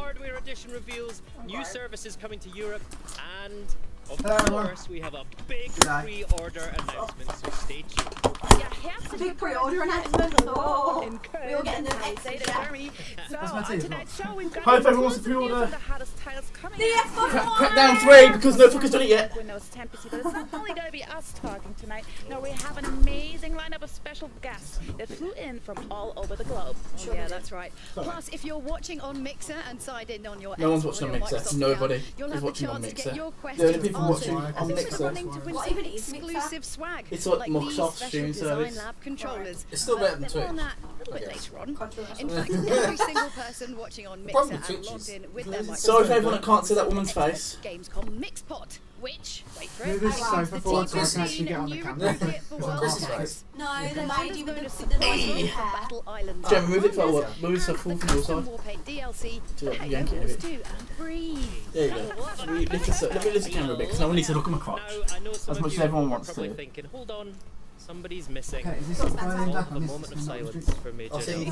hardware edition reveals, new services coming to Europe, and of course we have a big pre-order announcement, so stay tuned. Big pre-order announcement. Oh, we're getting the extra Jeremy. So on tonight's show we've got the hottest titles coming out. Crackdown 3 because no fucker's done it yet. But it's not only going to be us talking tonight. No, we have an amazing lineup of special guests that flew in from all over the globe. Oh, yeah, that's right. Plus, if you're watching on Mixer and signed in on your no one's watching on Mixer. Nobody is watching on Mixer. The only people watching on Mixer. What even exclusive swag? It's like Microsoft's streaming service. Lab controllers. It's still better than Twitch. A little bit later on. In fact, every single person watching on Mixer and logged in with their microphone. Sorry for everyone that can't see that woman's face. Gamescom Mixpot, which, wait for it, move this sofa forward so I can actually get on the camera. No, the lady with the Battle Island. Gemma, move it forward. Move it so full from your side. DLC, To yank it a bit. and breathe. There you go. Let me lift the camera a bit because I need to look at my crotch. As much as everyone wants to. Thinking, hold on. Somebody's missing. Okay, is this all going back a on moment of this? silence for Major Nelson.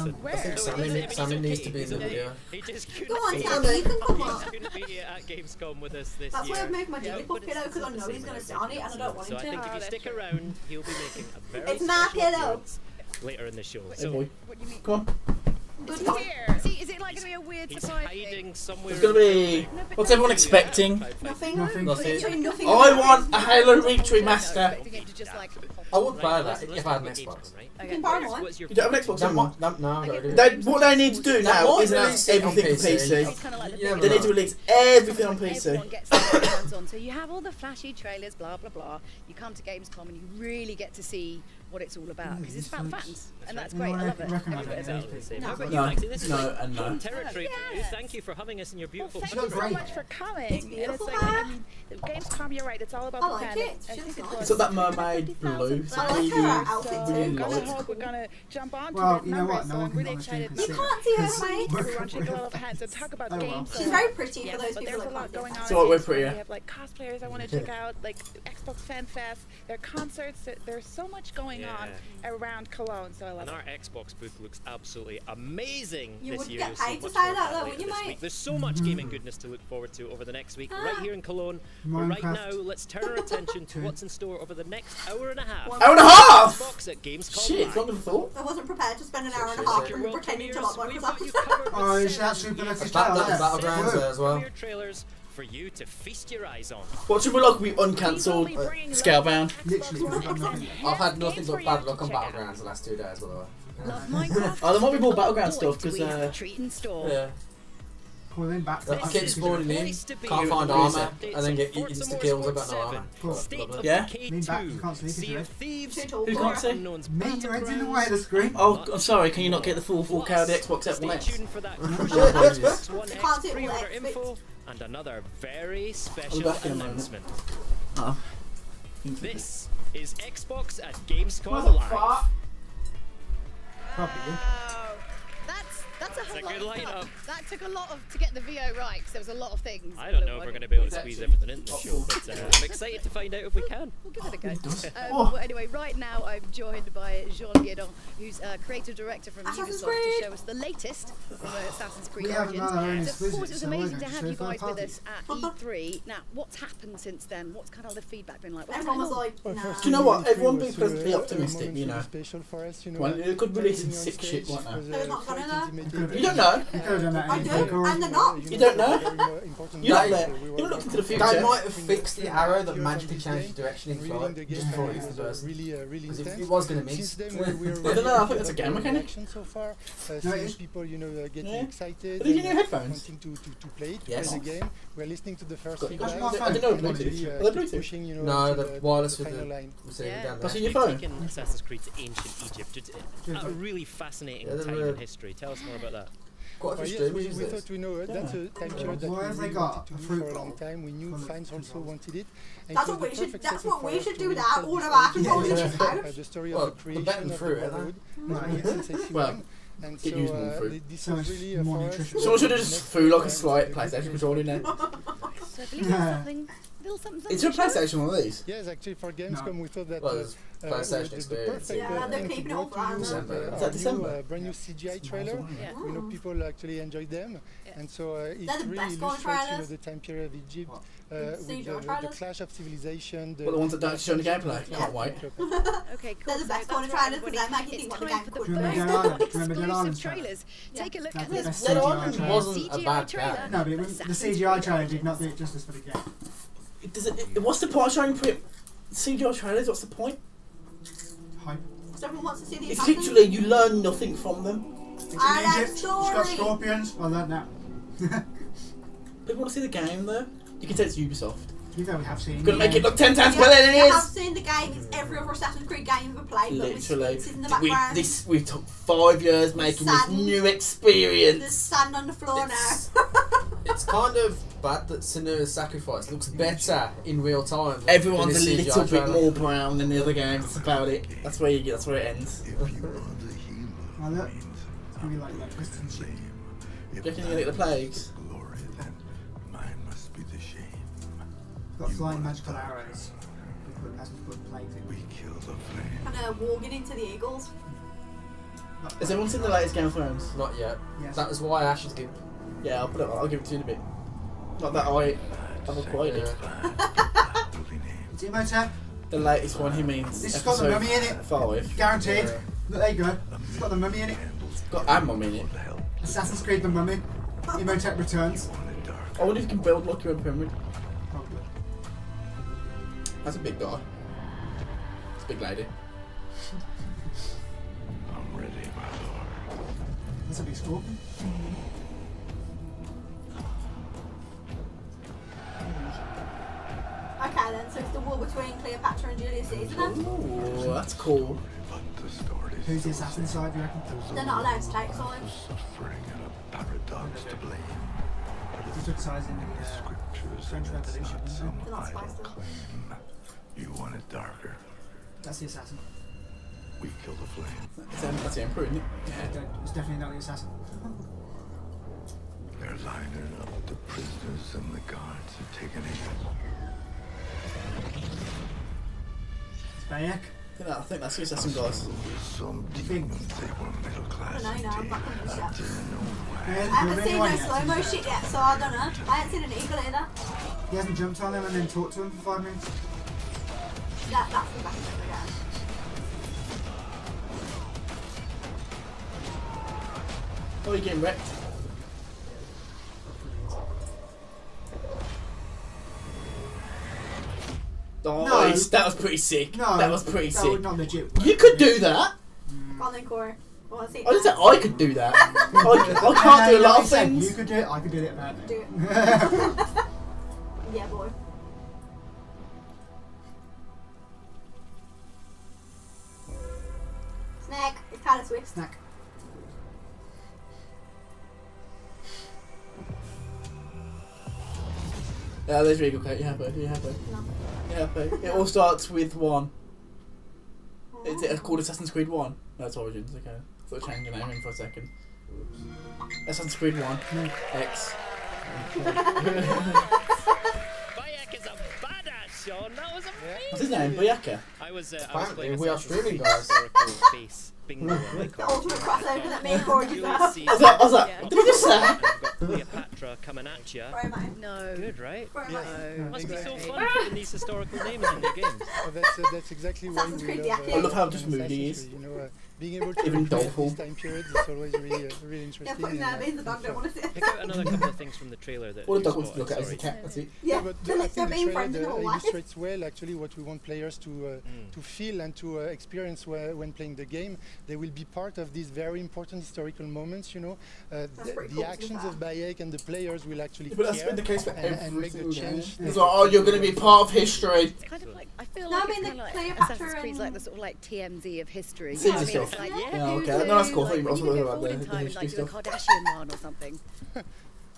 I think Sammy needs to be in the video. He just Go on, Sammy, you can come on. couldn't be at Gamescom with us this That's year. why I've moved my Jigglypuff pillow because I know he's going to sit on it and I don't want So him I to. think if you stick around, he'll be making a very It's my special pillow. appearance later in the show. Hey So boy. What do you mean? Come on. Good Here. See, is it like going to be a weird he's surprise hiding somewhere. It's going to be... What's everyone expecting? Nothing. Nothing. Nothing. I want a Halo Reach Remaster. I would play that if I had an Xbox. You can borrow one. You don't have an Xbox anymore? No, What they need to do now is announce everything for PC. They need to release everything on PC. So you have all the flashy trailers, blah blah blah. You come to Gamescom and you really get to see what it's all about because it's about fans, and that's great. I love it. No, and no. Territory for you. Thank you for having us in your beautiful Thank you so much for coming. beautiful, And it's like, I mean, Gamescom, you're right. It's all about I the like fans. it. I think it was It's like that mermaid blue. I like her outfit so too. Really we're gonna nice. hope we're gonna jump on to Well, that you know number, what? so No one I'm can really go on stream excited. and You see. can't see her So face. everyone should go off hands and talk about Oh, well. games. She's very pretty for Yes, those but people there's a that lot can't going on. So what, we're We prettier. have like cosplayers I want to check out, like Xbox Fan Fest, there are concerts, there's so much going on around Cologne, so I love And it. our Xbox booth looks absolutely amazing You this would year. get You'll see paid to much say more that, of though, later wouldn't you, this mate? week. There's so much gaming goodness to look forward to over the next week, right here in Cologne. But right Minecraft. now, let's turn our attention to what's in store over the next hour and a half. Hour and a half! Xbox at Gamescom. Shit, Live. longer than I thought. I wasn't prepared to spend an hour and a half Your world pretending to premieres, like we've got you Microsoft. covered with Oh, is that 7 super lucky years child? of Yeah. Battlegrounds there as well. premiere trailers for you to feast your eyes on. What should we like? We uncancelled Scalebound. Literally, because I've got nothing. I've had nothing but bad luck on Battlegrounds the last 2 days, by the way. Love Minecraft. Oh, there might be more Battleground stuff because treat in store. Yeah. Call in back. I keep spawning in, can't find armour, and then get insta kills. I've got no armour. Yeah? Lean back, you can't see Sea today. of Thieves, Who can't see? Me, your head's in the way of the screen. Oh, I'm sorry. Can you not get the full 4K of the Xbox X One X? Stay tuned for that crucial Xbox One Can't X see it with pre-order X, info and another very I'll special be back in a moment. announcement. Oh. This is Xbox at Gamescom What the Live. fuck? Probably. Wow. That's a That's a whole good lot of lineup. stuff. That took a lot to get the VO right, because there was a lot of things. I don't know if we're going to be able to squeeze everything into the show, but I'm excited to find out if we can. We'll give it a go. Oh. Well, anyway, right now I'm joined by Jean Guédon, who's creative director from Assassin's Ubisoft, Creed. to show us the latest from Assassin's Creed We haven't Origins. done our own So, of course, it was exclusives, so amazing we're to going have to you show guys third with us at E3. Now, what's happened since then? What's kind of the feedback been like? What's Everyone was going on? like, nah. Do you know what? Everyone be pleasantly optimistic, you know. Special for us, you know. Well, it could release some sick shit right now. They're not gonna know. You don't know. You could have done that I in do, and they're not. You don't know. You're not there. You're not looking to the They future. might have fixed the arrow that magically changed the direction in flight just before it hit the burst. Because it was going to miss. I don't know, I think that's a game mechanic. So far, No, it is. people, you know, getting Yeah. excited. But did you and need headphones? wanting to play Yes. the game. We're listening to the first Got- feedback. I didn't know Bluetooth. Really, Are they Bluetooth? pushing, you know, No, to the wireless the with final the line. receiver Yeah. down That's there. in your phone. Taking Assassin's Creed to ancient Egypt, a really fascinating Yeah, time they're, in history. Tell us more about that. Quite a Well, few yes, streamers we use thought this. we know that's a time period that Why we have they really got wanted to a do fruit for a long bowl? time. We knew Full of fans fruit also bowl. wanted it. And That's it what was we the should. perfect That's setting what for we us should to do with really our tell all the of our story controllers of just now. the story Well, of the the creation better of the through it, Brotherhood. No, Since '61. Well, And get used more so fruit. this So was it's really more for us. nutritious. Someone should have just threw like a slight PlayStation controller in there. So I believe there's something little something. Is there a PlayStation one of these? Yes, actually for Gamescom we thought that PlayStation the experience. perfect thing to brought to you was a brand new CGI trailer. You know, people actually enjoyed them, and so it really illustrates the time period of Egypt with the clash of civilization. The ones that don't show the gameplay. Can't wait. Okay, cool. They're the best corner trailers because they make you think what the game for the could first be. exclusive trailers. Take a look at this Dead Island wasn't a bad trailer. game. No, but the CGI trailer did not do it justice for the game. What's the point of showing CGI trailers? What's the point? Hype. So everyone wants to see the It's assassin. literally you learn nothing from them. It's in I like Egypt. It's got story. scorpions. I learned that. People want to see the game though. You can say it's Ubisoft. You know we have seen. Gonna make it look 10 times Yeah, better than it you have is. seen the game. It's every other Assassin's Creed game you've ever played, but with Literally, sphinxes in the background. we took 5 years making this new experience. There's sand on the floor now. It's kind of bad that Senua's Sacrifice looks better in real time. Everyone's a than this little CGI bit trailer. more brown than the other games. That's about it. That's where you get. That's where it ends. Oh, look. It's gonna be like twisted and shit. Do you reckon you're gonna get the plagues? Got flying magical arrows. We hasn't put plagues in. And walking into the eagles. Has everyone seen the latest Game of Thrones? Not yet. Yes. That was why Ash is good. Yeah, I'll give it to you in a bit. Not that I've acquired it. It's Imhotep. The latest one he means. This has got the mummy in it. 5. Guaranteed. Look, there you go. It's got the mummy in it. It's got a mum in it. Assassin's Creed the Mummy. Imhotep returns. I wonder if you can build like your own pyramid. Probably. That's a big guy. It's a big lady. That's a big scorpion. Okay then, so it's the war between Cleopatra and Julius Caesar then? Ooh, that's cool. Who's the assassin side, do you reckon? They're not allowed to take sides. He took sides in the French Revolution, isn't They're not supposed to. You want it darker. That's the assassin. We kill the flame. That's the Emperor, isn't it? Yeah, it's definitely not the assassin. They're lining up the prisoners and the guards are taking it. It's Bayek. I think that's the assassin, guys. Some demons, they were middle class. I don't know, I'm not going to be sure. I I haven't seen no slow-mo shit yet, so I don't know. I haven't seen an eagle either. He hasn't jumped on him and then talked to him for 5 minutes. That's the back of the game. Oh, you're getting wrecked. Oh, No. that was pretty sick. No, that was pretty that would sick. not legit work. You could do that. Go on then, Corey. I want to see I didn't say it. I could do that. I can't do a lot of You said things. You could do it, I could do it better. Do it. Yeah, boy. Snack. It's Taylor Swift. Snack. Yeah, there's Regal Kate. You happy? You happy? No. You happy? It all starts with 1. Is it called Assassin's Creed 1? No, it's Origins. Okay. I thought I changed the name in for a second. Assassin's Creed 1. X. Bayek is a badass, Sean. That was amazing. What's his name? Bayaka. I was Apparently, playing we are Assassin's streaming, Creed guys. historical space bingo on my The card. ultimate crossover that me and Corey just Julius have. Caesar. I was like, what did he just say? I've got Cleopatra coming at you. Sorry, mate. No. Good, right? Sorry, mate. No. Must be so Exactly. fun putting these historical names in your games. Oh, that's exactly why Assassin's we Creed, love. yeah. I love how just moody Assassin's he is. Creed, you know, being able to Even recreate doleful. these time periods is always really interesting. Yeah, putting that in the dog don't want to see it. Pick out another couple of things from the trailer that All the you dog wants to spotted, look at is the sorry. cat. That's it. Yeah, but they're I like they're think the being trailer friends in real life. illustrates well actually what we want players to feel and to experience when playing the game. They will be part of these very important historical moments. You know, pretty cool the to actions be of Bayek and the players will actually But that's care been the case for and every make the single game. change. It's like, oh, you're going to be part of history. It's kind of like, I feel No, like I mean, it's the kind of like Cleopatra Assassin's Creed's and- like the sort of like TMZ of history. Caesar You know what I mean? stuff. It's like, Yeah. Yeah, who's okay. No, that's cool. I thought you like, also when you talking go about forward in the time and history like do a stuff. Kardashian one or something.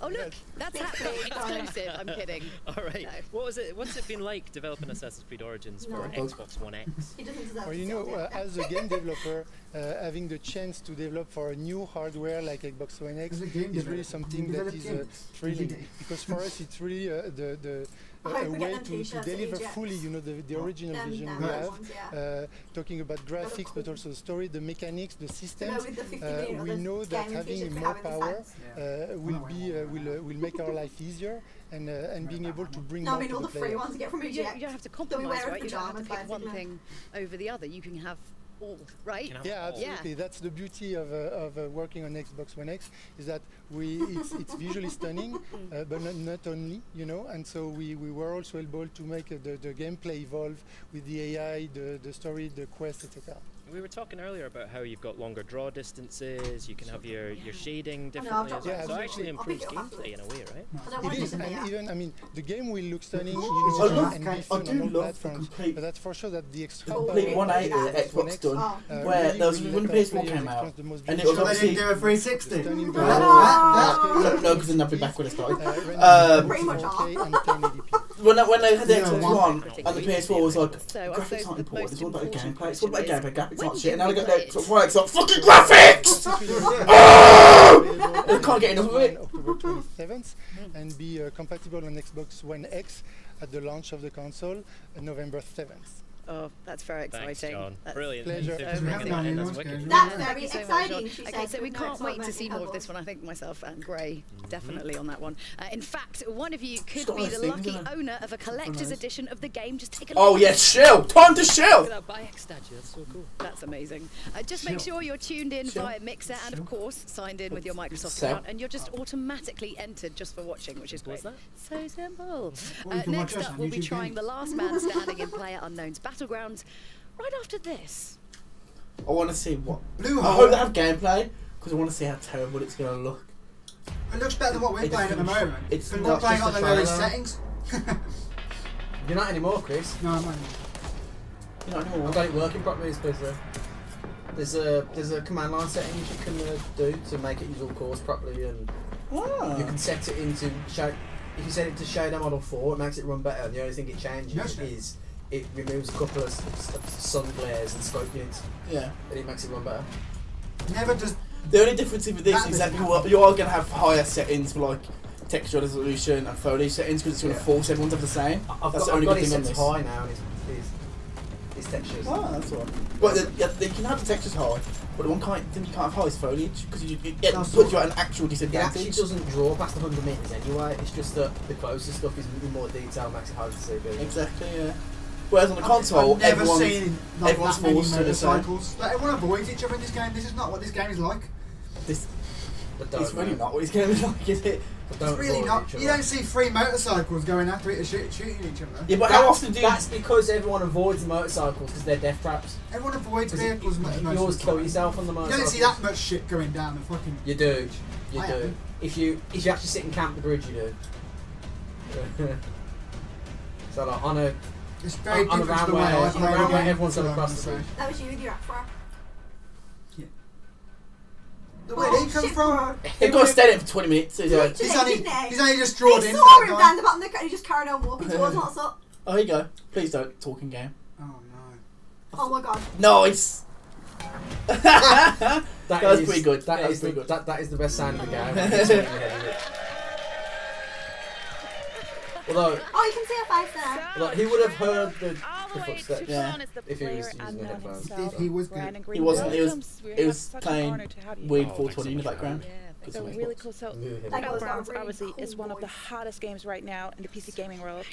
Oh look, that's Big happening. big Exclusive. I'm kidding. All right. No. What was it? What's it been like developing Assassin's Creed Origins for No. Xbox One X? He doesn't deserve Or to you see know, it. as a game developer, having the chance to develop for a new hardware like Xbox One X As a game is really developer, something you that develop is games. thrilling. Because for us, it's really a way to deliver fully, you know, the original vision we have, talking about graphics, but also the story, the mechanics, the systems. We know that having more power will make our life easier. And being able to bring more to the players. You don't have to compromise, right? You don't have to pick one thing over the other. You can have all, right? Yeah, absolutely. Yeah. That's the beauty of working on Xbox One X, is that it's visually stunning, but not only, you know. And so we were also able to make the gameplay evolve with the AI, the story, the quest, etc. We were talking earlier about how you've got longer draw distances, you can have your shading differently as well. So it actually improves gameplay in a way, right? It is, and even, I mean, the game will look stunning, you know, and be fun on all platforms, but that's for sure that the extra complete 180 that Xbox done, where there was when the PS4 came out, and it was obviously... They didn't do a 360? No, because then they'll be back when it started. Pretty much when they had the Xbox One and the PS4 was like, graphics aren't important, it's all about the gameplay, it's all about gameplay, graphics aren't shit, and now they got the Xbox One, it's like, fucking graphics! I can't get enough of it. October 27th, and be compatible on Xbox One X at the launch of the console, November 7th. Oh, that's very exciting. Thanks, John. That's brilliant. Pleasure. That's very exciting. Okay, so we can't wait to see more of this one. I think myself and Gray definitely on that one. In fact, one of you could be the lucky owner of a collector's edition of the game. Just take a look. Oh yes, shill! Time to shill! Look at that bike statue, that's so cool. That's amazing. Just make sure you're tuned in via Mixer and of course signed in with your Microsoft account, and you're just automatically entered just for watching, which is great. So simple. Next up, we'll be trying the last man standing in PlayerUnknown's Battlegrounds right after this. I want to see what. I hope they have gameplay because I want to see how terrible it's going to look. It looks better than what we're playing at the moment. It's we're not playing on the lowest settings. You're not anymore, Chris. No, I'm not. You're not anymore. I've got it working properly, there's a command line settings you can do to make it use all cores properly, and you can set it into shape. If you set it to shader model 4, it makes it run better. And the only thing it changes is it removes a couple of sun glares and scope units. Yeah. And it makes it run better. Never just. The only difference with this is that you are going to have higher settings for like texture resolution and foliage settings because it's going to force everyone to have the same. That's the only good thing on this. High now, his textures. Oh, that's all right. Well, you can have the textures high, but the one you can't have high foliage because it puts you at an actual disadvantage. It actually doesn't draw past 100 meters anyway. It's just that the closest stuff is in more detail, makes it harder to see. Exactly, yeah. Whereas on the console, everyone's forced to the cycles. Like, everyone avoids each other in this game. This is not what this game is like. It's really not what this game is like, is it? It's really not. You don't see 3 motorcycles going after it and shooting each other. Yeah, but how often do you... That's because everyone avoids the motorcycles because they're death traps. Everyone avoids vehicles. You always kill yourself on the motorcycle. You don't see that much shit going down the fucking... You do. You do. If you actually sit and camp the bridge, you do. So like on a... It's very on a round where everyone's going to cross the bridge. That was you with your afro. Where did he come from? He got to stay there for 20 minutes. He's only just drawn in. He saw him down the bottom of the car. He just carried on walking towards him. What's up? Oh, here you go. Please don't talk in game. Oh no. Oh my god. Nice. That was pretty good. That is the best sound of the game. Although, you can see her face there. Although he would have heard the footsteps if he was using the headphones. If he was good. He wasn't. It was playing weird 420 in the background. So really cool. So Battlegrounds obviously is one of the hottest games right now in the PC gaming world.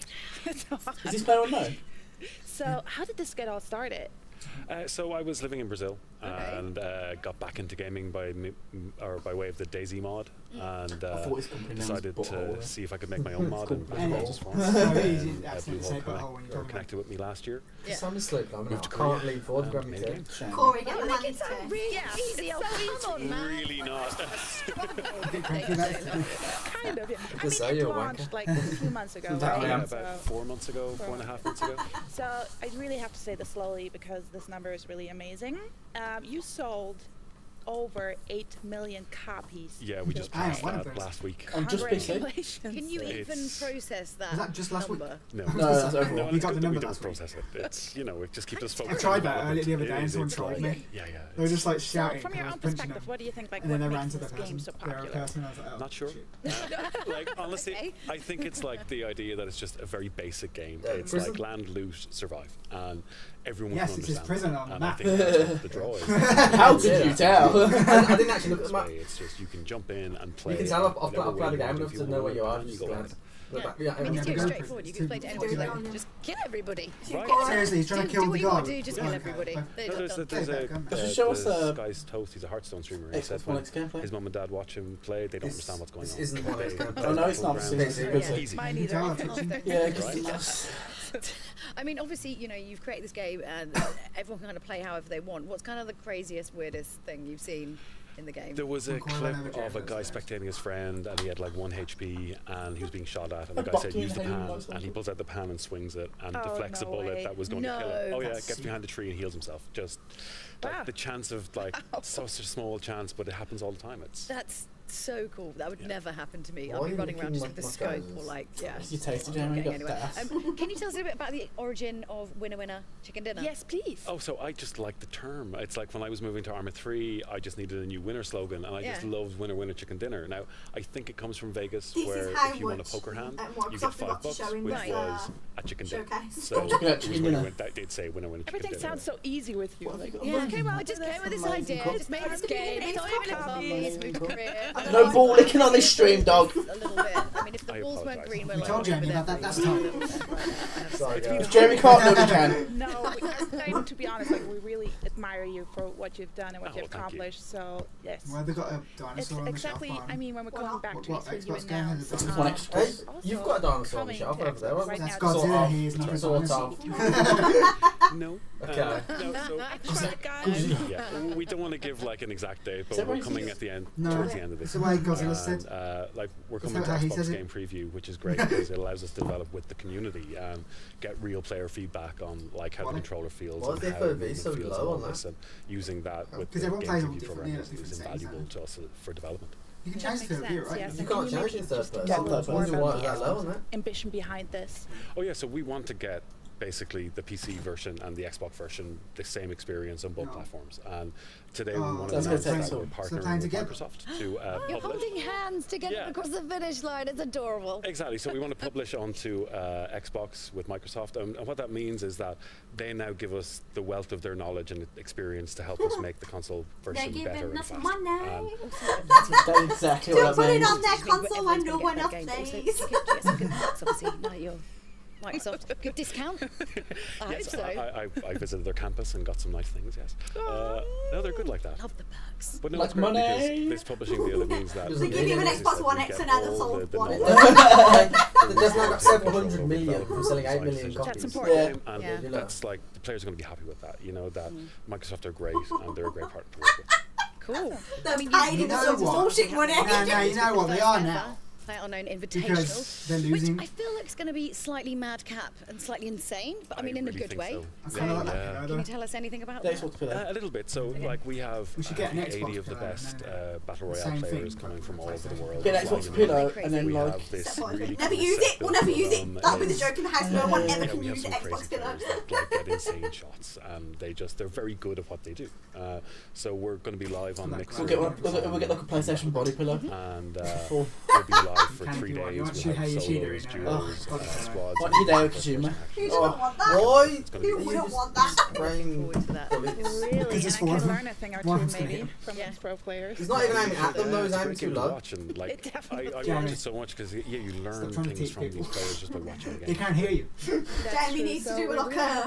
Is this player unknown? So how did this get all started? So I was living in Brazil and got back into gaming by way of the DayZ mod, and decided to see if I could make my own mod in Brazil just once. Connected with me last year. I'm asleep. I can't lean forward to grab me too. Corey, get the man It's really easy. Come on, man. Really not. Kind of, yeah. I mean, it launched like a few months ago, right? About 4 months ago, 4.5 months ago. So I really have to say this slowly because this number is really amazing. You sold over 8 million copies. Yeah, we just passed that last week. Just PC. Can you even process that? Is that just last week? No, that's overall. We don't process it. It's, you know, it just keeps us focused. I tried that earlier the other day and someone told me. Yeah. They were just like shouting. So from your own perspective, what do you think? Like, and then what they ran makes to the this game so person. popular? I was like, oh, not sure. Like honestly, I think it's like the idea that it's just a very basic game. It's like land, loot, survive, and everyone can understand. Yes, it's his prison on the map. I think that's what the draw is. How could you tell? I didn't actually look at the map. It's just you can jump in and play. You can tell I've played the game enough to know where you are. Yeah. I mean, it's too straightforward. You can play to anyone. Like, just kill everybody. Right. Seriously, he's trying to kill the guy. Do just kill everybody. There's a guy's toast. He's a Hearthstone streamer. He said his mum and dad watch him play. They don't understand what's going on. This isn't one gameplay. Oh no, it's not. It's easy. Yeah, because I mean, obviously, you know, you've created this game, and everyone can kind of play however they want. What's kind of the craziest, weirdest thing you've seen in the game? There was a clip of a guy spectating his friend, and he had like 1 HP, and he was being shot at, and the guy said use the pan, and he pulls out the pan and swings it and deflects a bullet that was going to kill him. Oh yeah, gets behind the tree and heals himself. Just like the chance of like such a small chance, but it happens all the time. That's so cool. That would never happen to me. I'll be running around just with the scope or like, You tasted it, anyway. Can you tell us a little bit about the origin of Winner Winner Chicken Dinner? Yes, please. Oh, so I just like the term. It's like when I was moving to Arma 3, I just needed a new winner slogan, and I just loved Winner Winner Chicken Dinner. Now, I think it comes from Vegas, where if you won a poker hand, you get $5, which was a chicken dinner. So that did say Winner Winner Chicken Dinner. Everything sounds so easy with you. Like, I just came with this idea, just made this game, it's not even a coffee, moved career. No ball licking on this stream, dog. A little bit. I mean, if the balls weren't green, we're like, told Jeremy about that. That's time. Sorry, if Jeremy can't do it, he can. No, to be honest, like, we really admire you for what you've done and what you've accomplished. So yes. Well, they got a dinosaur on the shelf. Exactly. I mean, when we're going back to what you announced, hey, you've got a dinosaur on the shelf over there. That's Godzilla. He is not a dinosaur. No. Okay. We don't want to give like an exact date, but we're coming at the end, towards the end of this. That's the way Godzilla said. Like we're coming to Xbox game preview, which is great because it allows us to develop with the community and get real player feedback on like how the controller feels and how the feels and all this, and using that with the game preview program is invaluable to us for development. You can change third view, right? You can't change it third person. Ambition behind this. Oh yeah, so we want to get basically the PC version and the Xbox version the same experience on both platforms. And today we want to announce that we're partnering with Microsoft to You're publish. holding hands together across the finish line. It's adorable. Exactly. So we want to publish onto Xbox with Microsoft, and what that means is that they now give us the wealth of their knowledge and experience to help us make the console version better and faster. That's exactly what put it on their console and no one else plays. Microsoft, good discount? I hope so. I visited their campus and got some nice things, yes. No, they're good like that. Love the perks. But no, like it's great money. because this publishing deal means that... They give you an Xbox One X and now they've sold one. They've now got 700 million from selling 8 million copies. That's important. And that's like, the players are going to be happy with that, you know, that Microsoft are great and they're a great partner to work with. Cool. They're paid in the bullshit money. No, you know what they are now. Unknown Invitational, which I feel like it's going to be slightly madcap and slightly insane, but I mean in a good way. So, can you tell us anything about that? A little bit. So, like, we have 80 of the best Battle Royale players coming from all over the world. Get Xbox pillow, and then like... Never use it, we'll never use it. That'll be the joke in the house, no one ever can use the Xbox pillow. That get insane shots, and they're very good at what they do. So we're going to be live on Mixer. We'll get like a PlayStation body pillow. And we'll be live for 3 days. We'll have solos, duos, squads. What Hideo Kojima? Who doesn't want that? Why? Who wouldn't want that? Really, I can learn a thing or two maybe from these pro players. He's not even aiming at them though, he's aiming too low. Like, I watch it so much because you learn things from these players just by watching the game. They can't hear you. Jamie needs to do like a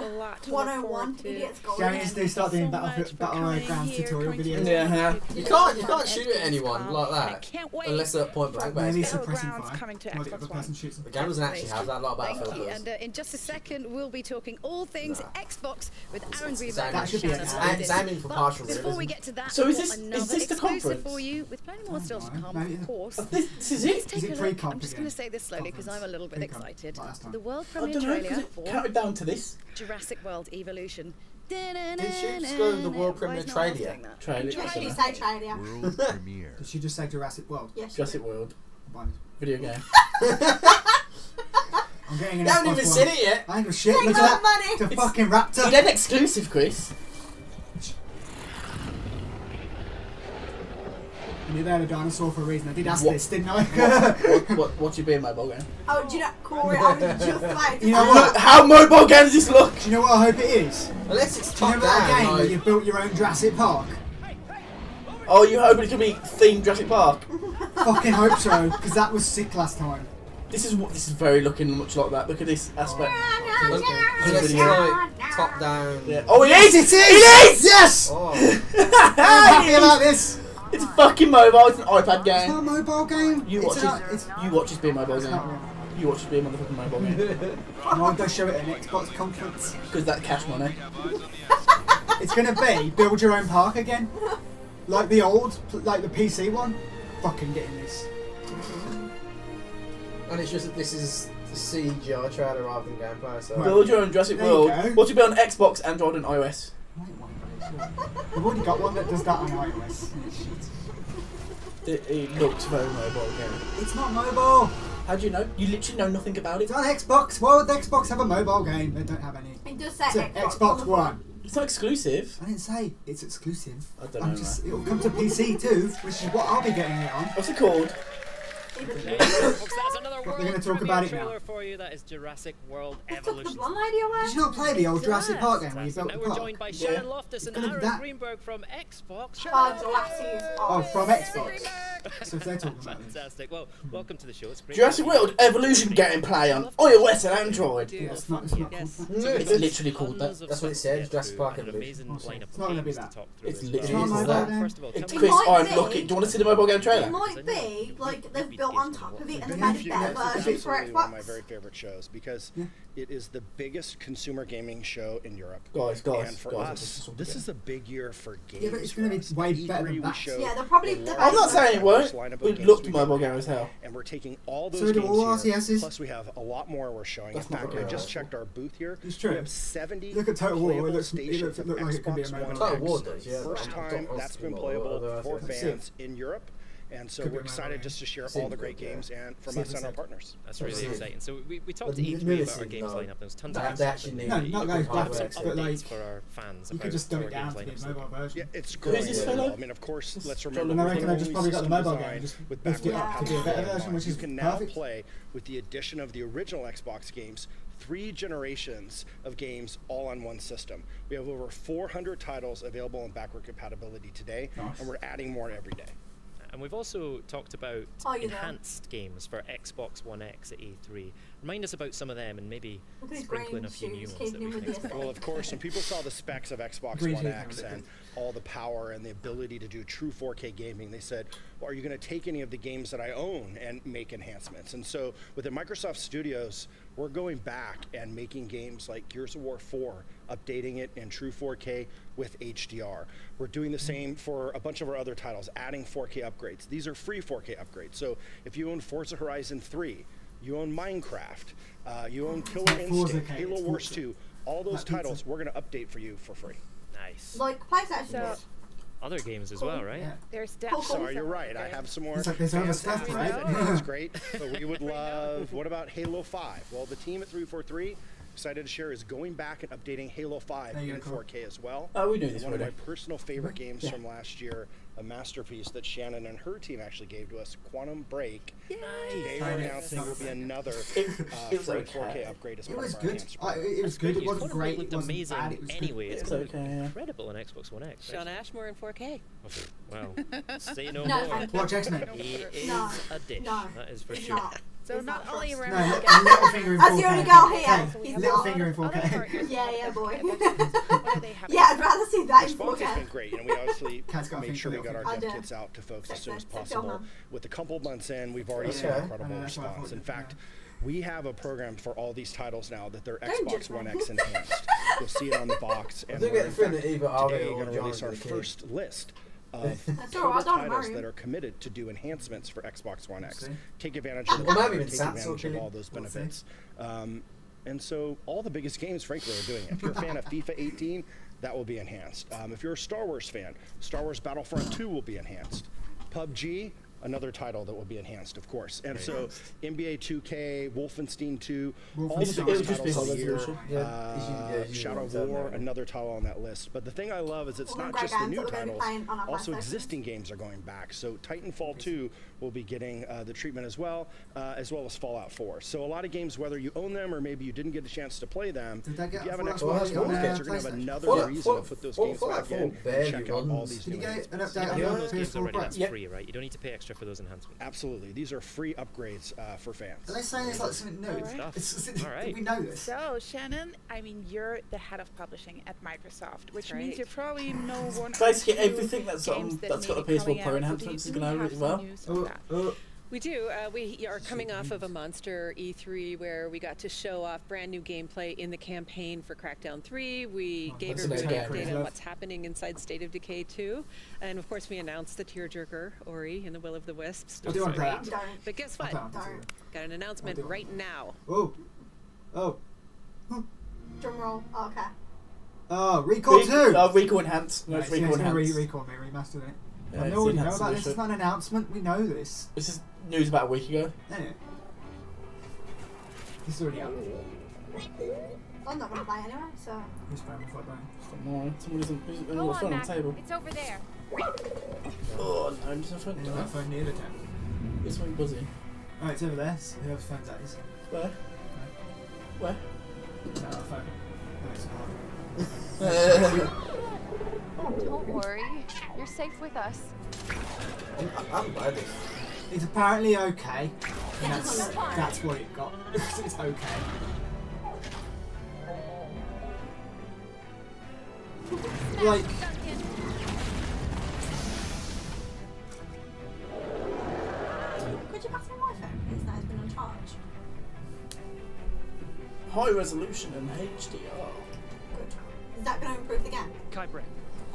101 idiots goal. Jamie needs to start doing Battlegrounds tutorial videos. Yeah, you can't shoot at anyone like that unless they're at point blank. Maybe suppressing fire. Coming to Xbox One. The game doesn't actually have that lot about Thank you. And in just a second, we'll be talking all things Xbox with Aaron Greenberg. That should be it's aiming for partial realism. Before we get to that, so is this the conference for you with plenty more still to come, of course. This is it. Is it pre-comp? I'm just going to say this slowly because I'm a little bit excited. The world premiere trailer for counted down to this. Jurassic World Evolution. Did she just go to the world premiere trailer? Did she say trailer? World premiere. Did she just say Jurassic World? Yes. Jurassic World. Video game. I'm getting an They haven't even seen it yet. I ain't got shit. Look at that. It's a fucking raptor. It's an exclusive, Chris. You knew they had a dinosaur for a reason. I did ask this, didn't I? What's your being mobile game? Oh, do you know, Corey, I was just like... You know what? How mobile game does this look? Do you know what I hope it is? Unless it's Do you top know that down. game where you built your own Jurassic Park? Oh, you hoping it could be themed Jurassic Park? Fucking hope so, because that was sick last time. This is very looking much like that. Look at this aspect. Unless it's like top down. Yeah. Oh, it is! It is! It is! Yes! Oh. I'm happy about this. It's fucking mobile. It's an iPad It's game. not a mobile game. You watch this be a mobile game. You watch this be a motherfucking mobile game. No, go show it at an Xbox conference. Because that cash money. It's gonna be build your own park again, like the old, like the PC one. Fucking getting this. And it's just that this is the CGI trailer rather than gameplay. So Build your own Jurassic World. What's it be on Xbox, Android, and iOS? We've already got one that does that on iOS. It looks very mobile game. It's not mobile. How do you know? You literally know nothing about it. It's on Xbox. Why would the Xbox have a mobile game? They don't have any. It does say It's Xbox One. It's not exclusive. I didn't say it's exclusive. I don't know. It'll come to PC too, which is what I'll be getting it on. What's it called? That's another They're going to talk about it now. for you. That is Jurassic World Took Evolution. the blonde lady away. Did you not play the old Jurassic Park game where you built Now the we're park? joined by Shannon Loftus and gonna be Aaron that. Greenberg from Xbox. Oh, from Xbox. So if they're talking about it. Fantastic. Well, welcome to the show. It's great. Jurassic World Evolution gameplay on iOS and Android. It's not called. It's literally called that. That's what it says. Jurassic Park Evolution. It's not going to be that. It's It's literally not called mobile that. game. First of all, It's tell Chris, me- I'm looking. Do you want to see the mobile game It trailer? might be like they've built on top of it and they've Yeah. made a better version for Absolutely one of my Xbox. very favorite shows because it is the biggest consumer gaming show in Europe. Guys, and for guys, us, this is a big year for games. Yeah, but it's going to be way better than that. Yeah, they're probably. I'm not saying it won't. It looked mobile game as hell. And we're taking all those So do games all here. RCSs. Plus, we have a lot more we're showing. That's In not fact, I very just helpful. checked our booth here. It's true. We have 70 Look at Total War. playable It looks stations of like it could be a Xbox mobile One game. Total X. War does, yeah. First time that's been playable for fans in Europe. And so Could be we're a mobile excited game. just to share Seems all the great good, yeah. games and from Seems us and our good. partners. That's really Absolutely. exciting. So we talked But to E3 newly about our seen, games no. lineup. There was tons They of games. actually need No, not those We'll have graphics, some but like updates for our fans. you about could just dumb our it down games to be a lineups. mobile version. Yeah, it's Who growing. is this really fellow? well. I mean, of course, let's And remember. I reckon I just we're probably got the system mobile design game. Just with lift it backward up to be a better compatibility. version, which You is can now perfect. play with the addition of the original Xbox games, 3 generations of games all on one system. We have over 400 titles available in backward compatibility today, and we're adding more every day. And we've also talked about Oh, you know. enhanced games for Xbox One X at E3. Remind us about some of them and maybe Look at his sprinkle in a green few new shoes, ones keeping that we him can with the expect. Well, of course, when people saw the specs of Xbox Green One shoes, X yeah. and all the power and the ability to do true 4K gaming, they said, well, are you going to take any of the games that I own and make enhancements? And so within Microsoft Studios, we're going back and making games like Gears of War 4, updating it in true 4K with HDR. We're doing the same for a bunch of our other titles, adding 4K upgrades. These are free 4K upgrades. So if you own Forza Horizon 3, you own Minecraft, you own Killer Instinct, Halo Wars 2, all those titles we're going to update for you for free. Nice. Like PlayStation. So, Other games as well, right? Yeah. there's Cool. definitely. Sorry, you're right. I have some more. It's like there's other stuff, fantastic right? things. That's great. But we would love. What about Halo 5? Well, the team at 343, excited to share, is going back and updating Halo 5 There you in go. 4K as well. Oh, we knew this One of my already. personal favorite games from last year, a masterpiece that Shannon and her team actually gave to us, Quantum Break. Today we're announcing will be another It was free okay. 4K upgrade as It part was of our good. enhanced It was good. It It's wasn't gonna great. look It wasn't amazing bad. It was good. anyway. It's It's going to okay, look yeah. incredible on Xbox One X. Sean Ashmore in 4K. Well, say no, No, more. thank you. Watch X-Men. He is No. a dish. No. That is for He's sure. not. So He's not not only trust. No, around Littlefinger in 4K. That's the only girl here. Hey, He's Littlefinger in other 4K. partners. Yeah, boy. What are they having? Yeah, I'd rather see that in Response has 4K. been great. You know, we obviously Cat's got a made thing sure for we got our Littlefinger. dev I do. kits out to folks as soon as Sexy. possible. Mum. With a couple months in, we've already seen Okay. incredible That's what I response. thought. In fact, we have a program for all these titles now that they're Don't Xbox judge One me. X enhanced. You'll see it on the box. I And do we're, get the in feeling fact, that either Alvin today or going to John release are our the kid. first list of That's all right, I total don't titles worry. that are committed to do enhancements for Xbox One X. See? Take advantage of the Well, maybe power, even take Sats advantage will of kill all him. those We'll see. benefits. And so all the biggest games, frankly, are doing it. If you're a fan of FIFA 18, that will be enhanced. If you're a Star Wars fan, Star Wars Battlefront 2 will be enhanced. PUBG, another title that will be enhanced, of course. And so NBA 2K, Wolfenstein 2, all It's the just titles of the year. Yeah. Shadow of War, another title on that list. But the thing I love is it's not just the new titles, also existing games are going back. So Titanfall 2 will be getting the treatment as well as Fallout 4. So a lot of games, whether you own them or maybe you didn't get a chance to play them, if you have an Xbox One, you're going to have another reason to put those games back in and check out all these new enhancements. You own those games already, that's free, right? You don't need to pay extra for those enhancements. Absolutely. These are free upgrades for fans. Are they saying it's like something new? All right. We know this. So, Shannon, I mean, you're the head of publishing at Microsoft, which means you probably know one basically everything that's got the PS4 Pro enhancements is going to have it as well. We do. We are coming off of a monster E3 where we got to show off brand new gameplay in the campaign for Crackdown 3. We gave everybody an update on what's happening inside State of Decay 2. And of course we announced the tearjerker, Ori, and the Will of the Wisps. But guess what? Got an announcement right now. Oh. Drum roll. Oh, okay. Oh, Recall 2! Recall Enhanced. No, it's Recall Enhanced. Recall, they remastered it. I know we know about this. It's not an announcement. We know this. This is news about a week ago. Anyway. This is already out. I'm not going to play anyway, so... Who's playing with that bang? Come on, someone isn't on the phone on the table. It's over there. Oh no, there's no phone. No, that phone near the table. It's one buzzing. Oh, it's over there. So whoever's phone's that is. Where? Where? No, that phone. No, it's Don't worry. You're safe with us. I'm glad this. It's apparently okay. And that's what it got. It's okay. Like... Could you pass me my phone, please? That has been on charge. High resolution and HDR. Good. Is that going to improve the game? Kai Brick.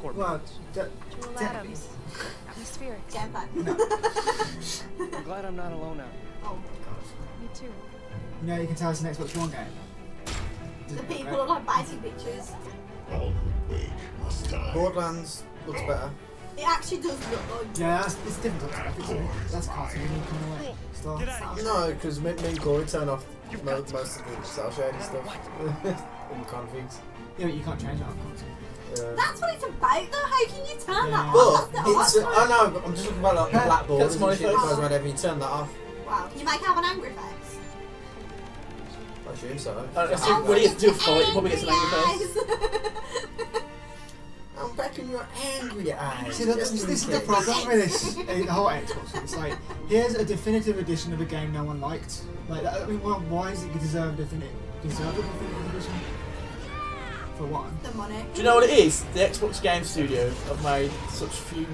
Well, Jewel Adams. Atmospheric. Gameplay. I'm glad I'm not alone now. Oh my gosh. Me too. You know, you can tell it's an Xbox One game. The people are like biting pictures. Borderlands looks better. It actually does look like... Yeah, it's different graphics, isn't it? That's cartoony kind of like stuff. No, because me and Corey turn off most of the cell shading stuff in configs. Yeah, but you can't change that on console. That's what it's about though, how can you turn that But off? it's, I know, I'm just looking about like the black borders and shit that goes around everything, you turn that off. Wow, can you make have an angry face? I assume so. When he gets to a fight, he probably gets an angry face. I'm backing your angry eyes. See, this is the problem with this, the whole Xbox. It's like, here's a definitive edition of a game no one liked. Like, I mean, why does it deserve a definitive edition? For what? The money. Do you know what it is? The Xbox Game Studios have made such few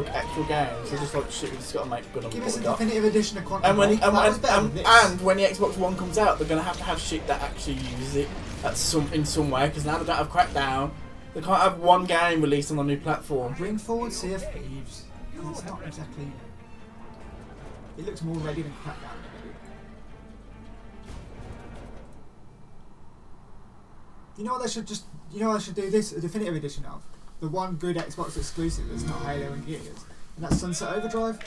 actual games. They're just like, shit, we just got to make good on. Give us a definitive edition of Quantum. And when the Xbox One comes out, they're going to have shit that actually uses it in some way. Because now they don't have Crackdown. They can't have one game released on a new platform. Bring forward Sea of Thieves. It's not exactly. It looks more ready than Crackdown. You know what they should just. You know what I should do this a definitive edition of? The one good Xbox exclusive that's not Halo and Gears. And that's Sunset Overdrive.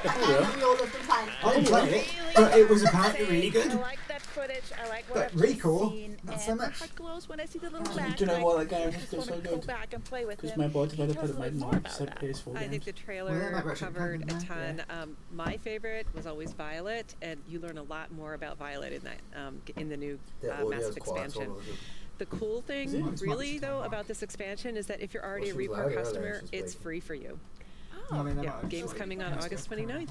That game that we all have been playing. I didn't play it, but it was apparently really good. I like that footage. I like what But I've Recall, seen. not so and my much. heart glows when I see the little back. Do you know why that game I is just still want so to go good? back and play with Because him. mobile developer that made more about that. PS4 I think the trailer covered a ton. My favorite was always Violet, and you learn a lot more about Violet in that in the new massive expansion. The cool thing, really, though, about this expansion is that if you're already a Recore customer, it's free for you. Oh, yeah, game's coming on August 29th.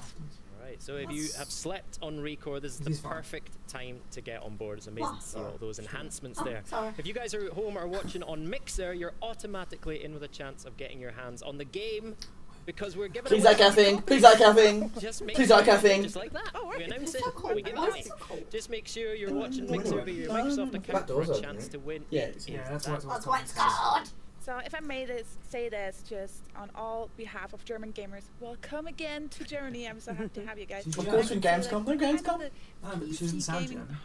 Right, so if you have slept on Recore, this is the perfect time to get on board. It's amazing to see all those enhancements there. If you guys are at home or watching on Mixer, you're automatically in with a chance of getting your hands on the game. Because we're giving Please like our thing. Please like our thing. Please like our thing. Just like that. We announce it. We give it away. Just make sure you're watching Mixer via your Microsoft account for a chance to win. Yeah, that's why it's called. So if I may say this just on all behalf of German gamers, welcome again to Germany. I'm so happy to have you guys. Of course, in Gamescom. No Gamescom. No, but she doesn't sound German.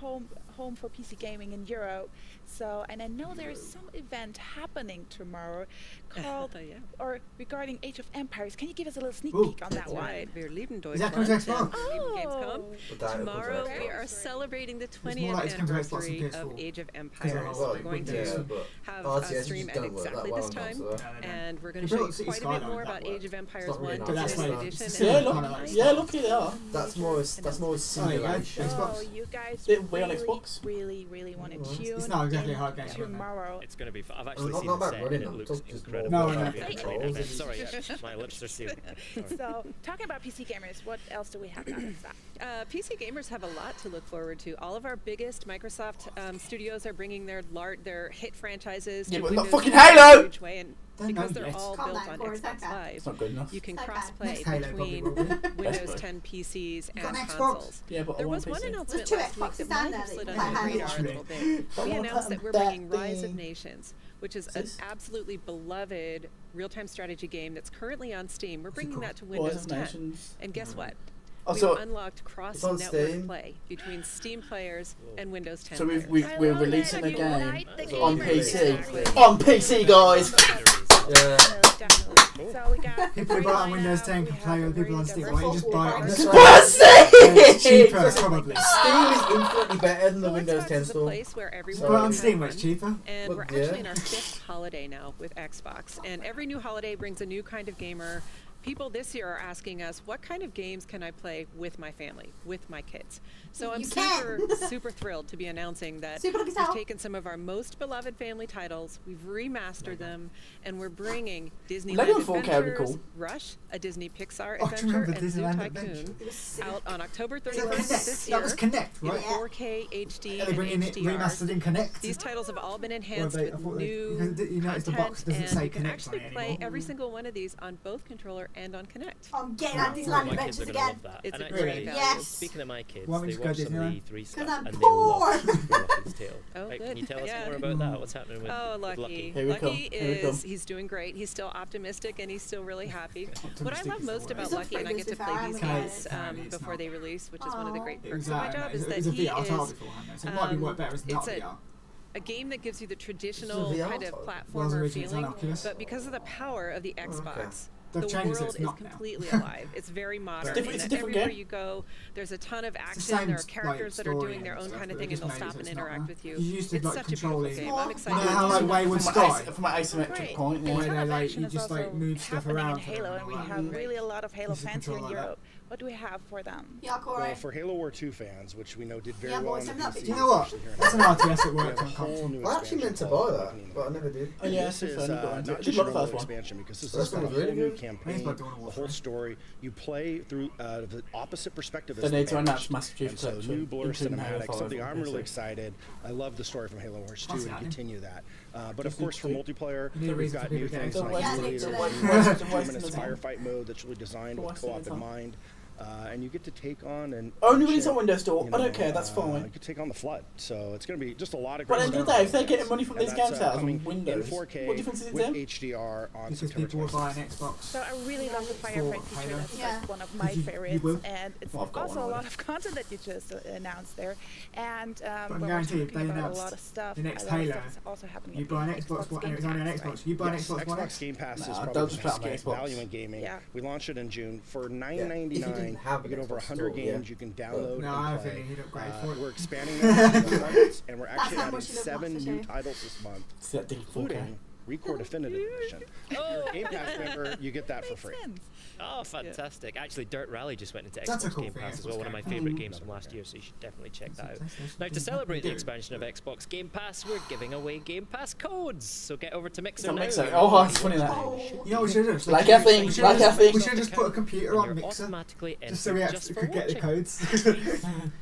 home for PC gaming in Europe. So, and I know there's some event happening tomorrow called or regarding Age of Empires. Can you give us a little sneak peek on that one? Right, we're leaving Is that coming to Xbox? Gamescom. Tomorrow we are celebrating the 20th anniversary of Age of Empires. We're going to have a stream at exactly this time, and we're going to show you quite a bit more about Age of Empires 1 edition. Yeah, look at that. That's more simulation. So you guys really want to tune it's not exactly a hard game tomorrow. It's going to be fun. I've actually seen the set and it looks incredible. No. Sorry, my lips are sealed. So, talking about PC gamers, what else do we have out of that? PC gamers have a lot to look forward to. All of our biggest Microsoft studios are bringing their hit franchises to but not Windows fucking Halo! Huge way, and because they're all built on Xbox Live, you can cross-play between Windows 10 PCs and consoles. Yeah, but there was one announcement last week that might have slid under the radar a little bit. We announced that we're bringing Rise of Nations, which is an absolutely beloved real-time strategy game that's currently on Steam. We're bringing that to Windows 10. And guess what? We've unlocked cross-network play between Steam players and Windows 10 So players. we're releasing a game on PC. On PC, guys! Yeah. So we got people buy it on Windows 10 can play with people on Steam. Why don't you just buy it on Steam? It's cheaper, probably. Steam is infinitely better than the Windows 10 store. Where everyone buy it on Steam where it's cheaper. And we're actually in our 5th holiday now with Xbox. And every new holiday brings a new kind of gamer. People this year are asking us, what kind of games can I play with my family, with my kids? So I'm super thrilled to be announcing that we've taken some of our most beloved family titles, we've remastered them, and we're bringing Disneyland Adventures, Rush, a Disney Pixar adventure, and Zoo Tycoon out on October 31st this year. That was Connect, right? In 4K HD Are they bringing it remastered in Connect? These titles have all been enhanced with new the box doesn't say and you can Connect actually play every single one of these on both controller and on Connect. I'm getting at Disneyland Adventures again. It's a great value. Yes. Speaking of my kids, Why don't we they just go watch some of Disneyland? the E3 stuff I'm and poor. they love Lucky's Tale. Oh, Right, good. can you tell us Yeah. more about that? What's happening with, Lucky. Lucky? Here we come. Lucky he's doing great. He's still optimistic and he's still really happy. What I love most about Lucky, and I get to play these games before they release, which is one of the great perks of my job, is that he is. It's a game that gives you the traditional kind of platformer feeling, but because of the power of the Xbox, the world is completely alive. It's very modern. Everywhere you go, there's a ton of action. There are characters that are doing their own kind of thing, and they'll stop and interact with you. It's such a beautiful game. I'm excited. You know how like Wayward Sky? From an asymmetric point, where they you just like move stuff around. In Halo, and we have really a lot of Halo fans here in Europe. What do we have for them? Well, for Halo War 2 fans, which we know did very well on the PC. You know what? That's an RTS that worked on console. I actually meant to buy that, but I never did. Oh yeah, this is not just a normal expansion because this is a whole new campaign, the whole story. You play through the opposite perspective. They need to announce Master Chief Collection. So new blur cinematic, something I'm really excited. I love the story from Halo Wars 2 and continue that. But of course, for multiplayer, we've got new things like Leader, firefight mode that's really designed with co-op in mind. And you get to take on and only release on Windows Store. I don't care. That's fine. You can take on the Flood, so it's going to be just a lot of. But at the end of the day, if they're getting money from these games out on Windows, in 4K what difference is it with to them? HDR on because people will buy an Xbox. So I really love the firefight feature. That's like one of my favorites, and it's also a lot of content that you just announced there. And but I guarantee if they announced a lot of stuff, the next Halo, also happening. you buy an Xbox One, and it's only an Xbox. You buy an Xbox One. Xbox Game Pass is probably the best value in gaming. We launched it in June for $9.99. You get over 100 games you can download and play. We're expanding that, and we're actually adding 7 new titles this month, including Recore Definitive Edition. Oh, Game Pass member, you get that for free. Oh, fantastic. Actually, Dirt Rally just went into Xbox Game Pass as well, one of my favourite games from last year, so you should definitely check that out. Now, to celebrate the expansion of Xbox Game Pass, we're giving away Game Pass codes, so get over to Mixer now. Oh, it's funny that. You know what we should do? Like our thing, like our thing. We should just put a computer on Mixer, just so we could get the codes.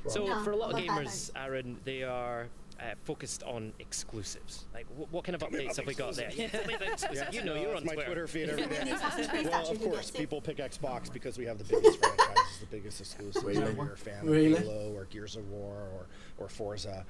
So, for a lot of gamers, Aaron, they are focused on exclusives. Like, what kind of updates have we got there? You know, you're on my Twitter feed every day. Well, Well, of course, people pick Xbox because we have the biggest franchises, the biggest exclusives. Whether you're a fan of Halo or Gears of War or Forza.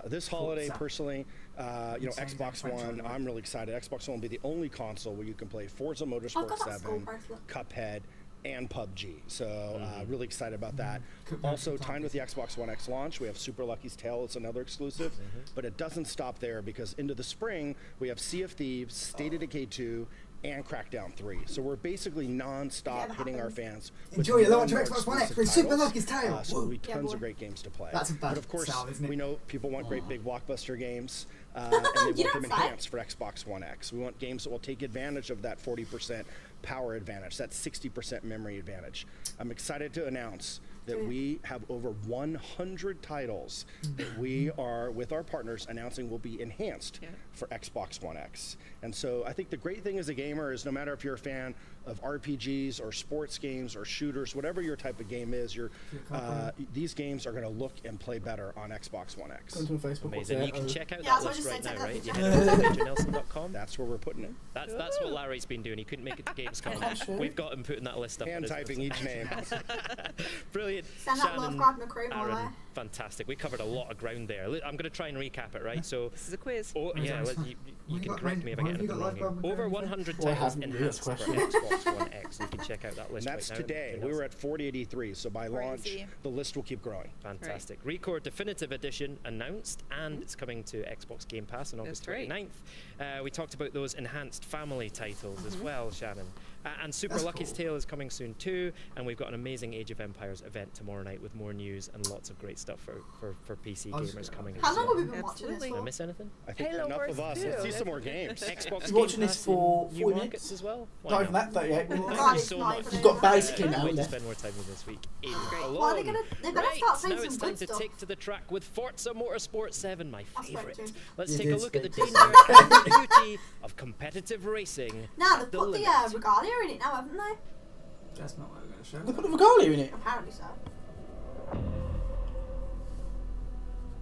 This holiday, personally, you know, Xbox One, I'm really excited. Xbox One will be the only console where you can play Forza Motorsport 7, Cuphead, and PUBG. So really excited about that. Also timed with the Xbox One X launch, we have Super Lucky's Tale. It's another exclusive, but it doesn't stop there because into the spring we have Sea of Thieves, State of Decay 2, and Crackdown 3. So we're basically non-stop hitting our fans. Enjoy your launch of Xbox One X with Super Lucky's Tale. So there'll be tons of great games to play. That's a bad but of course, sound, isn't it? we know people want great big blockbuster games, and they want them enhanced for Xbox One X. We want games that will take advantage of that 40% power advantage, that 60% memory advantage. I'm excited to announce that we have over 100 titles that we are, with our partners, announcing will be enhanced for Xbox One X. And so I think the great thing as a gamer is no matter if you're a fan of RPGs or sports games or shooters, whatever your type of game is, these games are going to look and play better on Xbox One X. Amazing. You can check out that list right now, right? You head over to AndrewNelson.com. That's where we're putting it. That's what Larry's been doing. He couldn't make it to Gamescom. We've got him putting that list up. And typing each name. Brilliant. Shannon, Aaron, fantastic. We covered a lot of ground there. I'm going to try and recap it, right? So this is a quiz. You can correct me if I get anything wrong. Over 100 titles enhanced for Xbox One X. You can check out that list that's right now. Today. We were at 4083, so by launch, the list will keep growing. Fantastic. Record Definitive Edition announced, and it's coming to Xbox Game Pass on August 29th. We talked about those enhanced family titles as well, Shannon. And Super Lucky's Tale is coming soon too, and we've got an amazing Age of Empires event tomorrow night with more news and lots of great stuff for PC gamers coming. How long have we been watching this for? Did I miss anything? I think enough of us. Let's see some more games. Xbox You're watching this for 40 minutes as well. Not even that 38. Thank you so much. You've got basically now. To spend more time with this week. Well, they better start saying now some it's time to stuff. take to the track with Forza Motorsport 7, my favourite. Let's You take a did look at the speak. danger and the beauty of competitive racing. Now, at they've the put the limit. regalia in it now, haven't they? That's not what I'm going to show. They put the regalia in it. Apparently so.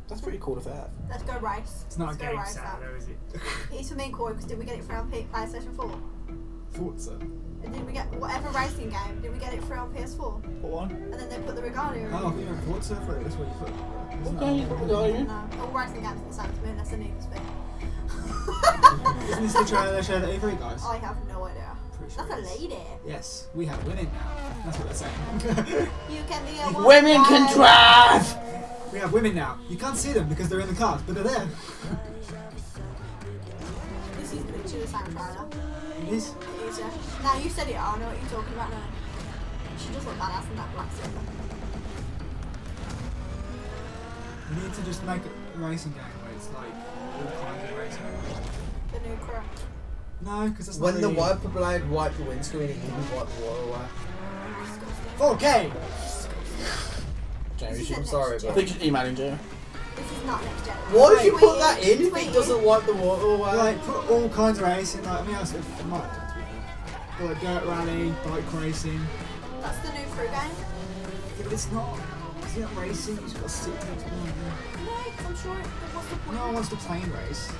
That's pretty cool of that. Let's go race. It's not Let's a go game race sound, though, is it? It's for me and Corey, because did we get it for on PlayStation 4? Forza. And did we get whatever racing game? Did we get it for on PS4? What one? And then they put the regalia in. Oh, I think you meant Forza for it. That's what you put. What game you put regalia in? No, all racing games are the same to me unless they need to speak. Isn't this the trailer they showed at E3, guys? I have no idea. Sure That's a lady. Yes, we have women now. That's what they're saying. You can be a woman. Women can drive! We have women now. You can't see them because they're in the cars, but they're there. This is literally the same trailer. It is? It is, yeah. Now you said it, I know what you're talking about now. She does look badass in that black silver. We need to just make a racing game where it's like all kinds of racing. The new crew. No, because that's when not the really... wiper blade wiped the windscreen, it didn't wipe the water away. 4K! Jerry, I'm sorry, but I think she's emailing Jerry. This is not next gen. Why did you put that in if it doesn't wipe the water away? Like, put all kinds of racing, like, I mean, I might do like dirt rally, bike racing. That's the new crew game. Yeah, but it's not racing, you just gotta sit next to one. No, I'm sure what's the point? No one wants to plane race.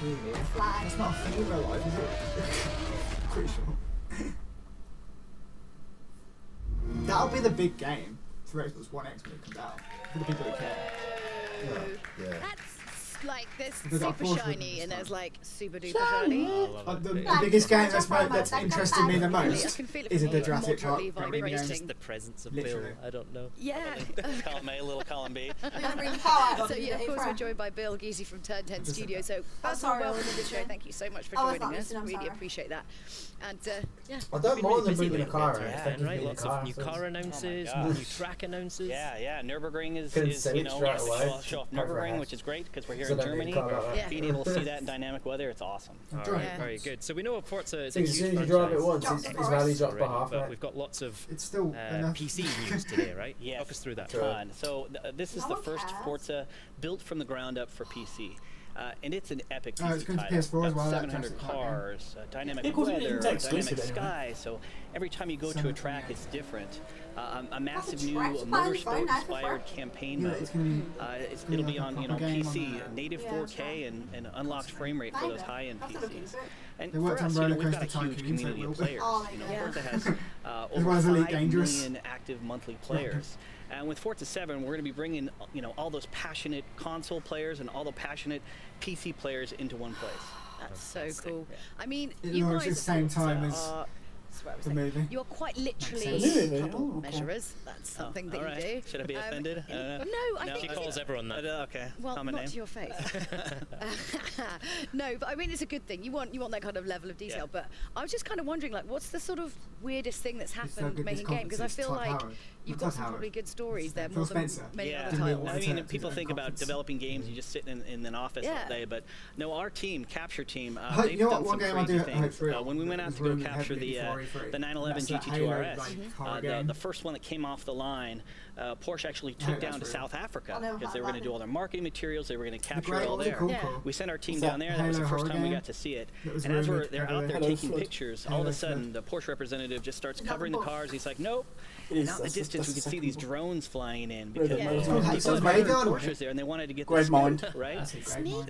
Really? Flag. It's not a thing in real life, is it? Pretty sure. That'll be the big game for Xbox One X when it comes out. For the people who care. Yeah. That's like, there's Because super that shiny and there's like super duper shiny. The biggest game that's interested me the I most can feel it is a from the Jurassic Park. moderately Maybe it's vibrating. just the presence of Literally. Bill. I don't know. Yeah. Column A, little column B. So yeah, of course we're joined by Bill Geesey from Turn 10 Studio. So first of all, welcome to the show. Thank you so much for Oh, it's joining not us. listening, I'm Really sorry. appreciate that. And yeah, I don't mind them busy bringing a lately. car Yeah, out. and right, lots of new car announces, Oh my new gosh. track announces. Yeah, Nürburgring is Couldn't you know, straight away. show off Nürburgring, which is great because we're here So in don't need Germany. a car like that. Yeah. Being able to see that in dynamic weather, it's awesome. All right, very good. So we know Forza is a As huge soon as you franchise. drive it once, his value drops by half. But we've got lots of It's still enough. PC news today, right? Yes. Talk us through that. Ton. So this is No the one first cares. Forza built from the ground up for PC. And it's an epic Oh, it's PC going to title. PS4 as well, that 700 Jurassic Park game. cars, dynamic Yeah, of course, weather, it's dynamic exclusive sky. So every time you go to a track, it's different. A massive new track's probably very nice motorsport-inspired before. campaign Yeah, mode. it's going to be... It'll be on like a proper game on PC, that. native Yeah, 4K and unlocked frame rate for those high-end Have to look PCs. into it. And They for worked on us, you know, Roller we've got a Coaster huge Tycoon, so it community will of be. players. Oh, You know, yeah. Forza has As over well as Elite 5 Dangerous. million active monthly players. And with Forza 7, we're going to be bringing, you know, all those passionate console players and all the passionate PC players into one place. that's so cool. I mean, It you launches guys at the same time as what I was The saying. movie. You're quite literally puddle measurers. That's something that you do. Should I be offended? No, I think she calls everyone that. Okay. Well, common not name. to your face. No, but I mean it's a good thing. You want that kind of level of detail. But I was just kind of wondering, like, what's the sort of weirdest thing that's happened making a game? Because I feel like you've got some probably good stories there, more than many other titles. I mean, people think about developing games, you just sit in an office all day, but no, our team, Capture Team, they've done some crazy things. When we went out to go capture the 911 GT2 RS, the first one that came off the line, Porsche actually took down to South Africa because they were going to do all their marketing materials, they were going to capture it all there. We sent our team down there, that was the first time we got to see it. And as they're out there taking pictures, all of a sudden the Porsche representative just starts covering the cars. He's like, nope. And out in the distance, we could see these drones flying in because people had Porsches there and they wanted to get the scoop, right?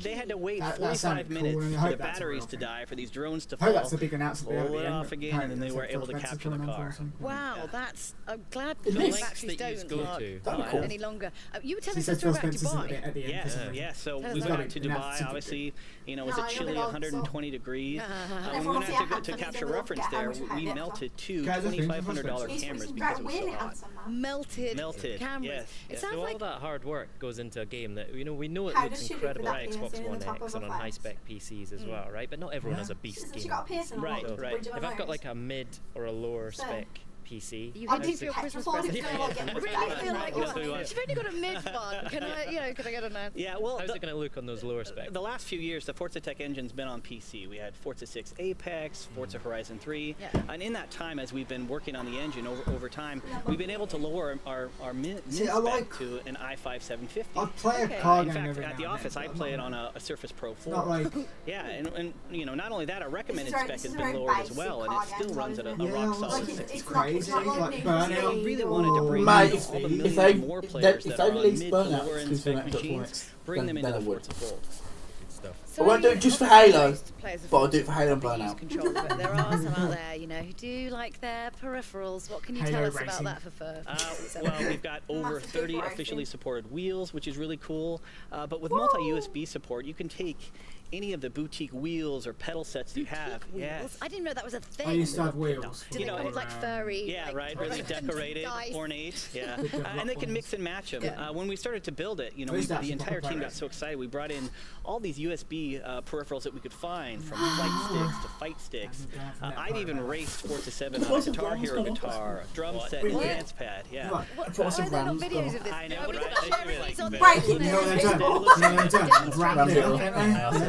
They had to wait 45 minutes for the batteries to die for these drones to fall, pull it off again, and then they were able to capture the car. Wow, that's... I'm glad the batteries don't last any longer. You were telling us a story about Dubai. Yeah, so we went out to Dubai, obviously, you know, it was at chilly 120 degrees. When we went out to capture reference there, we melted two $2,500 cameras because it was so hot. Melted cameras. It sounds like all that hard work goes into a game that we know it looks incredible on Xbox One X and on high spec PCs as well, right? But not everyone has a beast game. Right. If I've got like a mid or a lower spec PC. I did for your Christmas present. I really feel like you've only got a mid one. Can I get a nice? Yeah, well, how's it going to look on those lower specs? The last few years, the Forza Tech engine's been on PC. We had Forza 6 Apex, Forza Horizon 3, and in that time, as we've been working on the engine over time, we've been able to lower our mid spec to an i5 750. I play a car game. In fact, at the office, I play it on a Surface Pro 4. Yeah, and you know, not only that, our recommended spec has been lowered as well, and it still runs at a rock solid 6. I really wanted to bring all the millions more players that are on mid to lower end spec machines, bring them into the Forza fold. I won't do it just for Halo, but I'll do it for Halo and Burnout. But there are some out there, you know, who do like their peripherals. What can you tell us about that for well, we've got over 30 officially supported wheels, which is really cool. But with multi-USB support, you can take any of the boutique wheels or pedal sets you have. Wheels? I didn't know that was a thing. I used to have wheels. Do they called like furry? Yeah, right. Really decorated, ornate. Yeah, and they can mix and match them. When we started to build it, you know, the entire team got so excited. We brought in all these USB peripherals that we could find, from flight sticks to fight sticks. I've even raced Forza 7 on a Guitar Hero guitar, a drum set, and a dance pad. Yeah. Why are there not videos of this? I know, right?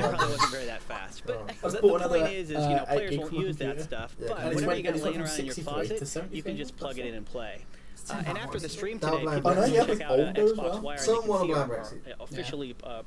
Probably wasn't very that fast, but the point is, you know, players won't use that stuff. But whatever you got laying around in your closet, you can just plug it in and play. And after the stream today, people can check out Xbox Wire. They can see officially a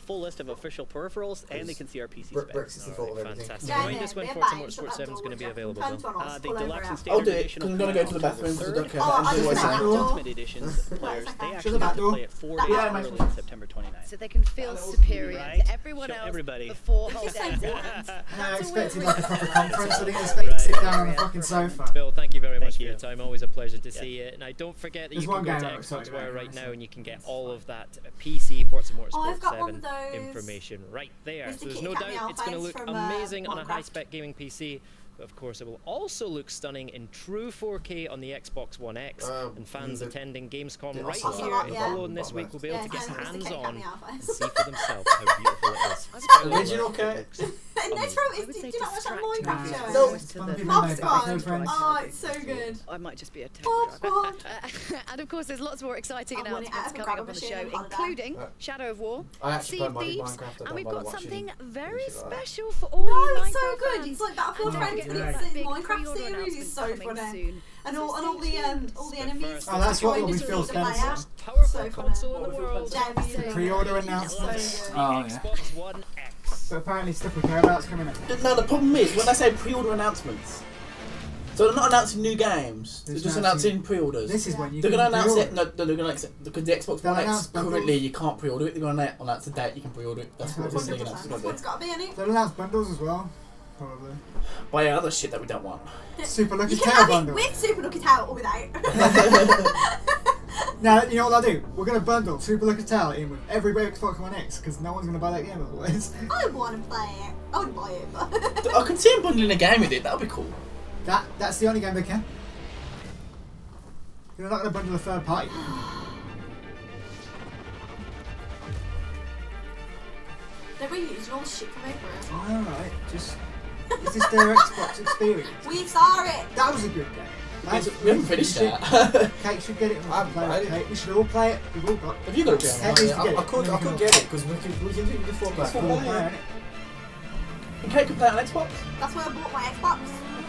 full list of official peripherals, and they can see our PC specs. Fantastic. Remind us when Forza Motorsport 7 is going to be available, though. The deluxe and standard edition. I'm going to go to the bathroom because I don't care about the Ultimate Editions players, they actually have to play it 4 days early on September 29th. So they can feel superior to everyone else before whole days. I expected like a proper conference. I didn't expect to sit down on a fucking sofa. Bill, thank you very much for your time. Always a pleasure to see you. Now, don't forget that you can go to Xbox Wire right now and you can get all of that PC Forza Motorsport 7 information right there. So there's no doubt it's going to look amazing on a high-spec gaming PC. But of course, it will also look stunning in true 4K on the Xbox One X. And fans attending Gamescom right here in Cologne this week will be able to get hands-on and see for themselves how beautiful it is. Original K. Do you not watch that Minecraft show? No. Oh, it's so good. I might just be a terrible driver. And of course, there's lots more exciting announcements coming up on the show, including Shadow of War, Sea of Thieves, and we've got something very special for all you Minecraft fans. It's so good. It's like Battlefield Friends, but it's the Minecraft series is so funny. And all the enemies. Oh, that's what will be Phil Spencer. Powerful console in the world. Pre-order announcements. Oh, yeah. Xbox One X. But apparently stuff we care about is coming up. No, the problem is when I say pre-order announcements. So they're not announcing new games. They're just announcing pre-orders. This is when you. They're going to announce it. No, they're going to announce it because the Xbox One X currently you can't pre-order it. They're going to announce the date you can pre-order it. That's what they're announcing. It's got to be in it. They'll announce bundles as well. Probably. Buy other shit that we don't want. Super Lucky You Tail can have bundle. it with Super Lucky Tail or without. Now, you know what I'll do? We're going to bundle Super Lucky Tail in with every Xbox One X because no one's going to buy that game otherwise. I would want to play it. I would buy it, but. I can see him bundling a game with it. That would be cool. That's the only game they can. They're not going to bundle a third party. They're reusing all the shit from everywhere. Alright, just... Is this their Xbox experience? We saw it! That was a good game. We haven't finished that. Kate should get it. We should all play it. We've all got it. Have you got it? I could get it because we can do it before play. And Kate could play it on Xbox? That's why I bought my Xbox.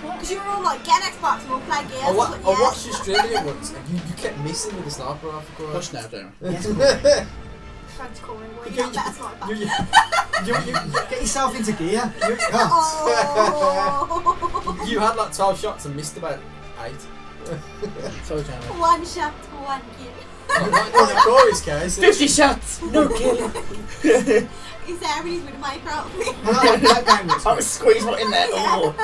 Because you were all like, get an Xbox and we'll play Gears. I watched you streaming it once and you kept missing with the sniper rifle. Push now, Darren. Trying to call me, well, you're not better sniper. Get yourself into gear. You had like 12 shots and missed about 8. So Darren. One shot, one kill. Not in Corey's case. 50 shots, no kill. He's there and he's with a micro outfit. I was squeeze one in there. Oh.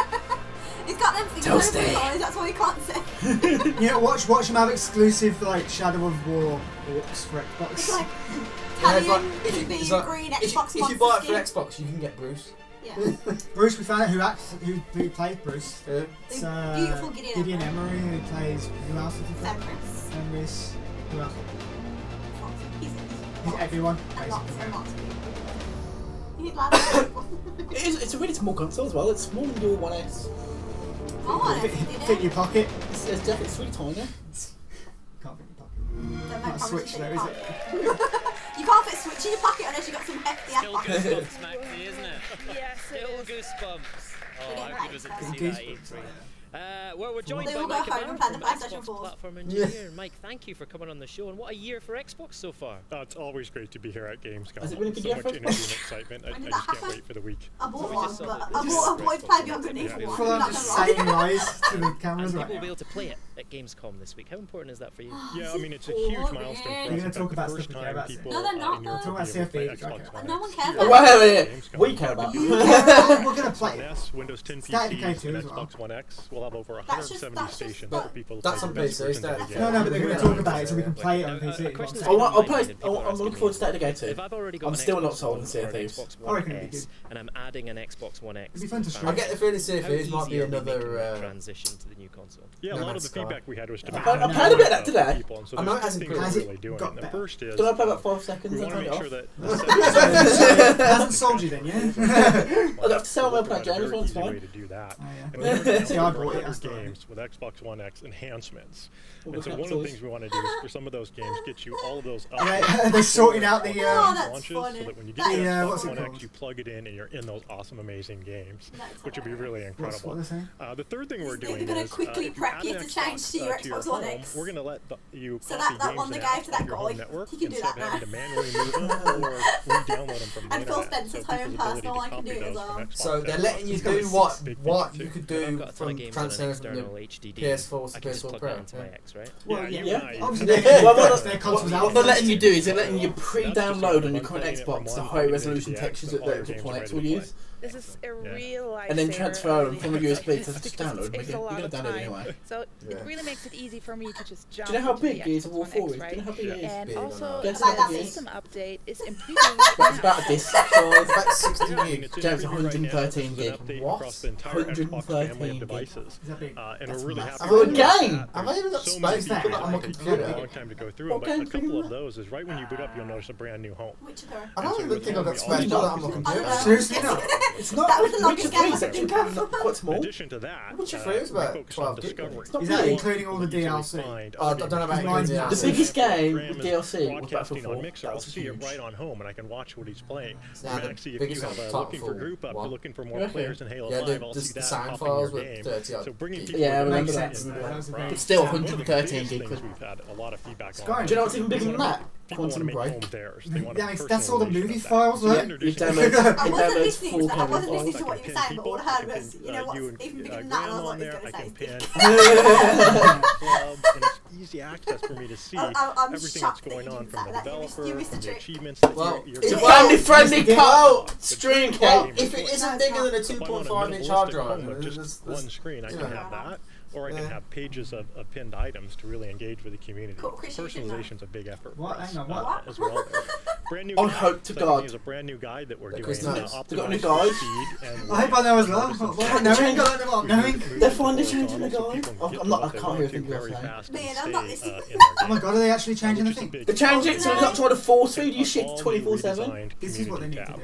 He's got them things over his eyes, that's why he can't see. You know, watch him have exclusive like Shadow of War orcs for Xbox. It's like green Xbox if you buy it for Xbox, you can get Bruce. Yeah. Bruce, we found out who played Bruce. It's beautiful Gideon Emery, who plays. Who else did he play? Fenris. Who else? He's everyone. It's a really small console as well. It's smaller than your 1S. Fit your pocket. It's definitely really tiny. Can't fit your pocket. Not a Switch though, is it? You can't fit a Switch in your pocket unless you've got some hefty ass pocket. Still goosebumps, Maxie, isn't it? Yes, still goosebumps. Oh, how good was it to see that E3? Well, we're joined they by will Mike go home and play the PlayStation 4. Platform engineer. Mike, thank you for coming on the show, and what a year for Xbox so far. It's always great to be here at Gamescom. Has it been a good so year much for energy and excitement. I just can't wait for the week. I bought one, but I bought to play Beyond Good and Evil 1. Full on just saying lies to the cameras right people will be now. able to play it at Gamescom this week. How important is that for you? Yeah, I mean, it's a huge milestone for us. You're going to talk about first stuff time about people No, they're not, in Europe though. will be able to play Xbox One No one X. cares about Wait. We care about you. We're going to play it. S, Windows 10 Static PCs, K2 and as well. Xbox One X will have over That's just- 170 that's just- stations but for people to that's play on the best PC, versions of the Static. game. No, but they're going to talk about it so we can play it on PC. question is I'll play. people are I'm looking forward to Static K2. If I've already got I'm an still not Xbox sold on One Sea of or an Thieves. Xbox I One reckon it'd be S, and I'm adding an Xbox One X. It'd be fun to stream. I get the feeling Sea of How Thieves might easy be are we making the another. transition to the new console? Yeah, a No lot of the Man's Sky. feedback we had was to I make played it a bit of that today. people, and so I know it there's hasn't two things improved. we're Has really it doing. got The better? first is Did I play about 5 seconds we and want to turn it make off? sure that It hasn't sold you then, yeah? I'd have to sell my play James one, it's easy way fine. to do that. Oh, yeah. And we were See, I doing bought it, other that's right. games with Xbox One X enhancements. Well, And so the one of the consoles. things we want to do is for some of those games get you all of those Yeah, they're sorting out the. that's launches funny. so that when you get That the is- what's Xbox it One called? X, you plug it in and you're in those awesome, amazing games, That's which would be really What's incredible. what they're saying? The third thing we're They're doing gonna is quickly if prep add you an to change Xbox, to your to your Xbox One home, X. we're going to let you So copy that games one they and gave apps to that off your home guy, network he can do instead of that having to now. manually move them or re-download them from the And Phil internet. Spencer's So home people's ability personal, to I can copy do it as those from well. Xbox So they're X letting you is do big what thing you too. could I've do got a ton of from games on an transferring from external the HDD. PS4 to I can just PS4 plug Pro. that into my Yeah. X, right? Well, yeah. Obviously, their consoles out. What they're letting you do is they're letting you That's pre-download just on your about current playing it from Xbox the one high PC resolution to textures the that the other Xbox games One ready X to will play. use. This is a real life. And then transfer them from a USB to just because download. it takes a You're lot going of to download it time. anyway. So Yeah. it really makes it easy for me to just jump. Do you know how into the big Gears of War Xbox 4 One is? X, Do you know how big it is? And big on also, Guess the how big it is? system update is improving. It's about a disc size. It's about 60 Yeah, I mean, gig. it's in James, preview right now. This 113 is an gig. update What? across the entire Xbox family 113 of gig. devices. Is that big? And That's we're really massive. happy For a with that. game? Have I even got So many space to put that on my features. It takes computer? a long time to go through What them, but a game's bigger couple than of those is right when you boot up, you'll notice a brand new home. Witcher 3. I don't even think I've got We space to always put that on talk my about computer. that. Seriously, no. It's not. That was the longest Witcher game 3 I is could actually think of. quite In small. addition to that, Witcher 3 is about we focus 12 on gig. discovery. It's not Is that big. including all the DLC? Oh, I don't know about Mine's it. The biggest game with DLC was broadcasting Battlefield on 4. Mixer, That I'll was see it huge. right on home, and I can watch what he's playing. Yeah, the Maxie, if you biggest have one, looking for Titanfall group up, 1. looking for You more reckon? players in Halo Yeah, 5, I'll see the that sound pop files in your with game. 30 odd So bringing gig. people Yeah, I together remember is that. important. But still, One of the 113 biggest gig. things we've had a lot of feedback Sky. on. Do you know what's even bigger than that? People want to Quantum make Break. home theirs. They want Yeah, a that's all the personalization movie of that. files, So right? they're You introducing download, I it wasn't downloads listening full to that. I camera wasn't listening files. to what you were saying, but all I heard was, you know what's you and, even bigger than that, Graham and I was on like, there, he's I going can to pin say. club, and it's easy access for me to see I'm everything that's shocked that going you on did from the that. You missed developer, the from the trick. achievements that Well, you're It's a Well, family-friendly cut stream, Well, Kate. if it isn't bigger than a If I want a 2.5 inch hard minimalistic drive, home of just one screen, I can have that, or I can have pages of pinned items to really engage with the community. Cool, Chris, you should know. Personalization's a big effort What? for us Hang on, what? as well. brand new. I hope to God. There's a brand new guide that we're doing. They got a new guide. I hope I know as well. They're finally changing the guide. I can't hear a thing you're saying. Oh my God, are they actually changing the thing? They changed it so they're not trying to force feed you shit 24/7. This is what they need to do.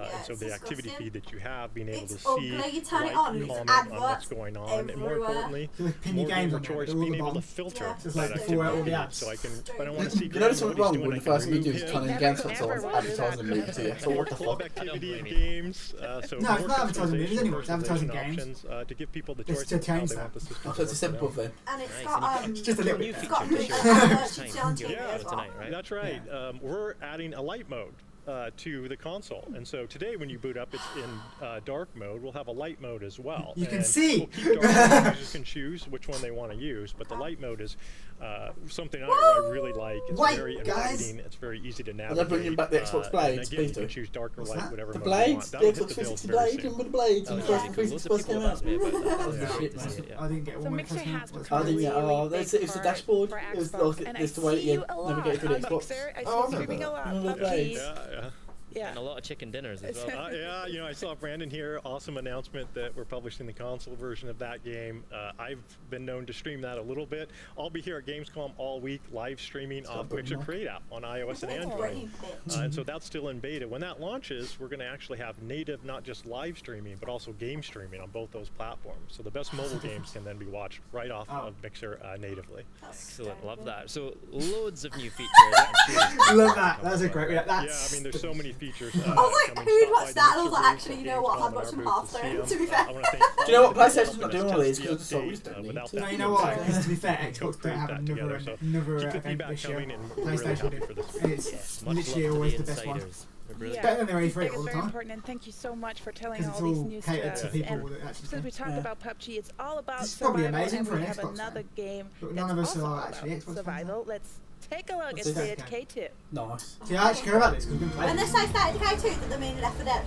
And so the activity feed that you have, being able to ugly. see, You turn it like, on, comment it's on what's going on, and more importantly, more gamer choice, being able to filter just like before all the ads. So I can, if I don't want to see. You notice something wrong when the first thing you do is turn in games consoles, advertising the movie to you. So what the fuck? Activity in games. So no, it's not advertising movies anymore. It's advertising games. To give people the choice to change that. So it's a simple thing. And it's got it's just a little bit. It's got new features on TV as well. That's right. We're adding a light mode to the console, and so today when you boot up, it's in dark mode. We'll have a light mode as well. You can see. We'll keep dark. Users can choose which one they want to use, but the light mode is something I really like. It's very inviting. It's very easy to navigate. They're bringing back the Xbox blades. Again, you can choose dark or light, whatever the mode you want. blades, the Xbox 360 blade, and with the blades, and the first 360 first came out. I didn't get one. So Mixer has I didn't get. Oh, it's the dashboard. It's the way that you navigate through the Xbox. Oh, no. Yeah. And a lot of chicken dinners as well. Yeah, you know, I saw Brandon here. Awesome announcement that we're publishing the console version of that game. I've been known to stream that a little bit. I'll be here at Gamescom all week, live streaming off Mixer Create app on iOS and Android. And so that's still in beta. When that launches, we're going to actually have native, not just live streaming, but also game streaming on both those platforms. So the best mobile games can then be watched right off of Mixer natively. Excellent, love that. So loads of new features. Love that. That's a great. Yeah, I mean, there's so many features. I was like, who'd watch that? And I was like, actually, you know what? I'd watch them half through, to be fair. Do you know what? PlayStation's not doing all these because it's always done. No, you know what? Because to be fair, Xbox don't have another event this year. PlayStation do. It's literally always the best one. It's better than their E3 all the time. Very important, and thank you so much for telling all these new stuff. And since we talked about PUBG, it's all about survival, and we have another game that's also all about survival. Let's take a look at State of Decay 2. Nice. See, I actually care about this because we've been playing. When they say State of Decay 2, does that mean Left 4 Dead?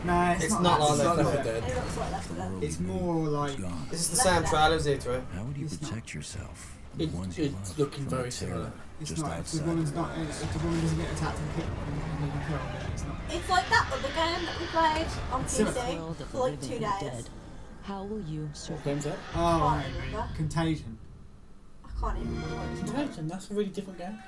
No, it's not like Left 4 Dead. It looks like Left 4 Dead. It's more like... This is the same trailer as E3. How would you protect yourself? It's looking very similar. It's not. If the woman doesn't get attacked and hit and kill, it's not. It's like that other game that we played on PC for like 2 days. How will you survive? Game's that? Oh, Contagion. I can't even remember. Contagion, that's a really different game.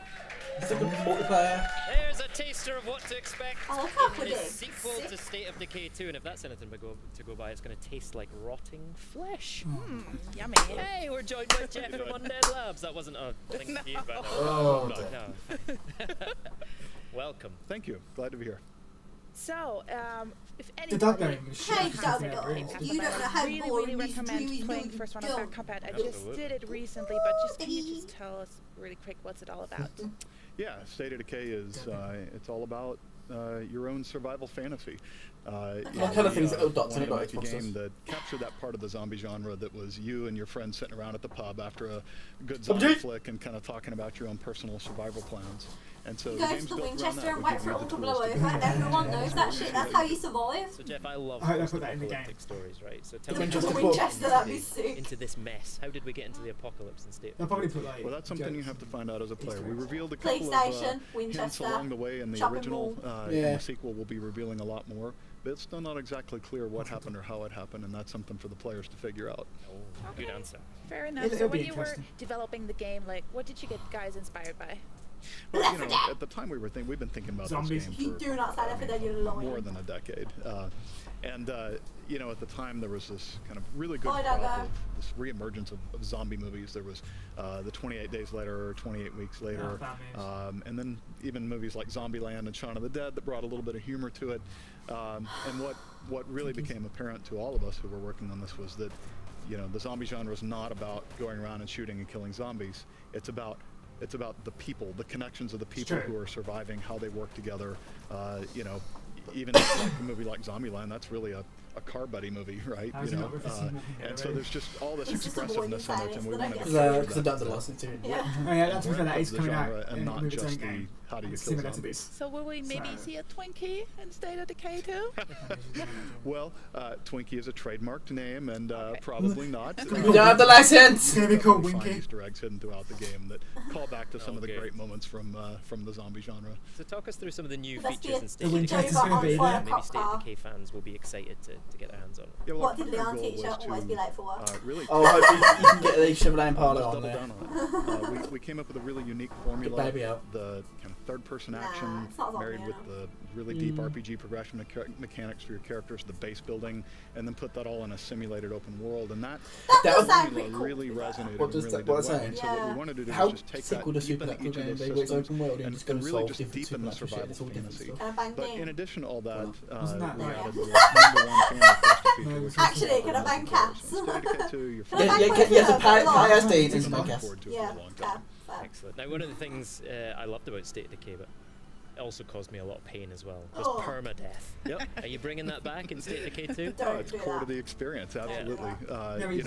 It's like a multiplayer. There's a taster of what to expect in the pretty. sequel to State of Decay 2, and if that's anything to go by, it's going to taste like rotting flesh. Yummy. Hey, we're joined by Jeff from Undead Labs. That wasn't a thing to you, but no. Welcome. Thank you. Glad to be here. So, if The dog anybody game is Hey, Doug, you don't know how really boring these recommend movies playing the first one on Combat. I just did it recently, but can you just tell us really quick what's it all about? Yeah, State of Decay is it's all about your own survival fantasy. What kind of things that Doctor about a game that captured that part of the zombie genre that was you and your friends sitting around at the pub after a good zombie flick and kind of talking about your own personal survival plans. And so you go to the Winchester and wait for it all to blow over. Everyone knows that shit. That's how you survive. So Jeff, I love post-apocalyptic stories, right? So tell me about Winchester, that'd be sick. Into this mess. How did we get into the apocalypse and State? They'll probably put like. Well, that's something you have to find out as a player. We revealed a couple PlayStation, of Winchester, hints along the way, and the original and the sequel will be revealing a lot more. But it's still not exactly clear what happened or how it happened, and that's something for the players to figure out. Oh, good answer. Fair enough. So when you were developing the game, like, what did you get guys inspired by? Well, you know, at the time we've been thinking about zombies. this game for do not say that for that, you're lying. More than a decade. And you know, at the time there was this kind of really good crop of this reemergence of zombie movies. There was the 28 Days Later, 28 Weeks Later, and then even movies like Zombieland and Shaun of the Dead that brought a little bit of humor to it. And what really became apparent to all of us who were working on this was that, you know, the zombie genre is not about going around and shooting and killing zombies. It's about the people, the connections of the people who are surviving, how they work together. You know, even like a movie like Zombieland, that's really a car buddy movie, right? You know, and so there's just all this expressiveness in it, and we want to because I done the last two. Yeah, that's fair. That is coming out, and not just the how do you kill zombies. So will we maybe see a Twinkie in State of Decay too? Well, Twinkie is a trademarked name, and probably not. We don't have the license. It's gonna be called Winky. Winky. Easter eggs hidden throughout the game that call back to some of the great moments from the zombie genre. So talk us through some of the new features in State The of Decay. Winchester's gonna be there. Maybe State of Decay fans will be excited to get their hands on. Yeah, well, What did Leon teach you? Always be late for work. Really I hope you can get the Chevrolet Impala on there. We came up with a really unique formula. Baby out. The kind of third-person action married with the really deep RPG progression mechanics for your characters, the base building, and then put that all in a simulated open world. And that formula really resonated and really did well. And so what we wanted to do was just take that, deepen each of those systems, and really just deepen the survival fantasy. But in addition to all that, we added the #1 family first feature. Actually, can I bang cats? Yes, a pie stage is my guess. Yeah, excellent. Now, one of the things I loved about State of Decay, but it also caused me a lot of pain as well, was permadeath. Yep. Are you bringing that back in State of Decay 2? It's core to the experience, absolutely. There is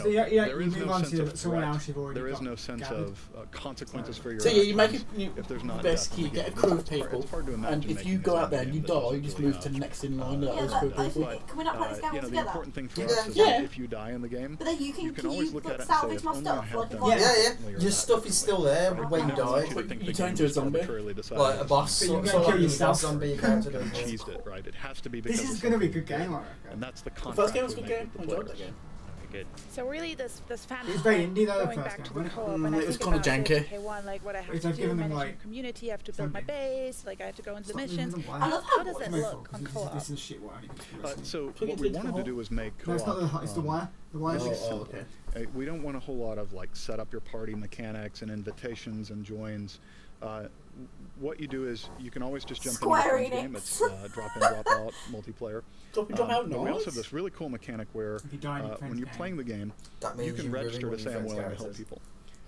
no sense of threat. There is no sense of consequences for your actions. So you make it if there's not basically you get a crew of people, and if you go out there and you die, you just move to the next in line. Those crew of people. Can we not play this game together? The important thing for us is that if you die in the game, but then you can always look at it and salvage say, my stuff. Your stuff is still there when you die. You turn into a zombie, like a boss. Kill yourself. Zombie character. Cheesed it, right? It has to be because this is going to be a good game, I reckon. And that's the contract. The first game was a good game. I enjoyed that game. Good. So really, this fan. It's very indie though. Going back to the co-op, it was kind of janky. Like what I have to do, manage the community, I have to build my base, like I have to go into the missions. I love how does it look on co-op? This is shit. So what we wanted to do was make co-op. No, it's not it's the wire. The wire. Okay. We don't want a whole lot of like set up your party mechanics and invitations and joins. What you do is you can always just jump into the game. It's drop in, drop out multiplayer. Drop in, drop out. We also have this really cool mechanic where when you're playing the game, you can register to say I'm willing to help people.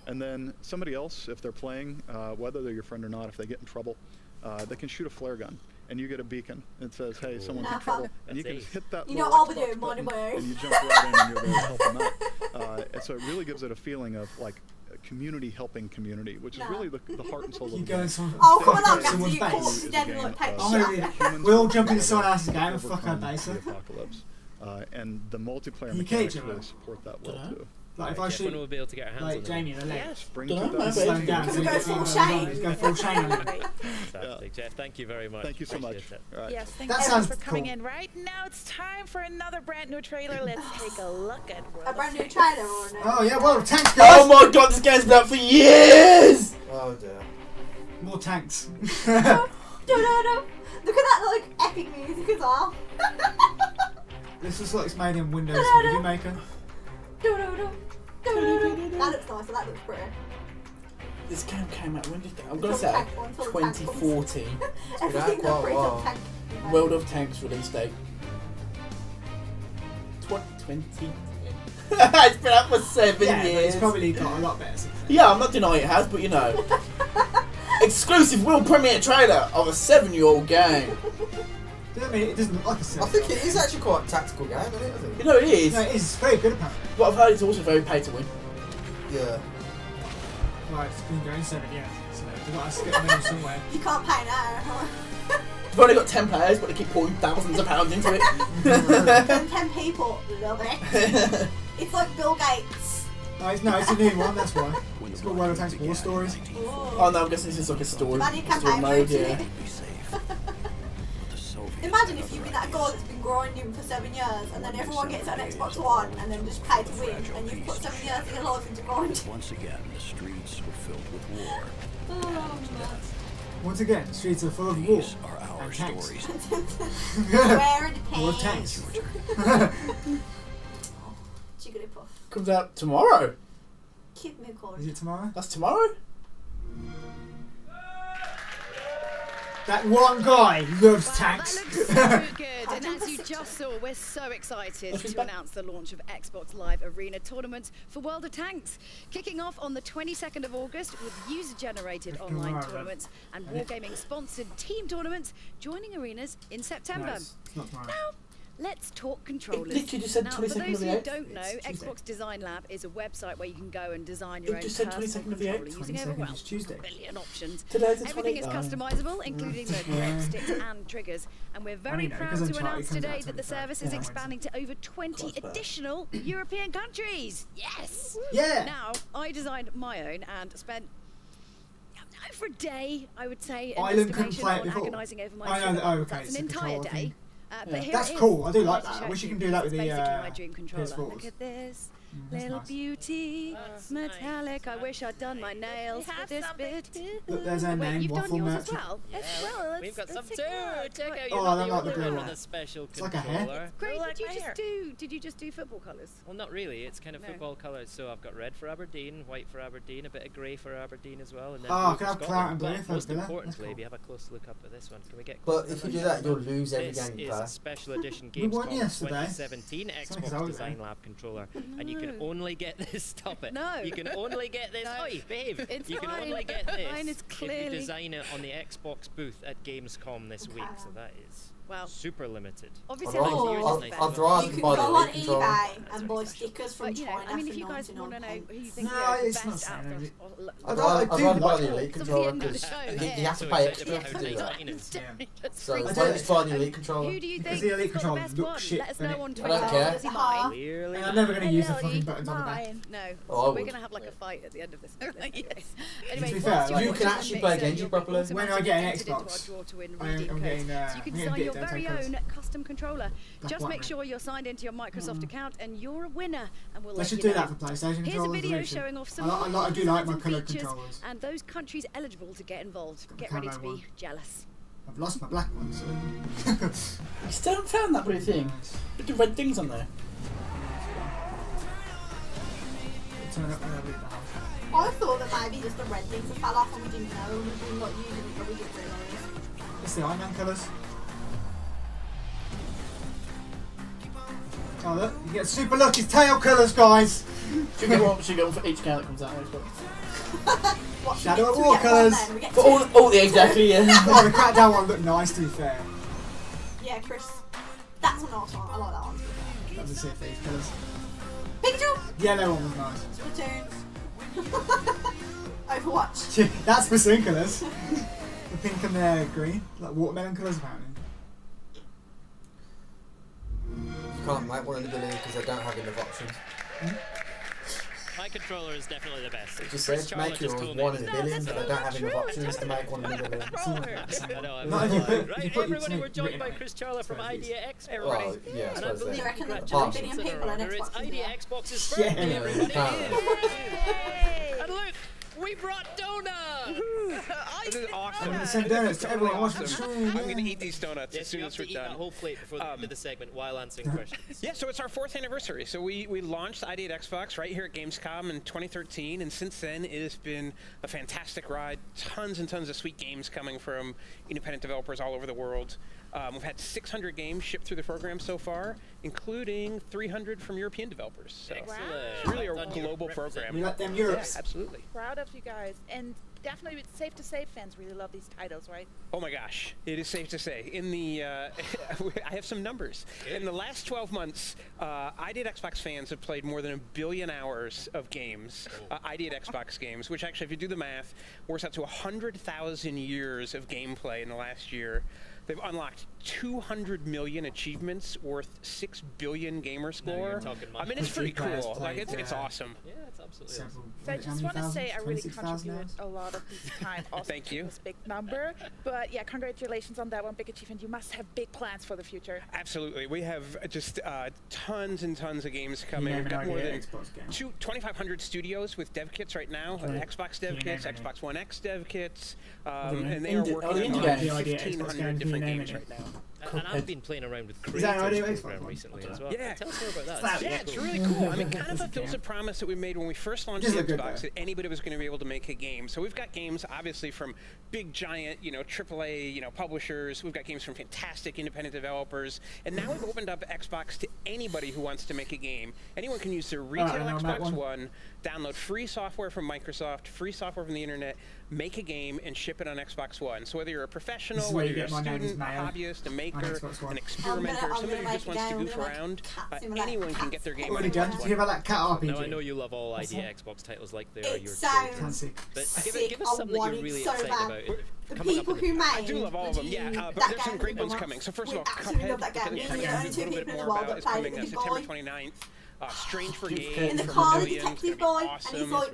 And then somebody else, if they're playing, whether they're your friend or not, if they get in trouble, they can shoot a flare gun. And you get a beacon. It says, "Hey, someone's in trouble," and you can just hit that little Xbox button, and you jump right in, and you're there to help them out. And so it really gives it a feeling of like community helping community, which is really the heart and soul of the game. Oh, come along, after you caught dead like pet we'll jump into someone else's game and fuck our base up. And the multiplayer mechanics really support that well too. Like if I shoot, we'll be able to get our hands on Jamie in the leg. Spring Can we go full Shane? Go full Shane. Fantastic, Jeff. Thank you very much. Thank you so much. Right. Yes, thank you for coming in. Right now, it's time for another brand new trailer. Let's take a look at a brand new trailer or no? Oh yeah, well, tanks, guys. Oh my god, this game's been out for years. Oh dear. More tanks. Look at that like epic music as well. This looks like it's made in Windows Movie Maker. That looks nice, so that looks pretty. This game came out, when did that? I'm going to say 2014. Everything looks pretty on tank. World of Tanks release date. 2020. It's been out for 7 years. It's probably got a lot better since then. Yeah, I'm not denying it has, but you know. Exclusive world premiere trailer of a 7-year-old game. It doesn't look like a 7-year-old. I think it is actually quite a tactical game, isn't it? You know, it is. No, it is very good apparently. But I've heard it's also very pay to win. Yeah. Right, it's been going 7 years, so they've got to skip them somewhere. You can't pay now. We've only got 10 players, but they keep pouring thousands of pounds into it. 10 people, love it. It's like Bill Gates. No, it's a new one, that's why. It's got World of Tanks War Stories. Oh no, I'm guessing this is like a story mode, yeah. Imagine if you've been that goal that's been grinding for 7 years, and then everyone gets an Xbox One, and then just pay to win, and you've put 7 years of your life into grinding. Once again, the streets were filled with war. Once again, the streets are full of war. These are our stories. Where are the tanks? War of tanks. Jigglypuff. Comes out tomorrow. Keep me cold. Is it tomorrow? That's tomorrow? That one guy loves tanks. That looks so good. And as you just saw, we're so excited to announce the launch of Xbox Live Arena tournaments for World of Tanks. Kicking off on the 22nd of August with user-generated online tournaments and Wargaming-sponsored team tournaments joining arenas in September. No, it's not tomorrow. Now, let's talk controllers. Literally just said now, 22nd for those of the who 8th. don't know, Xbox Design Lab is a website where you can go and design your own just said personal 22nd of the 8th. controller using over 1 billion options. Today's the Everything is 29th. customizable, including the grip, sticks and triggers. And we're very proud to announce today that the service is expanding to over 20 additional European countries. Yes! Yeah! Now, I designed my own and spent over a day, I would say, in Ireland couldn't estimation play it on before. agonising over my I know, okay, That's it's an a entire controller day. thing. But here That's it is. cool. I do like To that. I show wish you can do that with the basically my dream controller. PS4s. Look at this. That's Little nice. beauty, metallic. I wish I'd done my nails for this bit. Look, there's our name, You've done Waffle yours Merchant. as well. Yeah, we've got some too. Check out, Oh, you're I not don't the like the only blue one one. with a special It's like a controller. hair. Great. Like Did my you hair. Did you just do football colours? Well, not really. It's kind of No. football colours. So I've got red for Aberdeen, white for Aberdeen, a bit of grey for Aberdeen as well, and then Oh, blue can I for have claret Scotland. and blue But for most Villa? importantly, That's cool. if you have a close look up at this one, can we get? But close if to you do that? that, you'll lose every This game you is play. a special edition We won Gamescom yesterday. 2017 Something Xbox over Design there. Lab controller, and you can only get this. Stop it. No. You can only get this. No. Oi, behave. It's You can fine. only get this Mine is if clearly- you design it on the Xbox booth at Gamescom this week. So that is super limited. Obviously, I'd I rather- like yours I'd better. rather You can buy the go on Elite controller. eBay and buy stickers from But, you know, China I mean, if for you guys want to know 99p. who you think No, is it's the not best out saying of it. I'd rather buy the Elite It's controller the end of the because show, you yeah. have to So pay excited extra about to how do that. designers. So I why don't- just buy the Elite controller? Who do you Because think the Elite has got the controller best looks one? shit, Let us know doesn't on it? Twitter. I don't care. Is he mine? Clearly. And I'm never going to use the Ellie, fucking buttons on the back. mine. No. Oh, I We're would. going to have like a fight at the end of this. To Yes. be Anyway, fair, whilst like- you're You can watching actually the play mixer, Genji you'll be properly. When I automatically get an entered into Xbox, our draw to win I'm redeem getting, codes. So you I'm can gonna design get your those very codes. own custom controller. Just white, make red. sure you're signed into your Microsoft account and you're a winner, and we'll They let should you do know. that for PlayStation Here's a controllers. video they should. showing off some I do like my exciting coloured features controllers. and those countries eligible to get involved. Got the Get ready to camo be one. jealous. I've lost my black one, so... I still haven't found that blue thing. Look at the red things on there. Turn up when I leave the house. I thought that maybe just the red things had fell off and we didn't know. We were not using it, but we didn't realise. It's the Iron Man colours. Oh look, you get super lucky tail colours, guys! Should we get one for each account that comes out on Xbox? What, Shadow of we War get one colours! then, we get For two. all exactly, yeah. Oh, the Crackdown one looked nice, to be fair. Yeah, Chris. That's a nice one. I like that one. That was it for these colours. Pikachu! Yellow one was nice. Splatoons. Overwatch. That's the same colours. The pink and the green. Like watermelon colours, apparently. You can't make one in the billion because they don't have enough options. My controller is definitely the best. Just Chris said Charlotte make just yours told me one it in a was billion, but they don't have enough true. options to make one in a billion. I know. Not if you put- Right, if you put your everybody, we're joined written by on it. Chris Charlotte from That's what it is. IDX, everybody. Oh, yeah, I And I suppose believe You reckon that congratulations 2 billion people on on it's Xbox is there? IDXbox's Yeah. birthday, everybody. Apparently. And look, we brought Donut! This is awesome. I'm gonna send donuts to everyone watching the stream. I'm going to eat these donuts Yes, as soon you as have we're to eat that done. whole plate before the end of the segment while answering questions. Yeah, so it's our 4th anniversary. So we launched ID at Xbox right here at Gamescom in 2013, and since then it has been a fantastic ride. Tons and tons of sweet games coming from independent developers all over the world. We've had 600 games shipped through the program so far, including 300 from European developers. So it's really a global program. We let them Europes. Yeah, absolutely. Proud of you guys. And definitely it's safe to say fans really love these titles, right? Oh my gosh, it is safe to say. In the, I have some numbers. In the last 12 months, ID at Xbox fans have played more than 1 billion hours of games, ID at Xbox games, which actually, if you do the math, works out to 100,000 years of gameplay in the last year. They've unlocked 200 million achievements worth 6 billion gamer score. I mean, it's pretty cool. Like, it's awesome. Yeah, it's absolutely awesome. So I just want to say I really contributed a lot of this time also Thank to you. this big number. But yeah, congratulations on that one, big achievement. You must have big plans for the future. Absolutely. We have just tons and tons of games coming. We've got more than 2,500 studios with dev kits right now. Xbox dev kits, Xbox One X dev kits, and they are working on 1,500 different games right now. And I've been playing around with Is that creators already program recently as well. Yeah. Tell us more about that. Yeah, it's really cool. I mean, kind of fulfills a promise that we made when we first launched the Xbox that anybody was going to be able to make a game. So we've got games, obviously, from big, giant, AAA, publishers. We've got games from fantastic independent developers. And now we've opened up Xbox to anybody who wants to make a game. Anyone can use their retail Xbox One, download free software from Microsoft, free software from the internet, make a game, and ship it on Xbox One. So whether you're a professional, whether you're a student, a hobbyist, a maker, maker, an experimenter, somebody who just wants to goof around, anyone can get their game on Xbox One. Hear about that cat RPG? No, I know you love all idea Xbox titles like they are your sounds but sick. give us something you're really excited about. The people who made I do love all of them, yeah, but there's some great ones coming. So first of all, Cuphead, a little bit more about that's coming September 29th. Strange Brigade in the car, the detective guy, awesome. and he's like,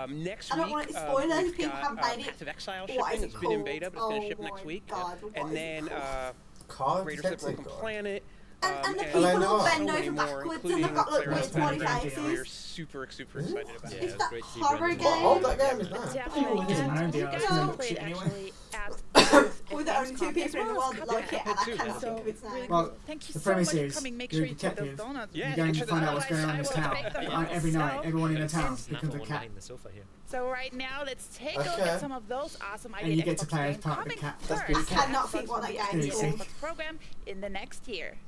next I don't week, want it to spoil it, people haven't played it. Path of Exile shipping. It's been in beta, but it's going to ship next week. And then Raiders of the Broken Planet. And the people who bend over backwards and they've got like weird smiley faces. We're super excited about it. Is that horror game? Oh, that game is nice. Definitely. You guys can play it actually at we're the only two people in the world that like it, and I cannot think of its name. Well, thank you the so much premise for is coming. Make you're sure a you take those detective. donuts. You're going to find out what's going on in this town. Every night, everyone in the town becomes a cat. So right now, let's take a look at some of those awesome ideas. And you get to play as part of the cat. I cannot think what that game is called. Program in the next year.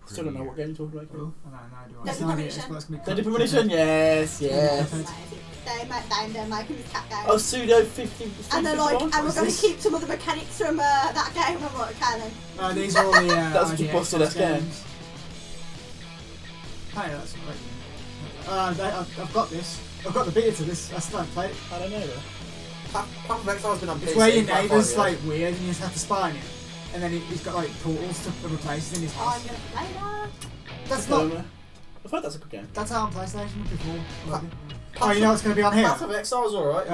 Still don't know what game you're talking about. Oh, Deadly Premonition. Deadly Premonition, yes. They're making this cat game. Oh, pseudo 50. And they're like, and we're going to keep some of the mechanics from that game. I'm like, okay then. These are all the that's just busted us games. Hey, that's right. I've got this. I've got the beta to this. I still haven't played it. I don't know though. Path of Exile's been on PC. It's where your neighbour's like weird and you just have to spy on him. And then he's got like portals to other places in his house. I'm gonna play that. That's not. I've heard that's a good game. That's out on PlayStation before. Oh, you know what's going to be on here? Path of Exile's alright.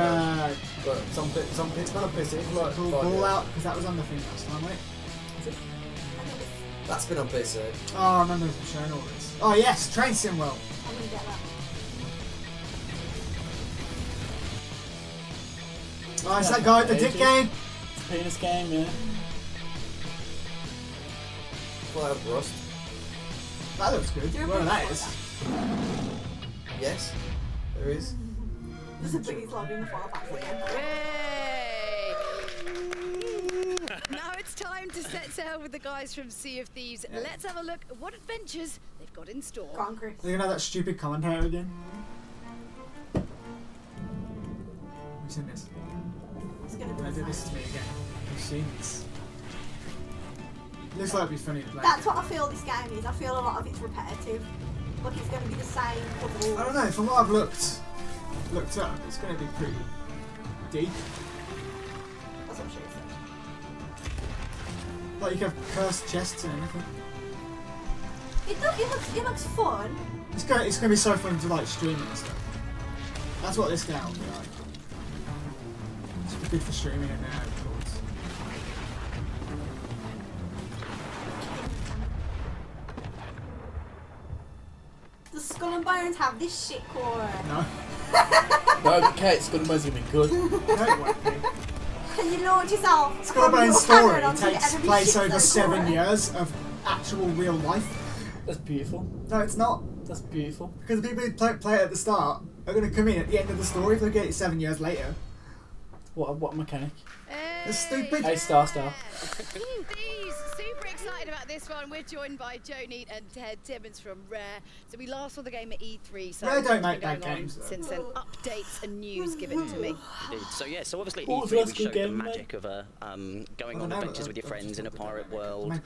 But some bits been on PC. It's like Ball Out, because that was on the thing last time, right? Is it? That's been on PC. Oh, I remember them showing all this. Oh yes, Train Sim World. I'm gonna get that. Oh, it's that guy with the dick game. Penis game, yeah. Cloud Rust. That looks good. Where that is. Yes, there is. There's a biggest lobby in the far back again. Now it's time to set sail with the guys from Sea of Thieves. Yeah. Let's have a look at what adventures they've got in store. They're gonna have that stupid commentary again. Have you seen this? It's gonna be do this to me again. Have you seen this? Looks like it'd be funny to play. That's what I feel this game is. I feel a lot of it's repetitive. Like it's going to be the same puzzles. I don't know. From what I've looked up, it's going to be pretty deep. That's what she said. Like you can have cursed chests and everything. It looks fun. It's going to be so fun to like stream and stuff. That's what this game will be like. It's good for streaming and of course. Does Skull and Bones have this shit core? No. No, okay, Skull and Bones is going to be good. No, it won't be. Can you launch yourself? Skull and Bones story takes place over 7 years of actual real life. That's beautiful. No, it's not. That's beautiful. Because the people who play it at the start are going to come in at the end of the story if they get it 7 years later. What mechanic? It's stupid. Hey, Star. These, super excited about this one. We're joined by Joe Neat and Ted Timmons from Rare. So we last saw the game at E3. So Rare don't make bad games. Since then, updates and news given to me. Indeed. So yeah, so obviously E3 we showed the magic of going on adventures with your friends in a pirate world,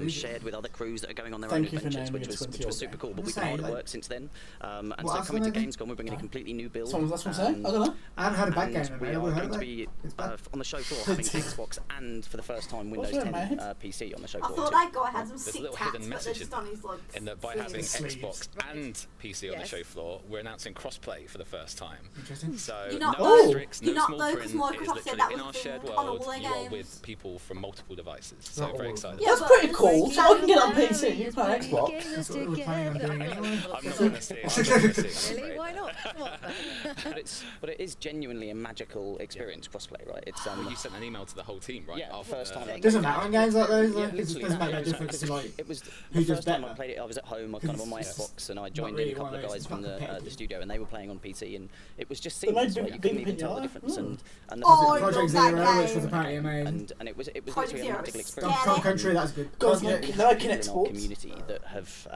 shared with other crews that are going on their own adventures, which was super cool. But we've been hard at work since then, and so coming to Gamescom, we're bringing a completely new build. That's what I'm saying. I don't know. I haven't had a bad game. We are going to be on the show floor having Xbox and for the first time Windows 10 PC on the show floor. I thought that guy had some sick little tats, hidden but they're message just on his like. in that by having Xbox and PC on the show floor, we're announcing crossplay for the first time. Interesting. So no asterisks, no small print. It is literally in our shared world. You are with people from multiple devices. So very excited. Yeah, that's pretty cool. So I can get on PC. You play Xbox. That's what we're planning on doing anyway. I'm not going to see. Really? Why not? But it is genuinely a magical experience, crossplay, right? It's you sent an email to the whole team, right? Yeah, first time. It doesn't matter in games like those. Like, it doesn't make no difference to like. It was who the does first time better. I played it. I was at home, I was kind of on my Xbox, and I joined in a couple of guys from the studio, and they were playing on PC, and it was just seamless. Right? You couldn't even tell the difference. And the Project Zero, which was apparently amazing. And it was literally a magical experience. Tom Country, that's good. In our community that have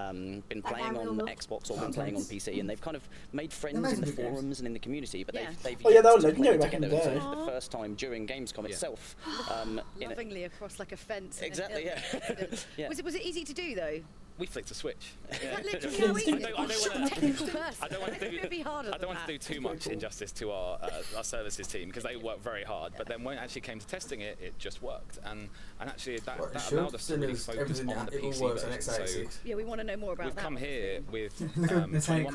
been playing on Xbox or been playing on PC, and they've kind of made friends friends in the forums and in the community, but they've they were legendary back in the day. The first time during Gamescom itself. Lovingly across like a fence. Exactly, yeah. Was it easy to do though? We flicked a switch. Yeah. I don't want to do too much injustice to our services team because they work very hard. But then when it actually came to testing it, it just worked, and actually that allowed us to really focus on the PC version. So yeah, we want to know more about we've that. come here with frame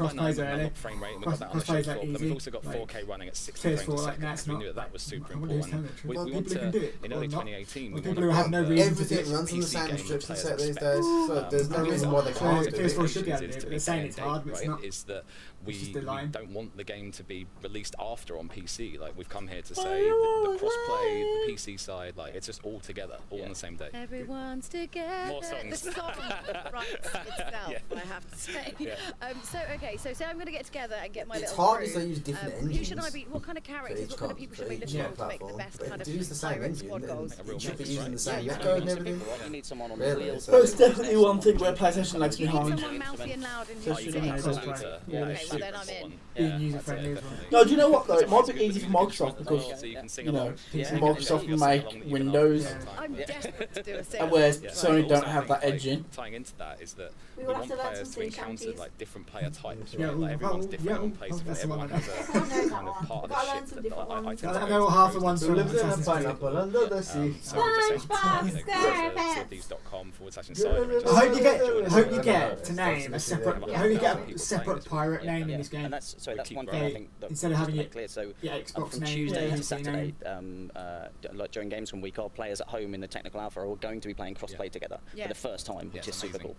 rate, and we got that on the show floor, but we've also got 4K running at 60 frames a second. We knew that was super important. We want to, in early 2018, we people who have no reason to do it. Everything runs on the same instruction set these days, so there's no reason why they can't do it. Should be able to do it, but they're saying it's hard, but it's not. Is that we don't want the game to be released after on PC. Like, we've come here to say the crossplay, the PC side, like, it's just all together, all on the same day. Everyone's together. More songs. The song writes itself, I have to say. So say I'm going to get together and get my little crew. It's hard because they use different engines. Who should I be? What kind of characters? What kind of people should we look for to make the best kind of use the same engine, you should be using the same netcode and everything. You need someone on the wheels. That's definitely one thing where PlayStation lags behind. You need someone mouthy and loud and No, do you know what though? It might be easy for Microsoft because Microsoft can make Windows, and where Sony don't have that engine. Tying into that is that we want players to encounter like different player types, right? Like everyone's different on PlayStation. Everyone has a kind of part of the ship that I tend to know half the ones from pineapple under the sea. I hope you get to name a separate. I hope you get a separate pirate name in this game. And that's one thing I think that instead of having it clear. So Xbox from Tuesday to Saturday, like during Gamescom week, our players at home in the technical alpha are all going to be playing crossplay together for the first time, which is super cool.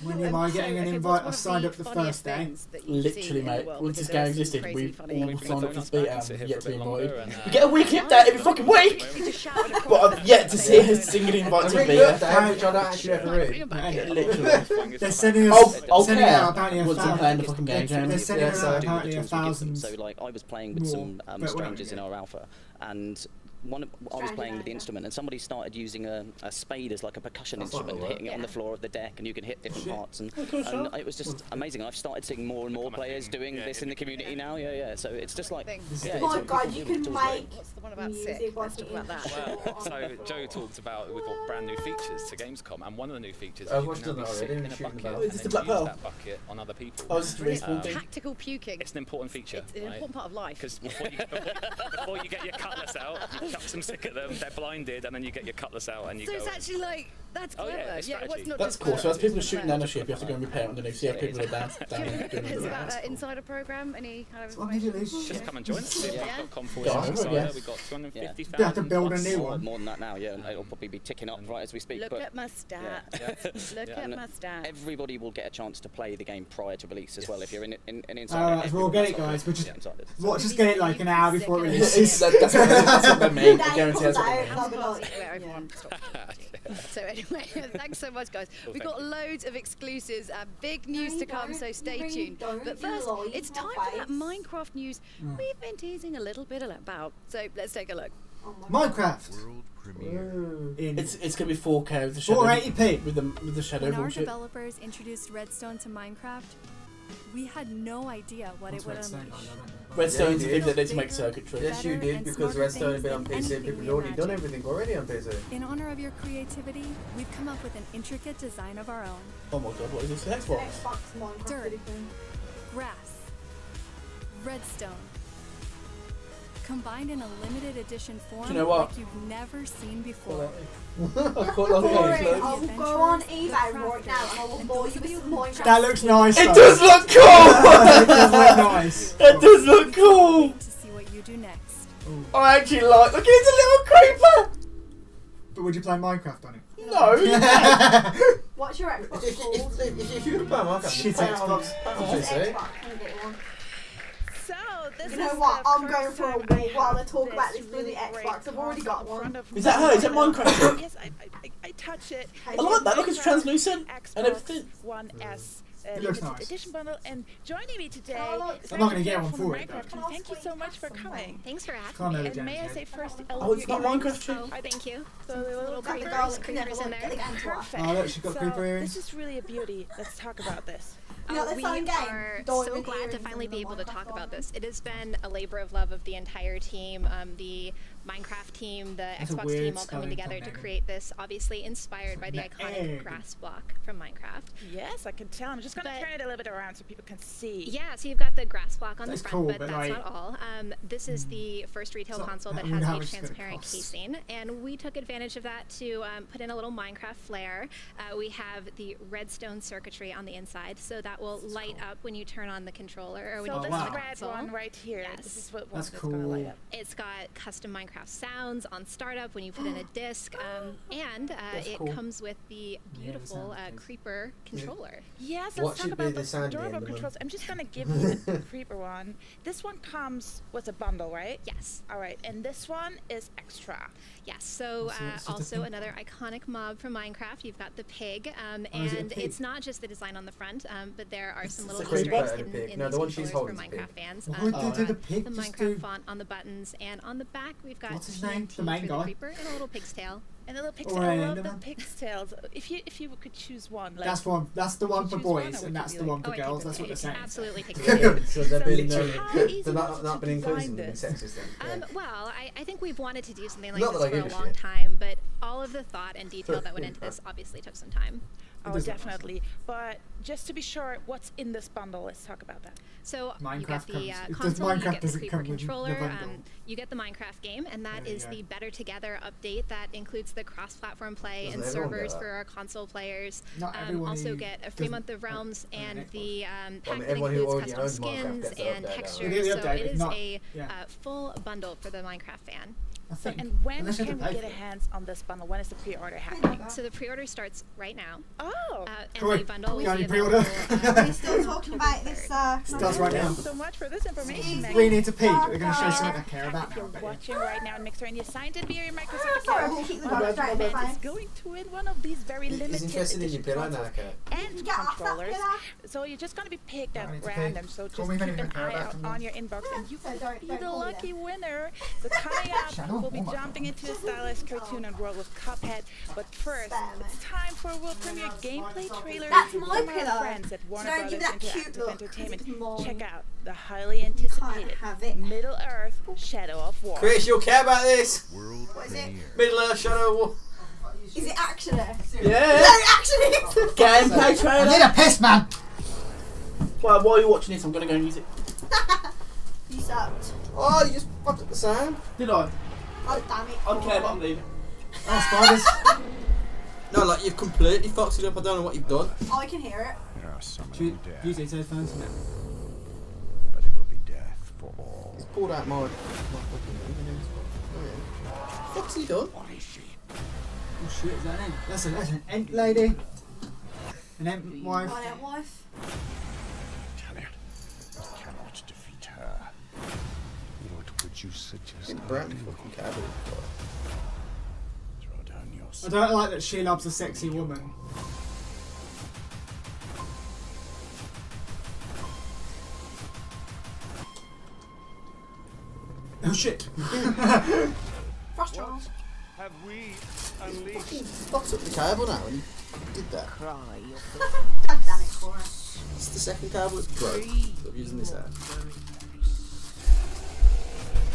When am I getting an invite? I signed up the first day. Literally, mate. Once this game existed, we've all signed up for this beta and yet to be invited. You get a weekly update every fucking week! But I've yet to see a single invite to beta. Which I don't actually ever read. Literally. They're sending us. I'll care apparently once I'm playing the fucking game. They're sending us apparently 1,000. So like I was playing with some strangers in our alpha, and I was playing with the instrument, and somebody started using a spade as like a percussion instrument, hitting it on the floor of the deck, and you can hit different parts, and it was just amazing. I've started seeing more and more players doing this in the community now. So it's just like, oh my god, you can make. What's the one about sick? Let's talk about that. Well, so Joe talked about we've got brand new features to Gamescom, and one of the new features is you can now be sitting in a bucket and use that bucket on other people. Tactical puking. It's an important feature. It's an important part of life. Because before you get your cutlass out, you chuck some sick at them, they're blinded, and then you get your cutlass out and you go. So it's actually like, that's clever. That's cool. So as people are shooting down a ship, you have to go and repair it underneath. So you have people that are down doing Is that insider program? Any kind of information? Just come and join us. We've got Insider. We've got 250,000. You have to build a new one. More than that now, and it'll probably be ticking up right as we speak. Look at my stats. Look at my stats. Everybody will get a chance to play the game prior to release as well. If you're in Insider. Alright, we'll get it, guys. We'll just get it like an hour before it releases. That's what they mean. I guarantee that's So anyway, thanks so much, guys. We've got loads of exclusives and big news to come, so stay tuned. But first, it's time for that Minecraft news we've been teasing a little bit about. So let's take a look. Minecraft. World premiere. It's gonna be 4K with the shadow. 480p with the shadow bullshit. When our developers introduced Redstone to Minecraft, we had no idea what it would unleash. Redstone's a thing that they make circuitry. Yes, you did, because Redstone had been on PC and people had already done everything already on PC. In honor of your creativity, we've come up with an intricate design of our own. Oh my god, what is this? Xbox? Dirt, grass, redstone. Combined in a limited edition form like you've never seen before. I'll go on eBay right now and I will buy you some Minecraft. That looks nice. It does look cool! It does look nice. It does look cool! To see what you do next. I actually like. Look, it's a little creeper! But would you play Minecraft on it? No! What's your Xbox called? If you could play Minecraft, shit Xbox. You know what? I'm going for a walk while they talk about this bloody Xbox. I've already got one. Is that her? Is that Minecraft? Yes, I touch it. I like that. Look, it's translucent and everything. One S. It looks nice. Edition bundle, and joining me today. I'm not going to get one for it. Thank you so much for coming. Thanks for having me. And may I say first, oh, it's not Minecraft tree. Thank you. So the little creepers in there. Perfect. Oh, look, she's got creeper earrings. This is really a beauty. Let's talk about this. You know, we are so glad to finally be able to talk about this. It has been a labor of love of the entire team, the Minecraft team, the Xbox team all coming together to create this, obviously inspired by the iconic grass block from Minecraft. Yes, I can tell. I'm just going to turn it a little bit around so people can see. Yeah, so you've got the grass block on the front, but that's not all. This is the first retail console that has a transparent casing, and we took advantage of that to put in a little Minecraft flair. We have the redstone circuitry on the inside, so that will light up when you turn on the controller. Or when so this red one right here, this is what one's going to light up. It's got custom Minecraft sounds on startup when you put in a disc, and it comes with the beautiful creeper controller. Yes, let's talk about the durable controls. I'm just going to give you the creeper one. This one comes with a bundle, right? Yes. All right, and this one is extra. Yes, so also another iconic mob from Minecraft. You've got the pig, and it's not just the design on the front, but there are some little Easter eggs hidden in these controllers for Minecraft fans. The Minecraft font on the buttons, and on the back we've got what's his name? The main guy. Creeper and a little pig's tail. And the little pig's tail. I love the pig's tails. If you could choose one, like that's one. That's the one for boys, and that's the one for girls. That's what they're saying. Absolutely, pick so they've not been included in the sexist then. Well, I think we've wanted to do something like this for a long time, but all of the thought and detail that went into this obviously took some time. Oh, definitely. But just to be sure, what's in this bundle? Let's talk about that. So you get the console, you get the Creeper controller, you get the Minecraft game, and that is the Better Together update that includes the cross-platform play and servers for our console players. Also get a free month of Realms and the pack that includes custom skins and textures. So it is a full bundle for the Minecraft fan. And when can we get our hands on this bundle? When is the pre-order happening? So the pre-order starts right now. Oh! And the bundle will be pre-order. We're still talking about this. Starts right now. Thank you so much for this information, Megan. We need to peek. We're going to show you something I care about if you're now. watching right now on Mixer and you signed in via your Microsoft account, is going to win one of these very limited edition and controllers. So you're just going to be picked at random. So just keep an eye out on your inbox and you could be the lucky winner. So coming up, we'll be jumping into a stylized cartoon and world with Cuphead. But first, it's time for a world premiere gameplay trailer from our friends at Warner Brothers Interactive Entertainment. Check out the highly anticipated Middle Earth Shadow of War. Chris, you'll care about this. What is it? Middle Earth Shadow of War. Is it actually? Yeah. No, it actually is. Gameplay trailer. I need a piss, man. Well, while you're watching this, I'm going to go and use it. You sucked. Oh, you just fucked up the sound. Did I? Oh, damn it. Okay, but I'm leaving. Oh, spiders. No, like, you've completely fucked it up. I don't know what you've done. Oh, I can hear it. There are so many deaths. Use these headphones. But it will be death for all. He's pulled out my what's he done? What is she? Oh shit, is that an ent? That's an ent lady. An ent wife. An ent wife. Tell it. You cannot defeat her. What would you suggest? Brand fucking cabin. Throw down your I don't like that she loves a sexy woman. Oh shit! Frost rolls. Have we unleashed? Fucked up the cable now and did that. God damn it, Cora. It's the second cable that's broke. So I'm using this out.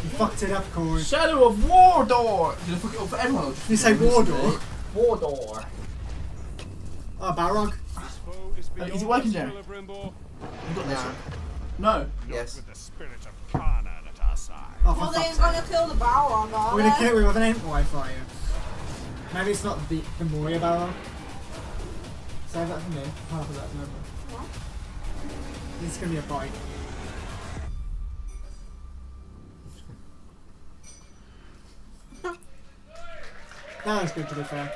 You fucked it up, Corey. Shadow of Mordor! Did I fuck it up for everyone? Did you say Mordor? Mordor. Oh, Balrog. Is it working, Jerry? You got this one? No. Yes. With the spirit of Kana at our side. Oh, Well, they ain't gonna kill the Balrog, are we're gonna kill it with an ent wife, are you? Maybe it's not the Moria Balrog. Save that for me. Half of that, remember. What? This is gonna be a bite. That was good, to be fair.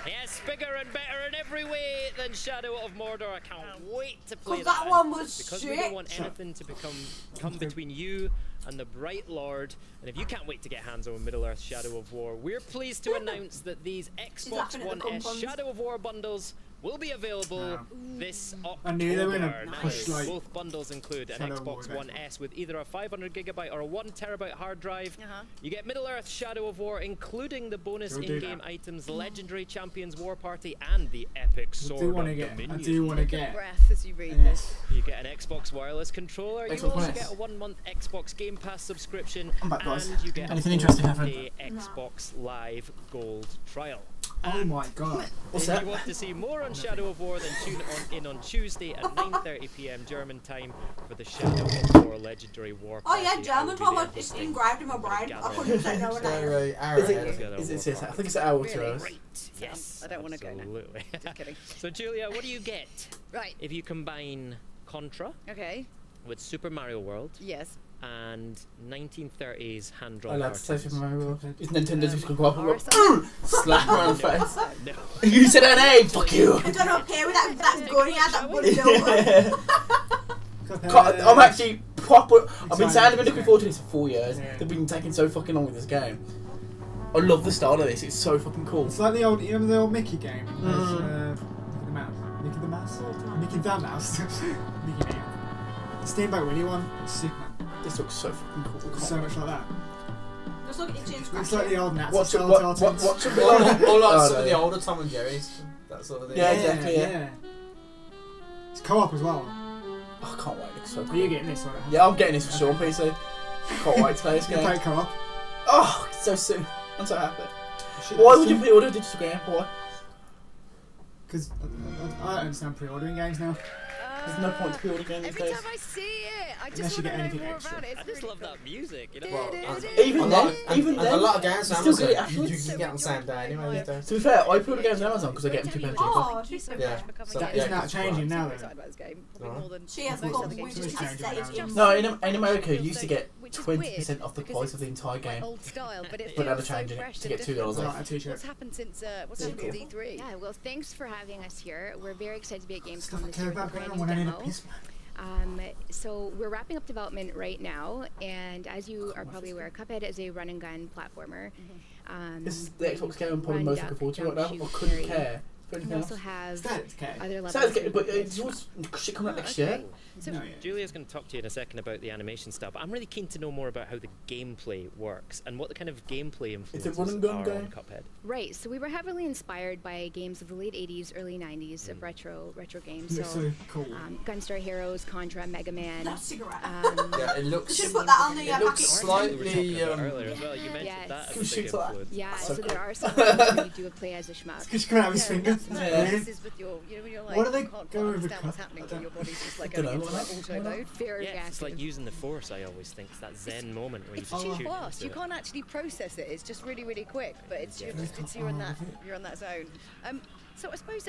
Yes, bigger and better in every way than Shadow of Mordor. I can't wait to play that one was because shit. we don't want anything to come between you and the Bright Lord. And if you can't wait to get hands on Middle Earth Shadow of War, we're pleased to announce that these Xbox One S Shadow of War bundles will be available this October. I knew they were going to push like both bundles include an Xbox One S with either a 500GB or a 1TB hard drive. You get Middle-earth Shadow of War, including the bonus in-game items, Legendary Champions War Party, and the epic Sword of Dominion. I do want to get. Breath as you read this. You get an Xbox wireless controller. You also get a 1-month Xbox Game Pass subscription, and you get a 4-day Xbox Live Gold trial. Oh my god. If you want to see more on Shadow of War, then tune in on Tuesday at 9:30 PM German time for the Shadow of War Legendary War Party. Oh yeah, German time, it's engraved in my brain. I couldn't say no one else. Is it? I think it's Hour Tours. Yes. I don't want to go now. Absolutely. Just kidding. So Julia, what do you get? Right. If you combine Contra with Super Mario World and 1930s hand-drawn I like to say cartoons. Super Mario World. Is Nintendo just going to go up and go, slap her on the face? No. You said her name, fuck you! I don't know, okay with that gun, yeah, that bullet over. I'm actually proper. I've been saying I've been looking forward to this for 4 years. They've been taking so fucking long with this game. I love the style of this, it's so fucking cool. It's like the old, you remember the old Mickey game? Mickey the Mouse? Mickey the Mouse? Mickey name. Steamboat Willie one, Superman. This looks so fucking cool. So much like that. Just look at it, Looks like the old Nazi What's style what some of the older Tom and Jerry's. That sort of thing. Yeah, exactly. Yeah. It's co-op as well. Oh, I can't wait. It looks so cool. Are you getting this one? Yeah, I'm getting this for sure, PC. Can't wait to play this game. Play co-op. Oh, so soon. I'm so happy. Why would you pre-order a digital game? Why? Because I don't understand pre-ordering games now. There's no point to pre-order games these days. Every time I see it, I just want to know more about it. I just love that music, you know. Well, even then, a lot of games still get it you afterwards. can get on the same day anyway these days. To be fair, I pre-order games on Amazon because I get them cheaper. Oh, she's so yeah. That is not changing now though. She has come, we just have to No, in America, you used to get 20% off the price of the entire game. Old style, but But now they're changing it to get $2 off. What's happened since E3? Yeah, well, thanks for having us here. We're very excited to be at Gamescom this Care year with a about brand going new on demo. a piss. So we're wrapping up development right now, and as you are probably aware, Cuphead is a run and gun platformer. This is the Xbox game I'm probably most looking forward to right now. I couldn't care. We also have other levels. But it's shit coming out next year. So Julia's going to talk to you in a second about the animation stuff. I'm really keen to know more about how the gameplay works and what the kind of gameplay influences are on Cuphead. Right. So we were heavily inspired by games of the late '80s, early '90s of retro games. So cool. Gunstar Heroes, Contra, Mega Man. Yeah, it looks. Just put that on the it looks slightly. Earlier as well. You mentioned that as a big influence. Yeah. So there are some games where you do play as a schmuck. Just come out with his finger. This is with your, you know, when you're like, what are they can't going with understand what's happening, but your body's just like I going don't into like auto mode. Very Yeah, it's like using the Force, I always think. It's that zen moment where you just It's shoot fast. into You it. can't actually process it. It's just really, really quick. But it's you're in that zone. So I suppose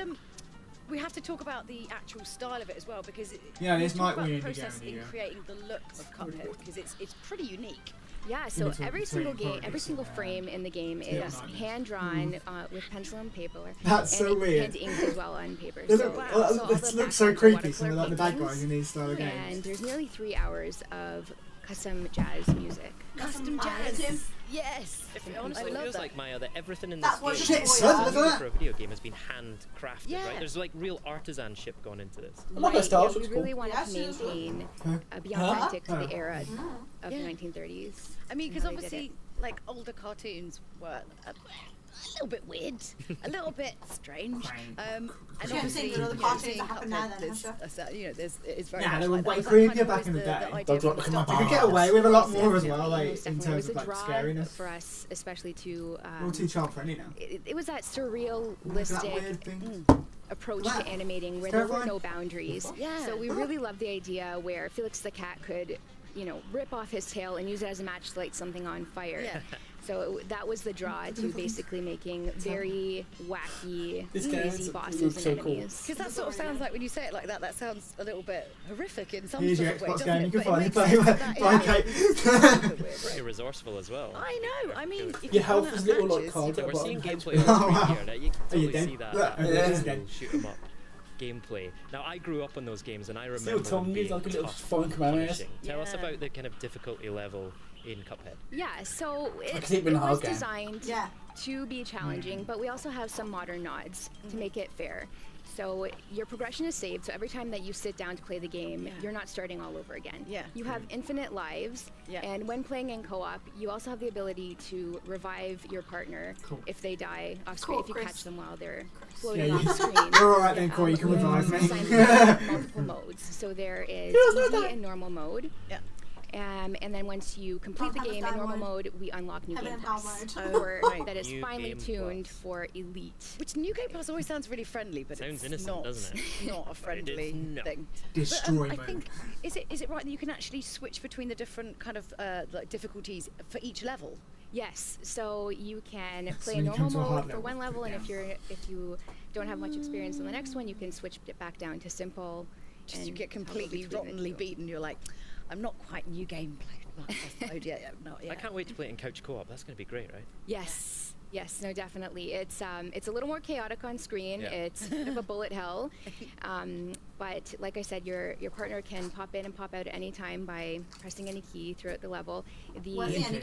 we have to talk about the actual style of it as well, because this might about the be process in creating the look of Cuphead, because it's pretty unique. Yeah, so every single frame in the game is hand drawn with pencil and paper. That's so weird. Hand inked as well on paper. It looks so creepy. Some of like the bad guys in these style of games. And there's nearly 3 hours of custom jazz music. Custom jazz. Yes. It honestly feels like, Maya, that everything in That's this what game for a video game has been handcrafted, right? There's like real artisanship gone into this. We really wanted to maintain be authentic to the era of the 1930s. I mean, because obviously, like, older cartoons were a little bit weird, a little bit strange, and obviously, the cartoons that happen now, it's very they were much way like creepier back in the day. You could get away with a lot more as well, like in terms of like scariness. For us, especially to we're too child friendly now. It was that surrealistic approach to animating where there were no boundaries. So we really loved the idea where Felix the cat could, rip off his tail and use it as a match to light something on fire. So that was the draw to basically making very wacky, crazy bosses and enemies. Because that sort of sounds like, when you say it like that, that sounds a little bit horrific in some Here's sort your of way, Xbox doesn't game. it? You can But it finally makes play sense that Kate. Very resourceful as well. I know. I mean, if Your health is little like cards. We're seeing gameplay on screen here. Now you can totally see that. Shoot 'em up gameplay. Now I grew up on those games and I remember them being like a little tough, fun punishing. Tell us about the kind of difficulty level in Cuphead. Yeah, so it was designed to be challenging, but we also have some modern nods to make it fair. So your progression is saved, so every time that you sit down to play the game, you're not starting all over again. Yeah. You have infinite lives, and when playing in co-op, you also have the ability to revive your partner if they die off screen, if you catch them while they're floating off screen. You're alright then, Corey, you can revive me. Multiple modes. So there is easy and normal mode. Yeah. And then once you complete the game in normal mode, we unlock New Game Plus. That is finely tuned for Elite. Which New Game Plus always sounds really friendly, but sounds it's innocent, not, doesn't it? Not a friendly thing. Destroy I think, is it right that you can actually switch between the different kind of like difficulties for each level? Yes, so you can play normal mode for one level, and if you don't have much experience on the next one, you can switch it back down to simple. And you get completely rottenly beaten. You're like, I'm not quite New Game mode yet. I can't wait to play it in couch co-op. That's going to be great, right? Yes. Yes, no, definitely. It's a little more chaotic on screen. Yeah. It's kind of a bullet hell, but like I said, your partner can pop in and pop out at any time by pressing any key throughout the level. The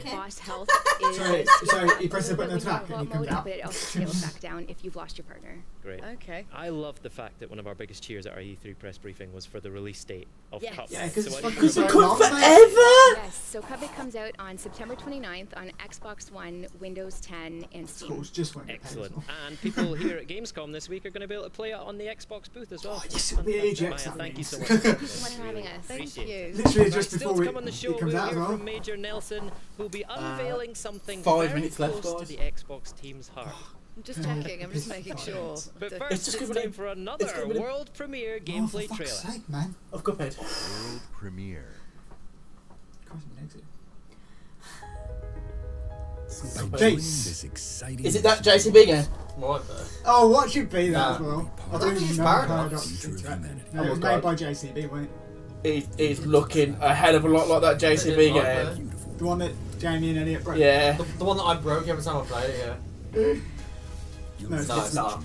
boss health is sorry, you press the button to attack and he comes out. But it also scales back down if you've lost your partner. Great. Okay. I love the fact that one of our biggest cheers at our E3 press briefing was for the release date of Cup. Yeah, because so it's forever. Yes, so Cup comes out on September 29th on Xbox One, Windows 10, and Steam. Excellent. And people here at Gamescom this week are going to be able to play it on the Xbox booth as well. Oh, yes, it'll be Ajax. Thank you so much. Thanks for having us. Thank you. Literally just before Still to come on the show, it comes we'll out as hear well. from Major Nelson, who'll be unveiling something 5 very minutes left, close guys. to the Xbox team's heart. I'm just checking. I'm just making sure. But first, it's time for another world premiere gameplay trailer. Sake, man. Of Cuphead. World premiere. Is it that JCB game? Right there. Oh, what should be that as well? I don't think it's Paradox. No, it was made by JCB, wasn't it? It's looking a hell of a lot like that JCB game. The one that Jamie and Elliot broke? Yeah. The one that I broke every time I played it, yeah. No, it's not.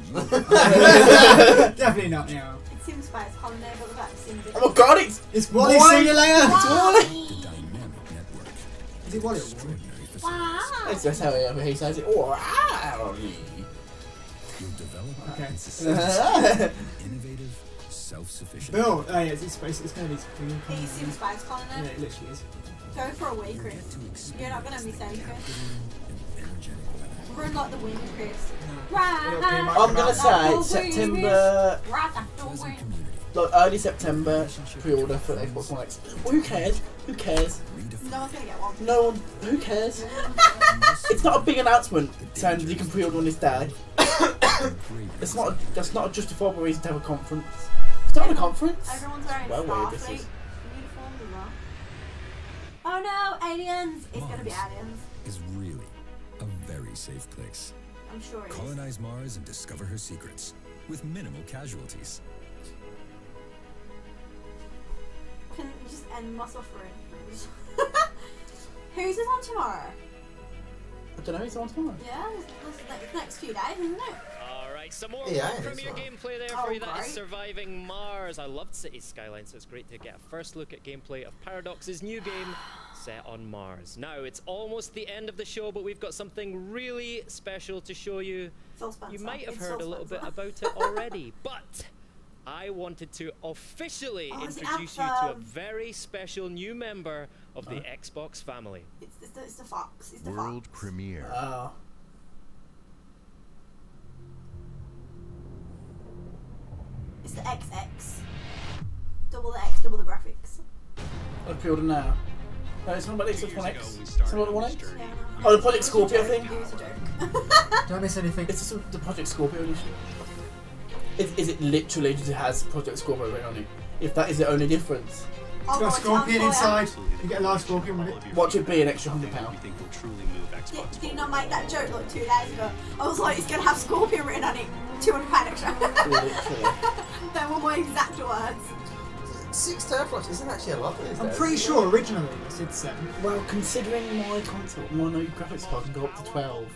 Definitely not now. It seems Spice Holiday, but the back seems different. Oh my god, it's Wally, see you later! It's Wally! Is it Wally or Wally? Wow. That's how he says it. Oh, Wally! Okay. Innovative, self-sufficient. Bill, oh yeah, it's going to be green. It seems Spice Holiday. Yeah, it literally is. Go for a week, Chris. You're not going to be safe, Chris. Run like the wind, Chris. I'm gonna say September, like early September pre-order for Xbox One X. Well, who cares? Who cares? No one's gonna get one. No one. Who cares? It's not a big announcement saying you can pre-order on this day. It's not. That's not a justifiable reason to have a conference. It's not a conference. Everyone's wearing Starfleet uniforms as well. Oh no, aliens! It's gonna be aliens. Is really a very safe place. I'm sure it is. Colonize Mars and discover her secrets with minimal casualties. Can you just end my suffering, please? Whose is on tomorrow? I don't know. Is it on tomorrow? Yeah, it's next few days, isn't it? Alright, some more premiere gameplay there Oh, for you. That is great. Surviving Mars. I loved City Skylines, so it's great to get a first look at gameplay of Paradox's new game set on Mars. Now, it's almost the end of the show, but we've got something really special to show you. You might have heard a little bit about it already, but I wanted to officially introduce you to a very special new member of the Xbox family. It's the Fox. It's the World Fox. premiere. Oh. It's the XX. Double the X, double the graphics. I'll pre-order now. No, it's not about Xbox One X. It's not about One X. Oh, the Project Scorpio thing. It was a joke. Don't miss anything. It's just the Project Scorpio edition. Is it literally just has Project Scorpio written on it? If that is the only difference. It's got a scorpion inside. You get a live scorpion with it. Watch it be an extra £100. Did you not make that joke like 2 days ago? I was like, it's going to have Scorpion written on it. £200 extra. They were my exact words. 6 teraflops isn't actually a lot. I'm pretty sure originally it said 7. Well, considering my console, my new graphics card can go up to 12.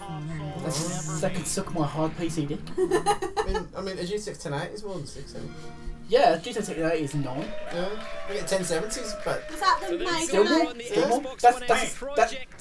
That could suck my hard PC dick. I mean, a GTX 1080 is more than 6, isn't it? Yeah, GTX 1080 is 9. Yeah, we get 1070s, but Was that the still more. Mega Still more. That's Project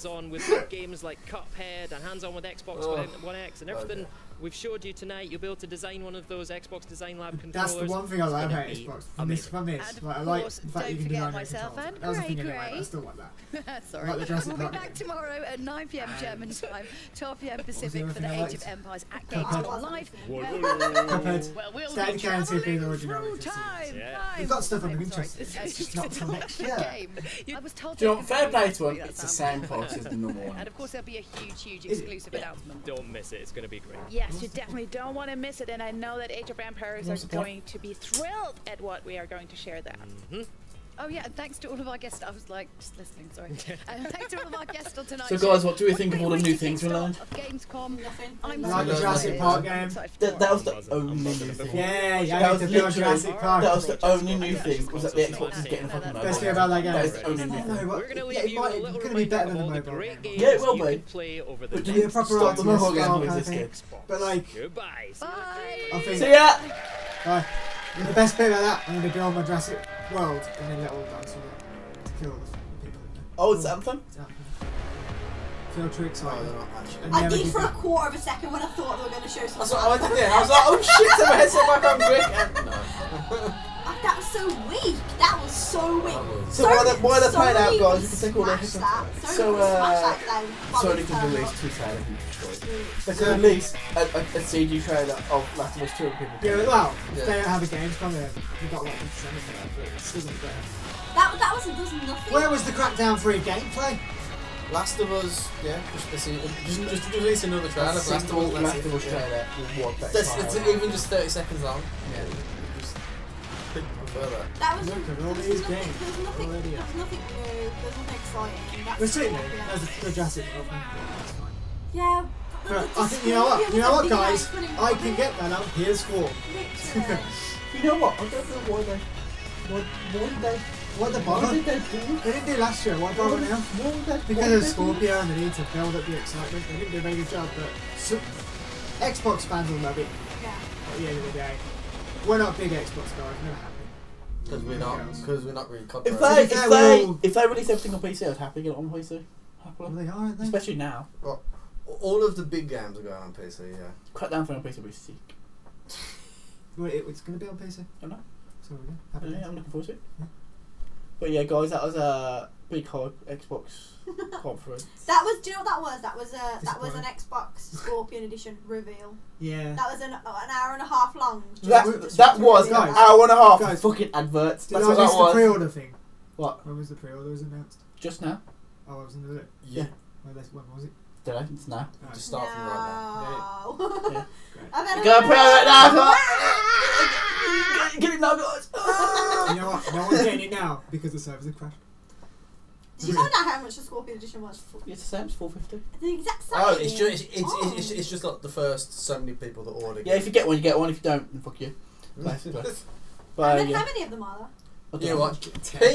hands-on with big games like Cuphead and hands-on with Xbox One X and everything we've showed you tonight. You'll be able to design one of those Xbox Design Lab controllers. That's the one thing I love about Xbox. From this, and like, I like the fact don't you can forget design myself and that was the thing Gray. anyway, I still want that. Sorry. Like the We'll be back tomorrow at 9 PM German time, 12 PM Pacific for the thing I Age of liked? Empires at Gamescom Live. Cuphead. Well, we'll Stay be guaranteed travelling being original. through time. We've got stuff I'm interested in. It's just not till next year. I was told Do you know what? Fair play to them. It's the same price as the normal one. And of course, there'll be a huge exclusive announcement. Don't miss it. It's going to be great. Yes, you definitely don't want to miss it, and I know that Age of Empires are going to be thrilled at what we are going to share there. Oh yeah, and thanks to all of our guests. I was like, just listening, sorry. Thanks to all of our guests on tonight. So guys, what do we think of all the new things we learned? Gamescom. Nothing. Like the Jurassic Park game. That was the only new thing. Yeah, that was the Jurassic Park. That was the only new thing. Was that the Xbox is getting a fucking mobile. Best thing about that game. That is the only new thing. We're going to leave you a little It's going to be better than the reminder of all the mobile great game. games Yeah, it will you be. can play over the But do you next proper Stop the mobile game kind with of this thing. game. But like, goodbye. I think. See ya. Bye. And the best bit about that, I'm going to build my Jurassic World and then let all dinosaurs to kill the people in there. Oh, it's Anthem? It's Anthem. Feel too excited. I did for a quarter of a second when I thought they were going to show something. That's what I went to do. I was like, oh shit, so my headset back on quick. That was so weak. That was so weak. So while they're playing out, guys, you can take all their hits. So they can release 2 trailers in Detroit. They can release a CG trailer of Last of Us 2 and people. Yeah, well, if they don't have a Gamescom, they've got like something for that, but it still doesn't better. That was nothing. Where was the Crackdown 3 gameplay? Last of Us, yeah, just release another trailer. Last of Us trailer with one It's even just 30 seconds long. Yeah, just prefer that. That was all these games. There's nothing new. There's nothing exciting. We're sitting there. There's the Jurassic World. Yeah. But I think you know what, guys? I can get that on PS4. You know what? I don't know why they. What the bother? They didn't do last year. Why bother now? Because of Scorpio and the need to build up the excitement. They didn't do a very good job, but Xbox fans will love it. Yeah. At the end of the day, we're not big Xbox guys. We're never happy. Because we're not really If they release everything on PC, I'd happily get it on PC. Well, they are, aren't they? Especially now. Well, all of the big games are going on PC, yeah. Crackdown for on PC will be sick. Wait, it's going to be on PC? I know. So we're I'm looking forward to it. Yeah. But yeah, guys, that was a big hype Xbox conference. That was. Do you know what that was? That was an Xbox Scorpion Edition reveal. Yeah. That was an hour and a half long. That was an hour and a half of fucking adverts. That's what that was. The pre-order thing. What? When was the pre-order was announced? Just now. Oh, I was in it. Yeah. When was it? Today. It's now. Just start from right now. Yeah. I'm gonna pre-order it now. Get it now, guys. You know what? No one's getting it now because the servers have crashed. Did you find out how much the Scorpion Edition was? It's the same. It's $4.50. The exact same. Oh, it's just like the first so many people that order. Yeah, if you get one, you get one. If you don't, then fuck you. Basically. But how many of them are there? You know what?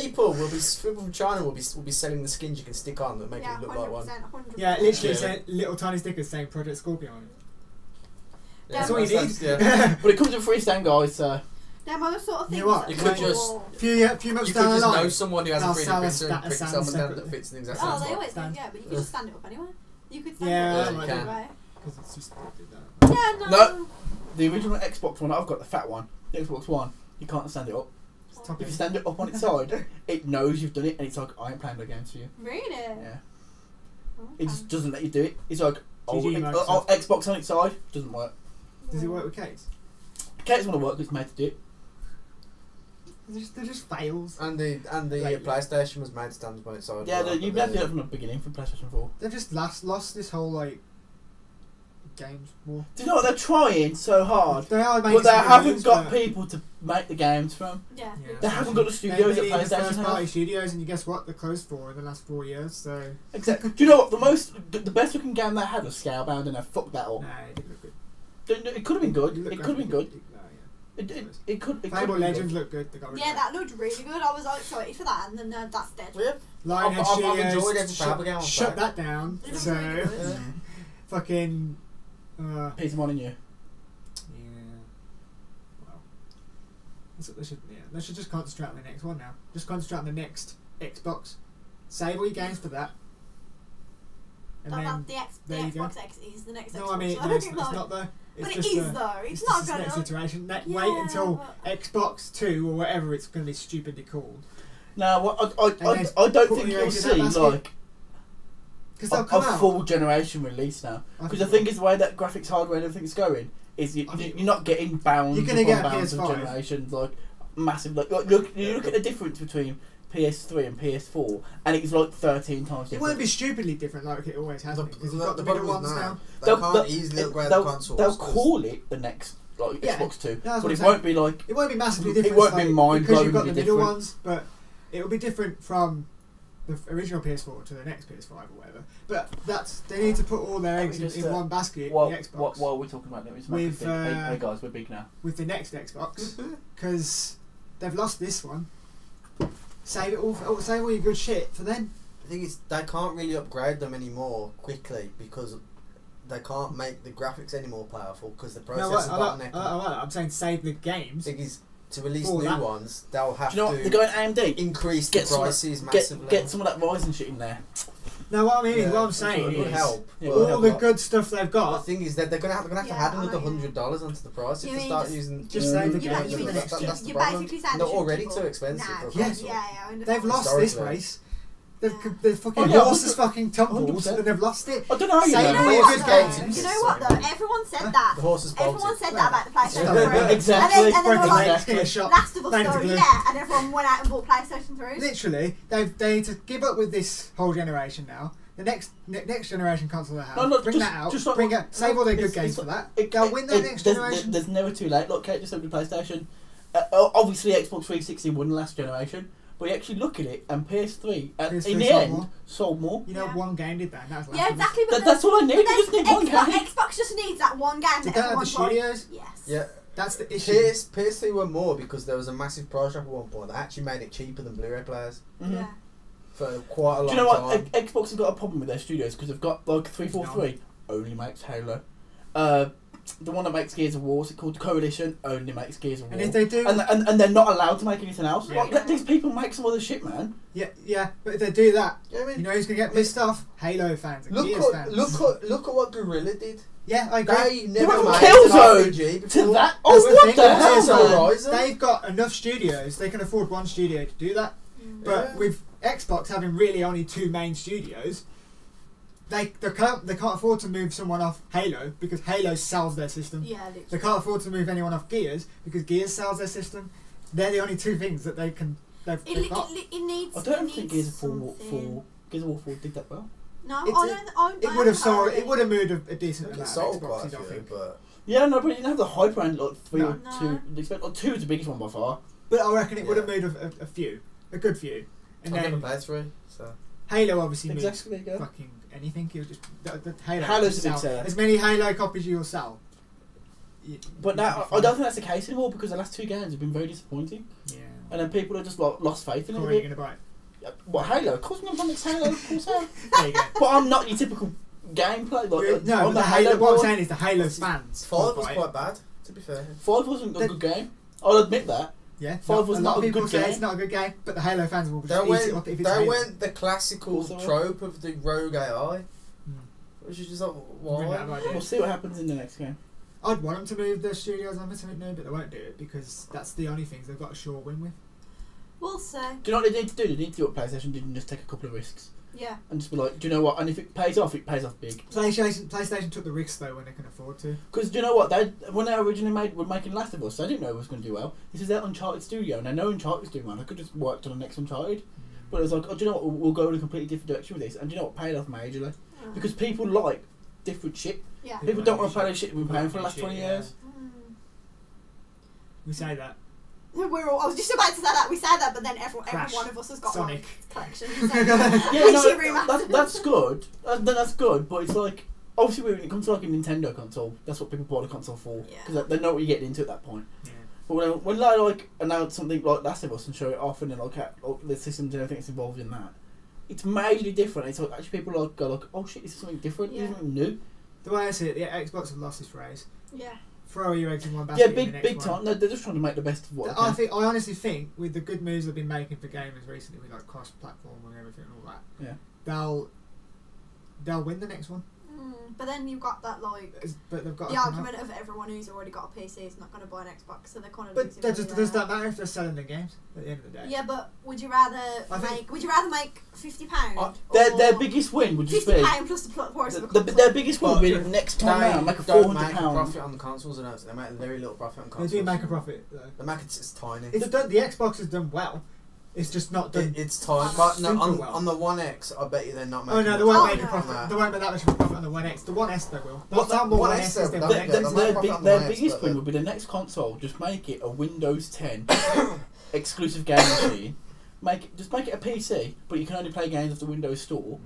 People from China will be selling the skins you can stick on that make it look like one. 100%. Yeah, literally little tiny stickers saying Project Scorpion on it. Yeah, that's what you need. Yeah. But it comes with free stand, guys. So. Them other sort of things. You know what? You could just few months down the line. Know someone who has a 3D printer and print someone down that fits the exact same. Oh, they always do. Yeah, but you could just stand it up anyway. You could stand it up anyway. Because it's just Yeah, no. The original Xbox One, I've got the fat one. The Xbox One, you can't stand it up. If you stand it up on its side, it knows you've done it, and it's like, I ain't playing the games for you. Really? Yeah. It just doesn't let you do it. It's like, Xbox on its side doesn't work. Does it work with Kate's? Kate's want to work, but it's made to do it. They're just fails. And the PlayStation was made to stand on its side. Yeah, you've had to do it from the beginning from PlayStation 4. They've just lost this whole games war. Do you know what? They're trying so hard, they are but they haven't got people to make the games from. Yeah. They haven't got the studios that PlayStation first have. party studios, and you guess what? They're closed for in the last 4 years. So exactly. Do you know what? The best looking game they had was Scalebound, and they fucked that up. Nah, it didn't look good. It could have been good. It could have been good. It could. Fable Legends looked good. Yeah, that looked really good. I was excited for that, and then that's dead. Yeah. Lionhead I've enjoyed every Fable game. Shut that down. So really fucking. Peter Molyneux. Yeah. Well, they should just concentrate on the next one now. Just concentrate on the next Xbox. Save all your games for that. And the Xbox X is the next Xbox. No, I mean it's not though. But it is though. It's not the next iteration. Yeah, wait until Xbox 2 or whatever it's going to be stupidly called. No, I don't think you'll see like a full generation release now. Because the thing is, the way that graphics hardware and everything's going is you're not getting bounds upon bounds of generations like massive. Like you look at the difference between PS3 and PS4, and it's like 13 times different. It won't be stupidly different like it always has been, because you've got the middle ones now. They can't easily upgrade the consoles. They'll call it the next Xbox 2, but it won't be like... It won't be massively different. It won't be mind-blowingly because you've got the middle ones, but it'll be different from the original PS4 to the next PS5 or whatever. But they need to put all their eggs in one basket. While the Xbox. While we're talking about them, hey guys, we're big now. With the next Xbox, because they've lost this one. Save all your good shit for then. The thing is, they can't really upgrade them anymore quickly because they can't make the graphics any more powerful because the processor is bottlenecking. I'm saying save the games. The thing is, to release new ones, they'll have to. They're going AMD. Increase the prices massively. Get some of that Ryzen shit in there. No, what I mean, what I'm saying is, all the good stuff they've got. The thing is that they're gonna have to add another $100 onto the price if they start using. Just save the games. That's the problem. They're already too expensive. Yes, they've lost this race. They've fucking horses fucking tumbles and they've lost it. I don't know. You know what though? Everyone said that. Everyone said that about the PlayStation 3. Exactly. And then they were like, Last of Us 3, and everyone went out and bought PlayStation 3s. Literally, they need to give up with this whole generation now. The next generation console they have, bring that out, save all their good games for that. They'll win the next generation. There's never too late. Look, Kate just said with PlayStation. Obviously, Xbox 360 won the last generation. But you actually look at it, and PS3 in the end sold more. You know, one game did that. And that was yeah, exactly. But that's all I need. You just need one game. Xbox just needs that one game. They don't have the studios. Yes. Yeah, that's the issue. PS3 were more because there was a massive price drop at one point. They actually made it cheaper than Blu-ray players. Yeah. For quite a long time. Do you know what? Xbox has got a problem with their studios because they've got like 343 only makes Halo. The one that makes Gears of War, is it called Coalition, only makes Gears of War. And if they do... And they're not allowed to make anything else. Yeah. Like, let these people make some other shit, man. Yeah, but if they do that, you know who's going to get pissed off? Halo fans and Gears fans. Look at what Guerrilla did. Yeah, I agree. They never made Killzone to that. Oh, what the hell? They've got enough studios, they can afford one studio to do that. But with Xbox having really only 2 main studios... They can't afford to move someone off Halo because Halo sells their system. Yeah, literally. They can't afford to move anyone off Gears because Gears sells their system. They're the only 2 things that they can. They've got. It needs. I don't think Gears of War 4 did that well. No, it would have sold. It would have moved a decent amount of Xboxes, I think. But yeah, no, but you didn't have the hype around like 3 or 2. Like 2 is the biggest one by far. But I reckon it would have moved a good few. And I then never played 3, so. Fucking anything. It was just the Halo's a big seller. As many Halo copies you'll sell. But now I don't think that's the case anymore because the last 2 games have been very disappointing. Yeah. And then people have just lost faith in it. What are you going to buy? What, Halo? Of course I'm going to buy next Halo. Of course I am. There you go. But I'm not your typical gameplay. No, the Halo. What I'm saying is the Halo fans. 5 was quite bad, to be fair. 5 wasn't a good game. I'll admit that. Yeah, 5 was not a good game. It's not a good game, but the Halo fans will just eat it if it's Halo. They went the classical trope of the rogue AI, which is just like, why? We'll see what happens in the next game. I'd want them to move their studios on to something new, but they won't do it because that's the only things they've got a sure win with. We'll see. Do you know what they need to do? They need to do what PlayStation did and just take a couple of risks. Yeah. And just be like, do you know what? And if it pays off big. PlayStation took the risks though when they can afford to. Because do you know what? When they originally were making Last of Us, they didn't know it was going to do well. This is their Uncharted studio, and they know Uncharted's doing well. I could just worked on the next Uncharted. But it was like, oh, do you know what? We'll go in a completely different direction with this. And do you know what? Paid off majorly. Because people like different shit. Yeah. People don't want to play the shit we've been playing for the last 20 years. We say that. I was just about to say that. We say that, but then every one of us has got Sonic collection. That's good. That's good, but it's like obviously when it comes to like a Nintendo console, that's what people bought a console for because they know what you're getting into at that point. Yeah. But when they like announce something like Last of Us and show it off, and then like the systems and everything that's involved in that, it's majorly different. It's like actually people go like, oh shit, this is something different, this is something new. The way I see it, Xbox have lost this race. Yeah. Throw your eggs in one basket. Yeah, big time. No, they're just trying to make the best of what they can. I honestly think with the good moves they've been making for gamers recently, with like cross-platform and everything and all that, they'll win the next one. But then you've got that the argument of everyone who's already got a PC is not going to buy an Xbox, so they're kind of. But does that matter if they're selling the games at the end of the day? Yeah, but would you rather make £50? Their biggest win would just be £50 plus the price of a console. Their biggest win would be next time round make a £400. Make a profit on the consoles, and they make very little profit on consoles. They do make a profit though. They make it's tiny. The Xbox has done well. It's just not done. It's tiny. But no, on the One X, I bet you they're not making. Oh no, they won't make a profit. They won't make that much of a profit on the One X. The One S they will. Their biggest win would be the next console. Just make it a Windows 10 exclusive game machine. Just make it a PC, but you can only play games off the Windows Store,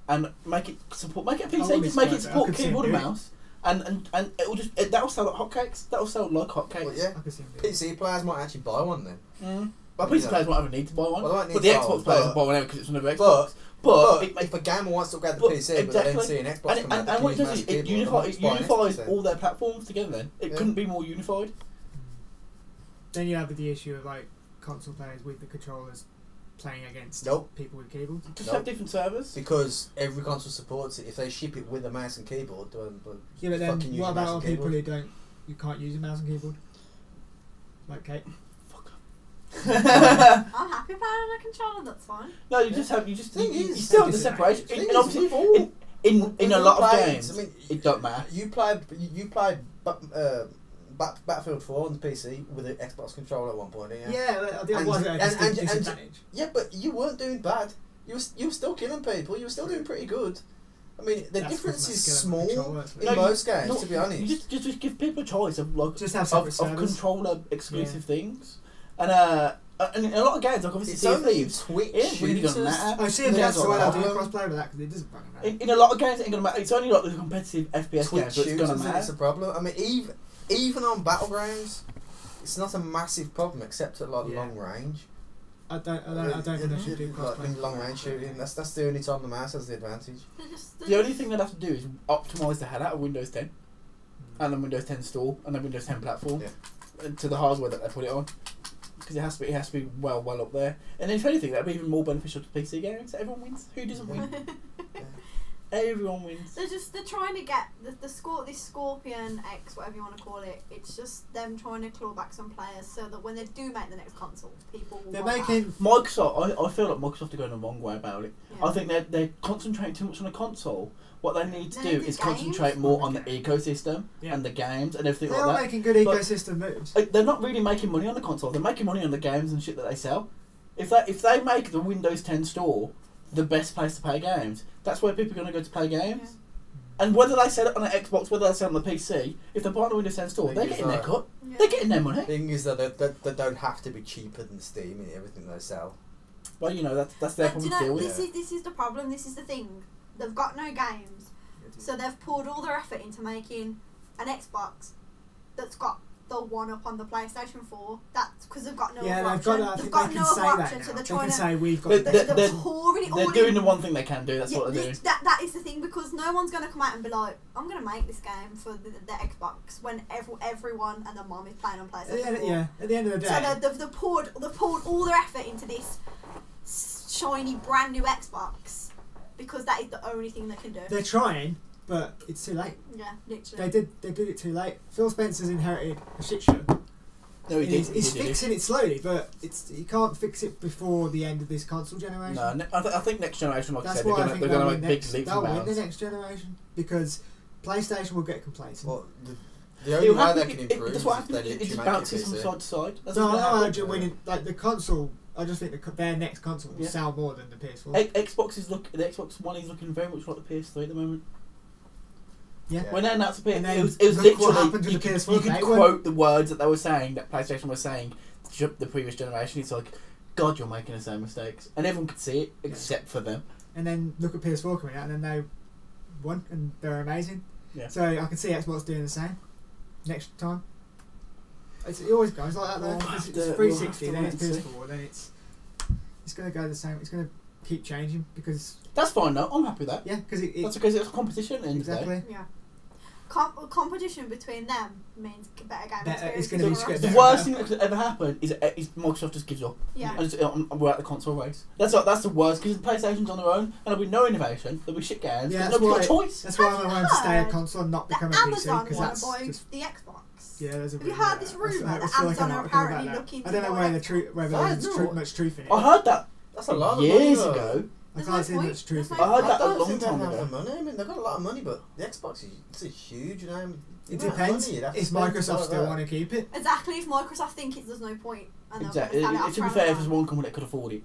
and make it a PC. Just make it support keyboard and mouse. And it will that'll sell like hotcakes. That'll sell like hotcakes. Well, yeah. PC players might actually buy one then. Well, PC players won't ever need to buy one, but the Xbox players will buy one because it's another Xbox. But if a gamer wants to grab the PC, but then see an Xbox come out, and what it does is it unifies all their platforms together. Then it couldn't be more unified. Then you have the issue of like console players with the controllers playing against people with keyboards. Just have different servers. Because every console supports it. If they ship it with a mouse and keyboard, yeah, but then what about all people who you can't use a mouse and keyboard? Like Kate. I'm happy playing on a controller. That's fine. No, you still have the separation. And obviously, in a lot of games, it don't matter. You played Battlefield 4 on the PC with an Xbox controller at one point, didn't you? Yeah, I think it was a disadvantage. Yeah, but you weren't doing bad. You were still killing people. You were still doing pretty good. I mean, the difference is small in most games, to be honest. You just give people a choice of controller exclusive things. And in a lot of games, like obviously it's only Twitch, it ain't really gonna matter. I see that's why I do crossplay with that because it doesn't fucking matter. In a lot of games, it ain't gonna matter. It's only like the competitive FPS Twitch games, so it's gonna matter. It's a problem. I mean, even on Battlegrounds, it's not a massive problem except at like long range. I don't think they should do crossplay. Like long range shooting, that's the only time the mouse has the advantage. The only thing they'd have to do is optimise the hell out of Windows 10 and the Windows 10 store and the Windows 10 platform to the hardware that they put it on. Because it has to be well up there. And if anything, that'd be even more beneficial to PC games. Everyone wins. Who doesn't win? Everyone wins. They're trying to get this Scorpion X, whatever you want to call it. It's just them trying to claw back some players so that when they do make the next console, people will. They're making Microsoft. I feel like Microsoft are going the wrong way about it. Yeah. I think they're concentrating too much on a console. What they need to do is concentrate more on the ecosystem and the games and everything like that. They're making good ecosystem moves. They're not really making money on the console. They're making money on the games and shit that they sell. If they make the Windows 10 store the best place to play games, that's where people are going to go to play games. Yeah. And whether they sell it on an Xbox, whether they sell it on the PC, if they're buying the Windows 10 store, they're getting their cut. Yeah. They're getting their money. The thing is that they don't have to be cheaper than Steam in everything they sell. Well, that's their problem to deal with. This is the problem. This is the thing. They've got no games. So they've poured all their effort into making an Xbox that's got the one up on the PlayStation 4. That's because they've got no other option. They've got no other option, so they're trying to. They're pouring it all in. They're doing the one thing they can do. That's what they're doing. That is the thing, because no one's going to come out and be like, I'm going to make this game for the Xbox when everyone and their mom is playing on PlayStation 4. Yeah, at the end of the day. So they've poured all their effort into this shiny brand new Xbox because that is the only thing they can do. They're trying. But it's too late. Yeah, literally. They did it too late. Phil Spencer's inherited a shit show. No, he's fixing it slowly, but he can't fix it before the end of this console generation. No, I think next generation, like I said, they're going to make big leaps and bounds. They'll win the next generation because PlayStation will get complacent. Well, the only way they can improve is if they it just bounces from side to side. No, winning like the console. I just think their next console will sell more than the PS4. The Xbox One is looking very much like the PS3 at the moment. Yeah. When they announced the PS4, it was literally you could quote the words that they were saying, that PlayStation was saying the previous generation. It's like, God, you're making the same mistakes, and everyone could see it except for them. And then look at PS4 coming out, and then they won, and they're amazing. Yeah. So I can see Xbox doing the same next time. It always goes like that though. It's 360, then it's PS4, then it's going to go the same. It's going to keep changing because that's fine though. I'm happy with that. Yeah, because that's because it's a competition. Exactly. Yeah. competition between them means better game experience. It's going to be scripted. The worst thing that could ever happen is Microsoft just gives up. Yeah. And we're at the console race. That's the worst, because PlayStation's on their own, and there'll be no innovation. There'll be shit games. Yeah, there's no choice. That's why I'm going to stay a console and not become a PC. Amazon want to buy the Xbox. Yeah, there's a. Have you heard this rumour that Amazon are apparently looking? I don't know whether there's much truth in it. I heard that. That's a lot of years money, ago. I can't see much truth. I heard that a long think time they have ago. the money. I mean, they've got a lot of money, but the Xbox is a huge name. It depends if Microsoft still want to keep it. Exactly, if Microsoft think there's no point. And Exactly. To be fair, if there's one company that could afford it,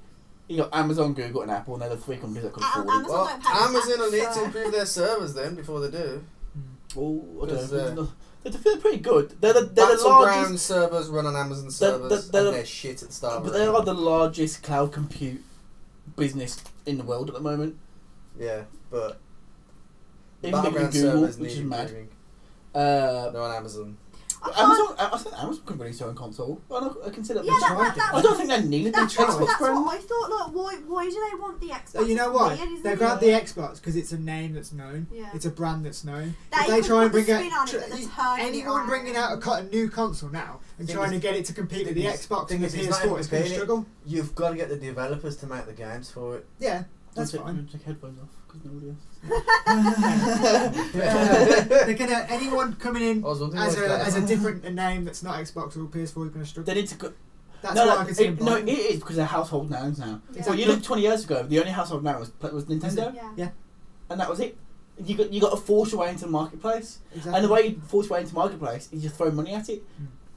you got Amazon, Google, and Apple, and they're the three companies that could afford it. Well, Amazon will need to improve their servers then before they do. Oh, I don't know. They're pretty good. They're the Battleground largest servers run on Amazon servers, and they're shit at the start. But they are the largest cloud compute business in the world at the moment. Yeah, but even bigger than Google, which is mad. They're on Amazon. I think Amazon could release their own console. I consider Yeah, I don't think they needed the That's Xbox what brand. I thought. Like, why do they want the Xbox? You know It's why? weird, isn't They it? grabbed the Xbox because it's a name that's known. Yeah. It's a brand that's known. They If they try and could bring put a spin on it, but they're turning it anyone around. bringing out a new console now and trying to get it to compete with the Xbox and the Thing is, it's not PS4, it's going to competing. struggle. You've got to get the developers to make the games for it. Yeah, that's fine. Take headphones off because nobody else. They're gonna anyone coming in as a different name that's not Xbox or PS4 is going to struggle. They need to. That's why I can see them No, buying it is because they're household names now. Yeah. So you look 20 years ago, the only household name was Nintendo. Yeah. And that was it. You got to force your way into the marketplace. Exactly. And the way you force your way into the marketplace is you throw money at it.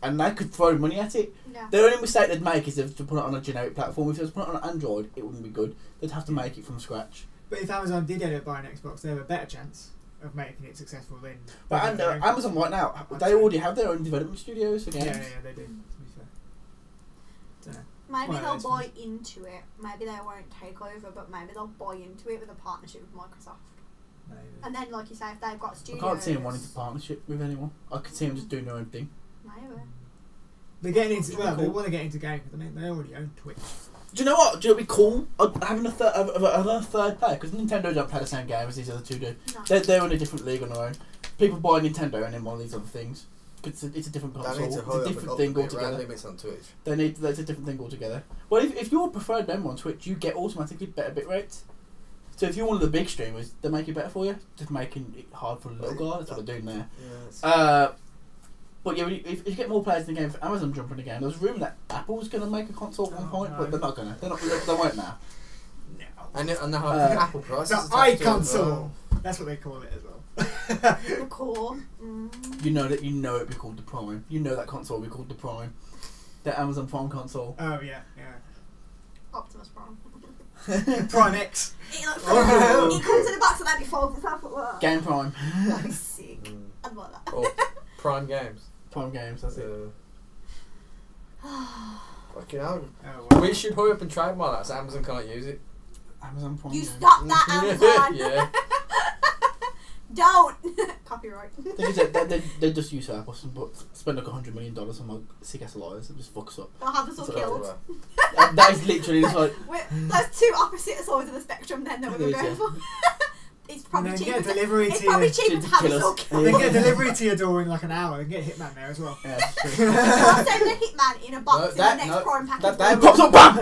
And they could throw money at it. Yeah. The only mistake they'd make is to put it on a generic platform. If they was put it on Android, it wouldn't be good. They'd have to make it from scratch. But if Amazon did end up buying Xbox, they have a better chance of making it successful than. But Amazon right now, they already have their own development studios for games. Yeah, they do. To be fair. Dunno. Maybe Well, they'll it's buy into it. Maybe they won't take over, but maybe they'll buy into it with a partnership with Microsoft. Maybe. And then, like you say, if they've got I studios, can't see them wanting to partnership with anyone. I could see them just doing their own thing. maybe. They're getting into they want to get into games. I mean, they already own Twitch. Do you know what? Do you know what'd be cool? Having a third player, because Nintendo don't play the same game as these other two do. No. They're in a different league on their own. People buy Nintendo and then one of these other things. It's a different console. It's a different thing altogether. On Twitch. That's a different thing altogether. Well, if you're a preferred member on Twitch, you get automatically better bit rates. So if you're one of the big streamers, they make it better for you. Just making it hard for the little guy. That's what they're doing there. Yeah, but yeah, if you get more players in the game, for Amazon jumping the game, there was a rumour that Apple's going to make a console at one point, but they're not going to. They won't now. And they have Apple prices. The iConsole. That's what they call it as well. The core. You know it'd be called the Prime. You know that console would be called the Prime. The Amazon Prime console. Oh yeah. Optimus Prime. Prime X. It comes in the box and that defaults up. Game Prime. That'd be sick. I'd want that. Oh, Prime Games. Prime Games, that's it. Fucking hell. Oh, wow. We should hurry up and trademark that so Amazon can't use it. Amazon Prime You Games. stop that, Amazon. Yeah. Don't. Copyright. They just use her but spend like $100 million on like sick ass liars and just fuck us up. They'll have us all killed. That is literally just like. There's two opposite sides of the spectrum then that we're going for. It's probably cheaper. It's probably cheaper to have us all killed. They can get delivery to your door in like an hour. They can get Hitman there as well. Yeah, that's true. I'll send a Hitman in a box in the next Prime package.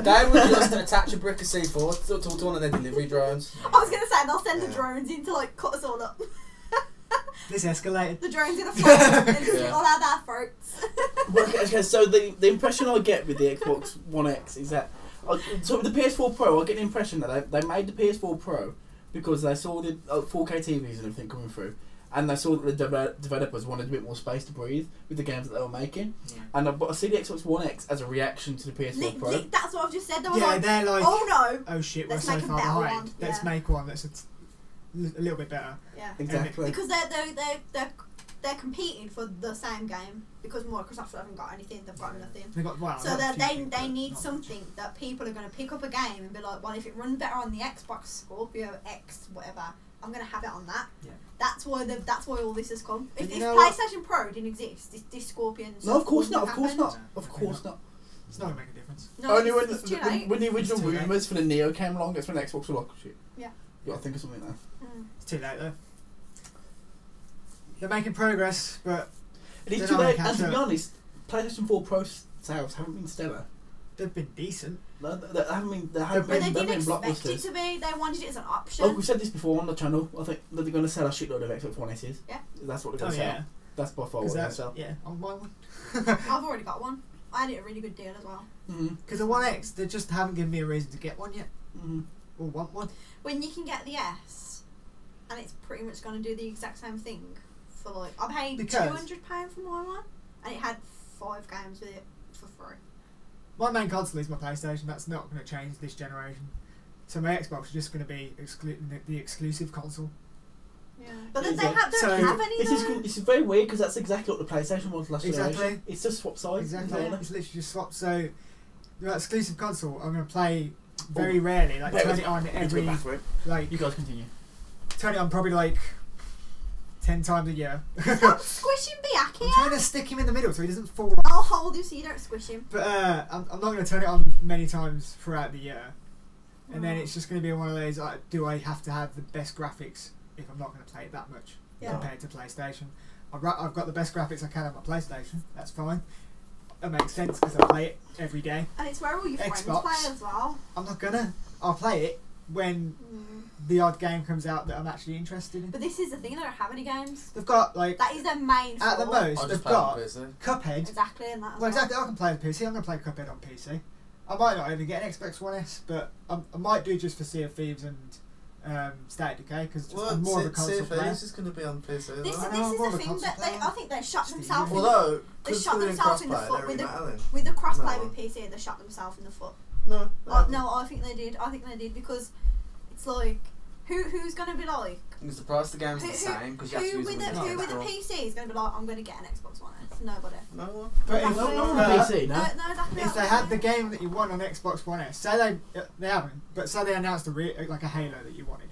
They would just attach a brick of C4 to one of their delivery drones. I was going to say they'll send the drones in to like cut us all up. This escalated. The drones in a flight and all out our throats. Okay, so the impression I get with the Xbox One X is that so with the PS4 Pro, I get the impression that they made the PS4 Pro because they saw the 4K TVs and everything coming through, and they saw that the developers wanted a bit more space to breathe with the games that they were making. Yeah. And I see the Xbox One X as a reaction to the PS4 Pro. That's what I've just said. They were they're like, oh no, oh shit, we're let's so make a far better behind. one. Let's make one that's a little bit better. Yeah, exactly. Because they're competing for the same game because Microsoft haven't got anything, they've got nothing. So they need something that people are going to pick up a game and be like, well, if it runs better on the Xbox Scorpio X whatever, I'm going to have it on that. Yeah. That's why all this has come. If PlayStation Pro didn't exist, this Scorpion. No, of course not. Of course not. Of course not. It's not going to make a difference. No, only when the original rumours for the Neo came along, that's when Xbox were like, shit. Yeah. You got to think of something now. It's too late though. they're making progress, but and to be honest, PlayStation 4 Pro sales haven't been stellar. They've been decent. They haven't been But they didn't expect blockbusters. it to be. They wanted it as an option. Oh, we've said this before on the channel. I think that they're going to sell a shitload of Xbox One S's. Yeah. That's what they're going to sell. Yeah. That's by far what they're going to sell. Yeah, I'll buy one. I've already got one. I had it a really good deal as well. Because the One X, they just haven't given me a reason to get one yet. Or want one. When you can get the S, and it's pretty much going to do the exact same thing for like... I paid £200 for my one, and it had 5 games with it for free. My main console is my PlayStation. That's not going to change this generation. So my Xbox is just going to be the exclusive console. Yeah, but then they don't have any. This is very weird because that's exactly what the PlayStation was last generation. It's just swap sides. Exactly. It's literally just swap. So the exclusive console, I'm going to play very rarely. Like turn it on every. Like you guys continue. Turn it on probably like 10 times a year. Stop squishing Biaki. I'm trying to stick him in the middle so he doesn't fall off. I'll hold you so you don't squish him. But I'm not going to turn it on many times throughout the year. And then it's just going to be one of those, do I have to have the best graphics if I'm not going to play it that much compared to PlayStation? I've got the best graphics I can on my PlayStation. That's fine. It makes sense because I play it every day. And it's where all your friends play as well. I'm not going to. I'll play it when the odd game comes out that I'm actually interested in. But this is the thing, they don't have any games. They've got like... That is their main At the most, they've got Cuphead. Exactly, and that well, exactly, I can play on PC. I'm going to play Cuphead on PC. I might not even get an Xbox One S, but I might do just for Sea of Thieves and Static Decay, because I'm more of a console player. Sea of Thieves is going to be on PC. This is the thing that I think they shot themselves in the they shot themselves in the foot with the crossplay with PC. They shot themselves in the foot. No, I think they did. I think they did because it's like who's going to be like? Because the price of the game's the same. Because you have to use who with a PC is going to be like, I'm going to get an Xbox One S? Nobody. No one. But if PC, no, exactly. If they had the game that you want on Xbox One S, say they haven't, but say they announced like a Halo that you wanted,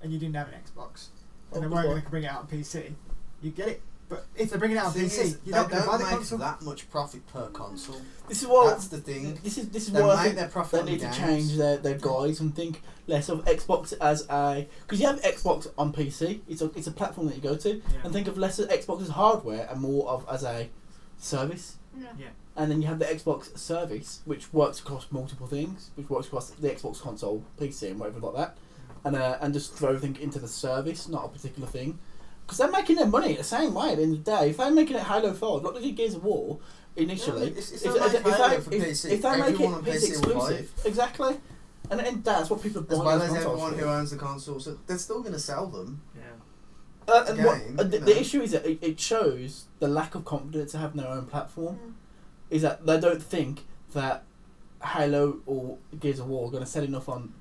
and you didn't have an Xbox, and they weren't going to bring it out on PC, you get it. But if they bring it out on PC, you don't buy the console. That much profit per console. This is what that's the thing. This is why I think they need to change their guides and think less of Xbox as a, because you have Xbox on PC. It's a platform that you go to, and think of less of Xbox as hardware and more of as a service. Yeah. And then you have the Xbox service, which works across multiple things, which works across the Xbox console, PC, and whatever like that, and just throw everything into the service, not a particular thing. Because they're making their money the same way at the end of the day. If they're making it Halo 5, like they did Gears of War initially, if they make it PC exclusive, exactly, and that's what people are buying. As well as everyone who owns the console, so they're still going to sell them. The issue is that it shows the lack of confidence to have their own platform. Is that they don't think that Halo or Gears of War are going to sell enough on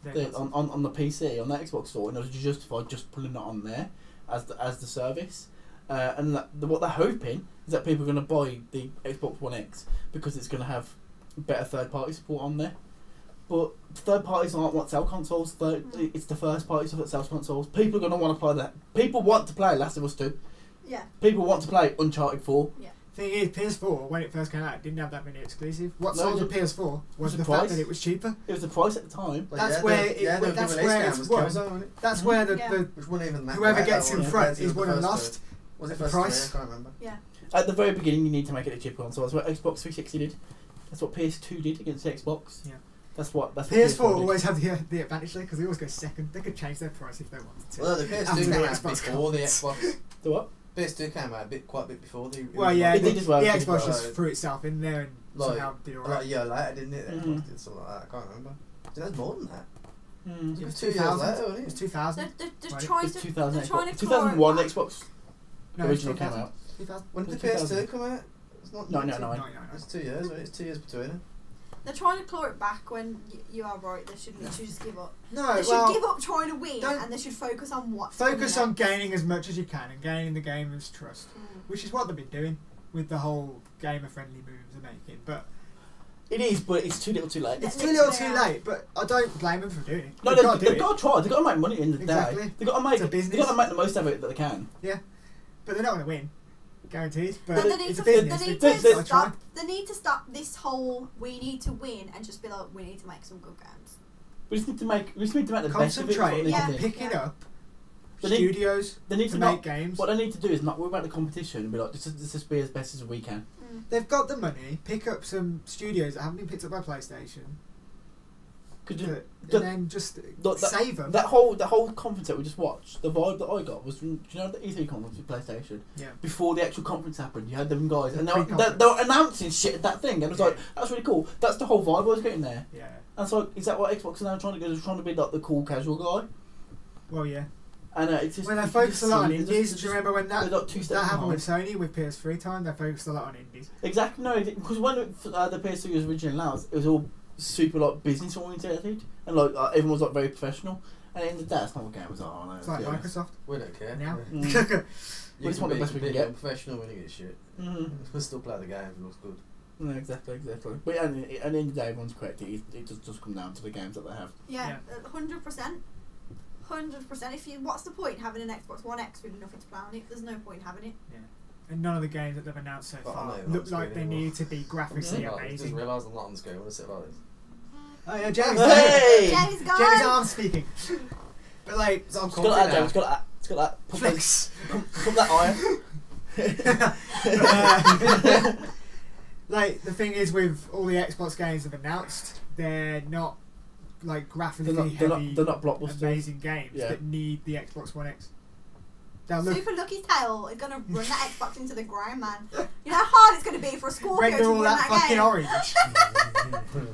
the PC, on the Xbox store, in order to justify just putting it on there as the service, and what they're hoping is that people are going to buy the Xbox One X because it's going to have better third-party support on there. But third parties aren't what sell consoles. It's the first party stuff that sells consoles. People are going to want to play that. People want to play Last of Us 2. Yeah. People want to play Uncharted 4. Yeah. Thing is, PS4 when it first came out, it didn't have that many exclusive. What sold the PS4 was the fact that it was cheaper. It was the price at the time. That's where it's won. That's where whoever gets in front is one and lost. Was it the price? I can't remember. Yeah. At the very beginning, you need to make it a cheaper console. That's what Xbox 360 did. That's what PS2 did against Xbox. Yeah. That's what PS4 always have the advantage there because they always go second. They could change their price if they wanted to. Well, the PS2 came out before the Xbox. The what? PS2 came out quite a bit before the. Well, yeah, it did as well. The Xbox just threw itself in there and somehow did alright. Like a year later, didn't it? Xbox did something like that. I can't remember. It was more than that. It was 2 years later, wasn't it? It was 2000. They're trying to 2001 Xbox original came out. When did the PS2 come out? It's not 99. It's 2 years, right? It's 2 years between it. They're trying to claw it back when you are right. They should just give up. No, they should give up trying to win, and they should focus on what. Focus on gaining as much as you can and gaining the gamer's trust, which is what they've been doing with the whole gamer-friendly moves they're making. But it is, but it's too little, too late. It's too little, too late. But I don't blame them for doing it. No, they've got to try. They've got to make money in the day. They've got to make business. They've got to make the most of it that they can. Yeah, but they're not going to win. Guaranteed, but they it's a business. They need to stop this whole we need to win and just be like we need to make some good games. We just need to make the best of it. Concentrate, pick it up, studios they need to make games. What they need to do is not worry about the competition and be like, let's just be as best as we can. They've got the money. Pick up some studios that haven't been picked up by PlayStation. And then just save them. That whole conference that we just watched, the vibe that I got was from, do you know the E3 conference with PlayStation? Yeah. Before the actual conference happened, you had them guys, and they were announcing shit at that thing, and it was like, that's really cool. That's the whole vibe I was getting there. Yeah. And so, is that what Xbox are now trying to do? They're trying to be like the cool casual guy. Well, yeah. And it's just when they focus a lot on indies. Do you remember when that happened with Sony with PS3 time? They focused a lot on indies. Exactly. No, because when the PS3 was originally announced, it was all super like business oriented, and like everyone was like very professional. And at the end of the day, that's not what games are. No, it's like Microsoft. We don't care. Now. We just want the best we can get. Professional, we don't get shit. We'll still play the game. It looks good. No, exactly. But at the end of the day, everyone's correct. It does come down to the games that they have. Yeah, 100%. 100%. What's the point in having an Xbox One X with nothing to play on it? There's no point in having it. Yeah. And none of the games that they've announced so far look like they need to be graphically amazing. I just realised I'm not on the screen. I want to sit like this. Oh yeah, Jamie's Jamie's gone. Jamie's arm speaking. But like, it's got that. Jamie's got that. Flex. Put that iron. Like the thing is with all the Xbox games they've announced, they're not like graphically heavy, they're not blockbusters. Amazing games that need the Xbox One X. Super Lucky Tail is gonna run that Xbox into the ground, man. You know how hard it's gonna be for a Scorpio to run that fucking game. Orange.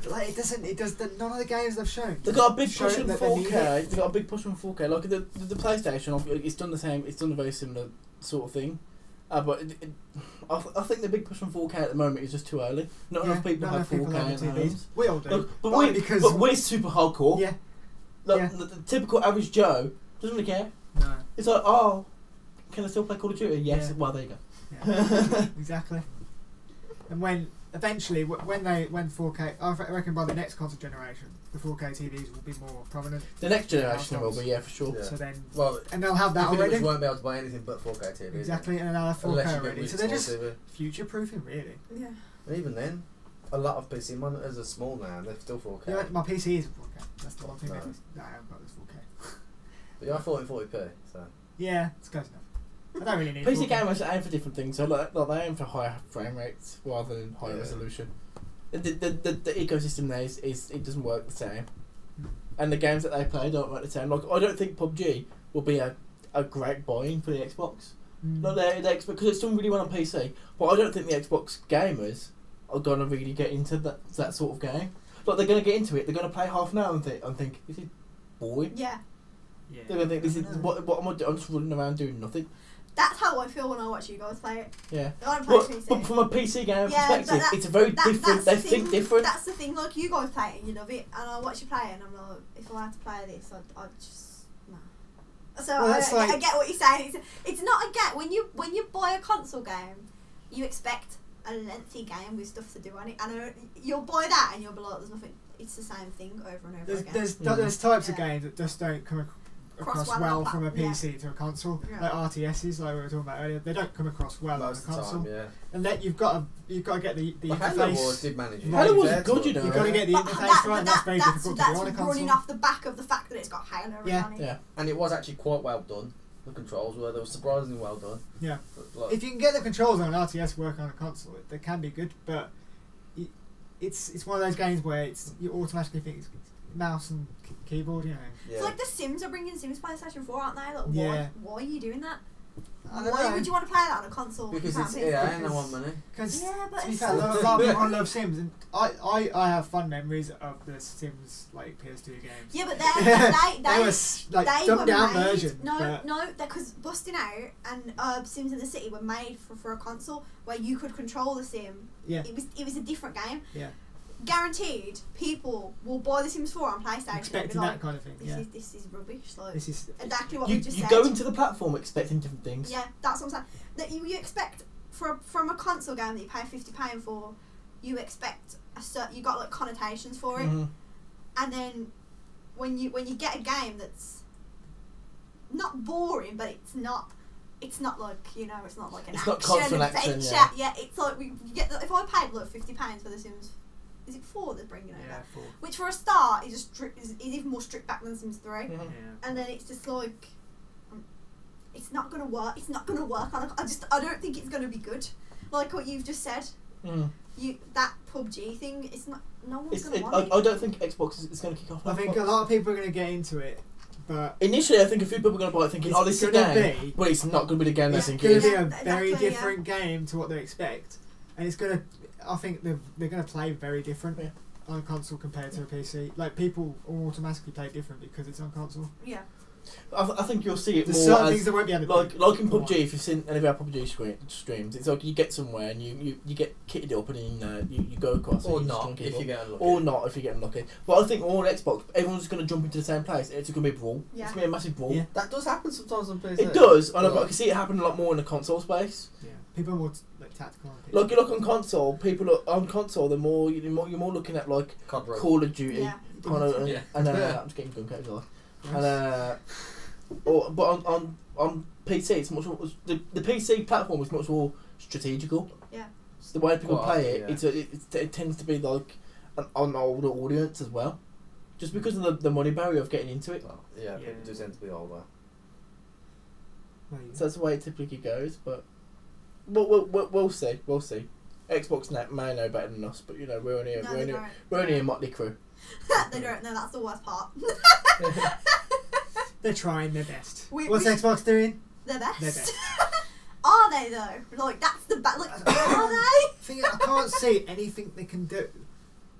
Like it does. None of the games they've shown. They've got a big push from 4K. They've got a big push from 4K. Like the PlayStation, it's done the same. It's done a very similar sort of thing. But I think the big push from 4K at the moment is just too early. Not enough people have 4K in homes. We all do. Look, but we're super hardcore. Yeah. Look, the typical average Joe doesn't really care. No. It's like, oh, can I still play Call of Duty? Yes. Well, there you go. Yeah. Exactly. And when 4K, I reckon by the next console generation, the 4K TVs will be more prominent. The next generation will be, for sure. Yeah. So then, and they'll have that already. Won't be able to buy anything but 4K TVs. Exactly, and they'll have 4K already. So they're just future-proofing, really. Yeah. And even then, a lot of PC monitors are small now, and they're still 4K. Yeah, my PC is 4K. That's the one thing. No, I haven't got this 4K. But you're 40p, so. Yeah, it's close enough. I don't really need PC gamers aim for different things. So like they aim for higher frame rates rather than higher resolution. The ecosystem there is it doesn't work the same, and the games that they play don't work the same. Like I don't think PUBG will be a great buy-in for the Xbox. Not the Xbox because it's done really well on PC, but I don't think the Xbox gamers are gonna really get into that sort of game. Like they're gonna get into it. They're gonna play half an hour and think this is boring. Yeah. They're gonna think this is what am I doing? I'm just running around doing nothing. That's how I feel when I watch you guys play it. Yeah. But from a PC gamer perspective, it's a very different. They think different. That's the thing. Like you guys play it and you love it, and I watch you play it, and I'm like, if I had to play this, I'd just no. So I get what you're saying. It's not a get when you buy a console game, you expect a lengthy game with stuff to do on it, and you'll buy that and you'll be like, there's nothing. It's the same thing over and over again. There's types of games that just don't come across well from a PC to a console, like RTSs, like we were talking about earlier. They don't come across well on a console, and that you've got to get the interface. Did manage it. Halo was good, you know. You've got to get the interface right, and that's very difficult to do on a console. Running off the back of the fact that it's got Halo on it. Yeah, and it was actually quite well done. The controls were surprisingly well done. Yeah, if you can get the controls on an RTS working on a console, they can be good, but it's one of those games where you automatically think it's mouse and keyboard, you know. Yeah. It's like the Sims are bringing Sims PlayStation 4, aren't they? Like, why are you doing that? Why would you want to play that on a console? Because it's and I want money. Because to be fair, a lot of people love Sims, and I have fun memories of the Sims like PS2 games. Yeah, but they were like dumbed down version. No, because Busting Out and Sims in the City were made for a console where you could control the Sim. Yeah. It was a different game. Yeah. Guaranteed, people will buy The Sims 4 on PlayStation. Expecting that kind of thing. This is rubbish. Like, this is exactly what we just said. You go into the platform expecting different things. Yeah, that's what I'm saying. That you expect from a console game that you pay £50 for, you expect you got like connotations for it, and then when you get a game that's not boring, but it's not like it's not like an action adventure. Yeah, it's like you get if I paid like £50 for The Sims. Is it 4 they're bringing over? Yeah, 4. Which for a start is even more stripped back than Sims 3. And then it's just like, it's not gonna work. It's not gonna work. I don't think it's gonna be good. Like what you've just said. That PUBG thing. It's not. No one's gonna want it. I don't think Xbox is gonna kick off. I think a lot of people are gonna get into it. But initially, I think a few people are going to buy it thinking, this is a game, but it's not going to be the game they think it is. It's going to be a very different game to what they expect. And it's going to, I think they're going to play very different on a console compared to a PC. Like, people automatically play different because it's on console. Yeah. I think you'll see it There's more certain as, things that won't be able to like in PUBG, if you've seen any of our PUBG streams, it's like you get somewhere and you get kitted up and then you go across. Or not, if you get unlucky. Or not, if you get unlucky. But I think all Xbox, everyone's just going to jump into the same place. It's going to be a brawl. Yeah. It's going to be a massive brawl. Yeah. That does happen sometimes on PC. It does, but I can see it happen a lot more in the console space. Yeah, people are more like tactical. Like you look on console, people are on console. You're more looking at like Call of Duty, and I'm just getting gun caps off. And but on PC, it's much more, the PC platform is much more strategical. Yeah. So the way people play it, it tends to be like an older audience as well, just because of the money barrier of getting into it. People do tend to be older. So that's the way it typically goes, but we'll see. We'll see. Xbox may know better than us, but you know we're only a motley crew. They don't know. That's the worst part. They're trying their best. What's Xbox doing? Their best. Their best. Are they though? Like that's the are they? I can't see anything they can do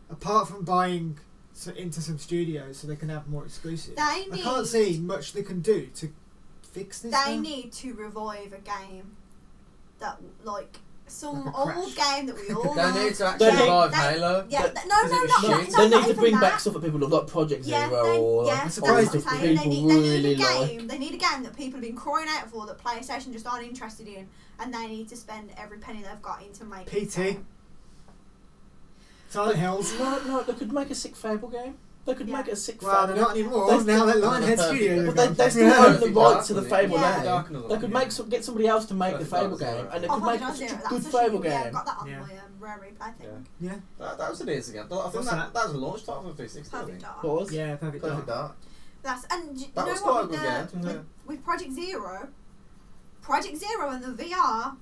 apart from buying into some studios so they can have more exclusives. I can't see much they can do to fix this. They need to revive a game that like. Some old game that we all They need to actually revive Halo. Yeah, they need to bring back stuff that people love, like Project Zero or stuff that people really like. They need a game that people have been crying out for that PlayStation just aren't interested in, and they need to spend every penny they've got into making PT. Silent Hills. No, they could make a sick Fable game. They could make it a sick Fable. Well, they're not anymore. Now that Lionhead Studios. But they still own the rights to the Fable game. They could get somebody else to make the Fable game, and they could make such a good Fable game. Yeah, I got that on my rare replay thing. Yeah. That was an years ago. I think that was a launch title for 360. Perfect Dark. What was? Yeah, Perfect Dark. That was quite a good game. With Project Zero and the VR.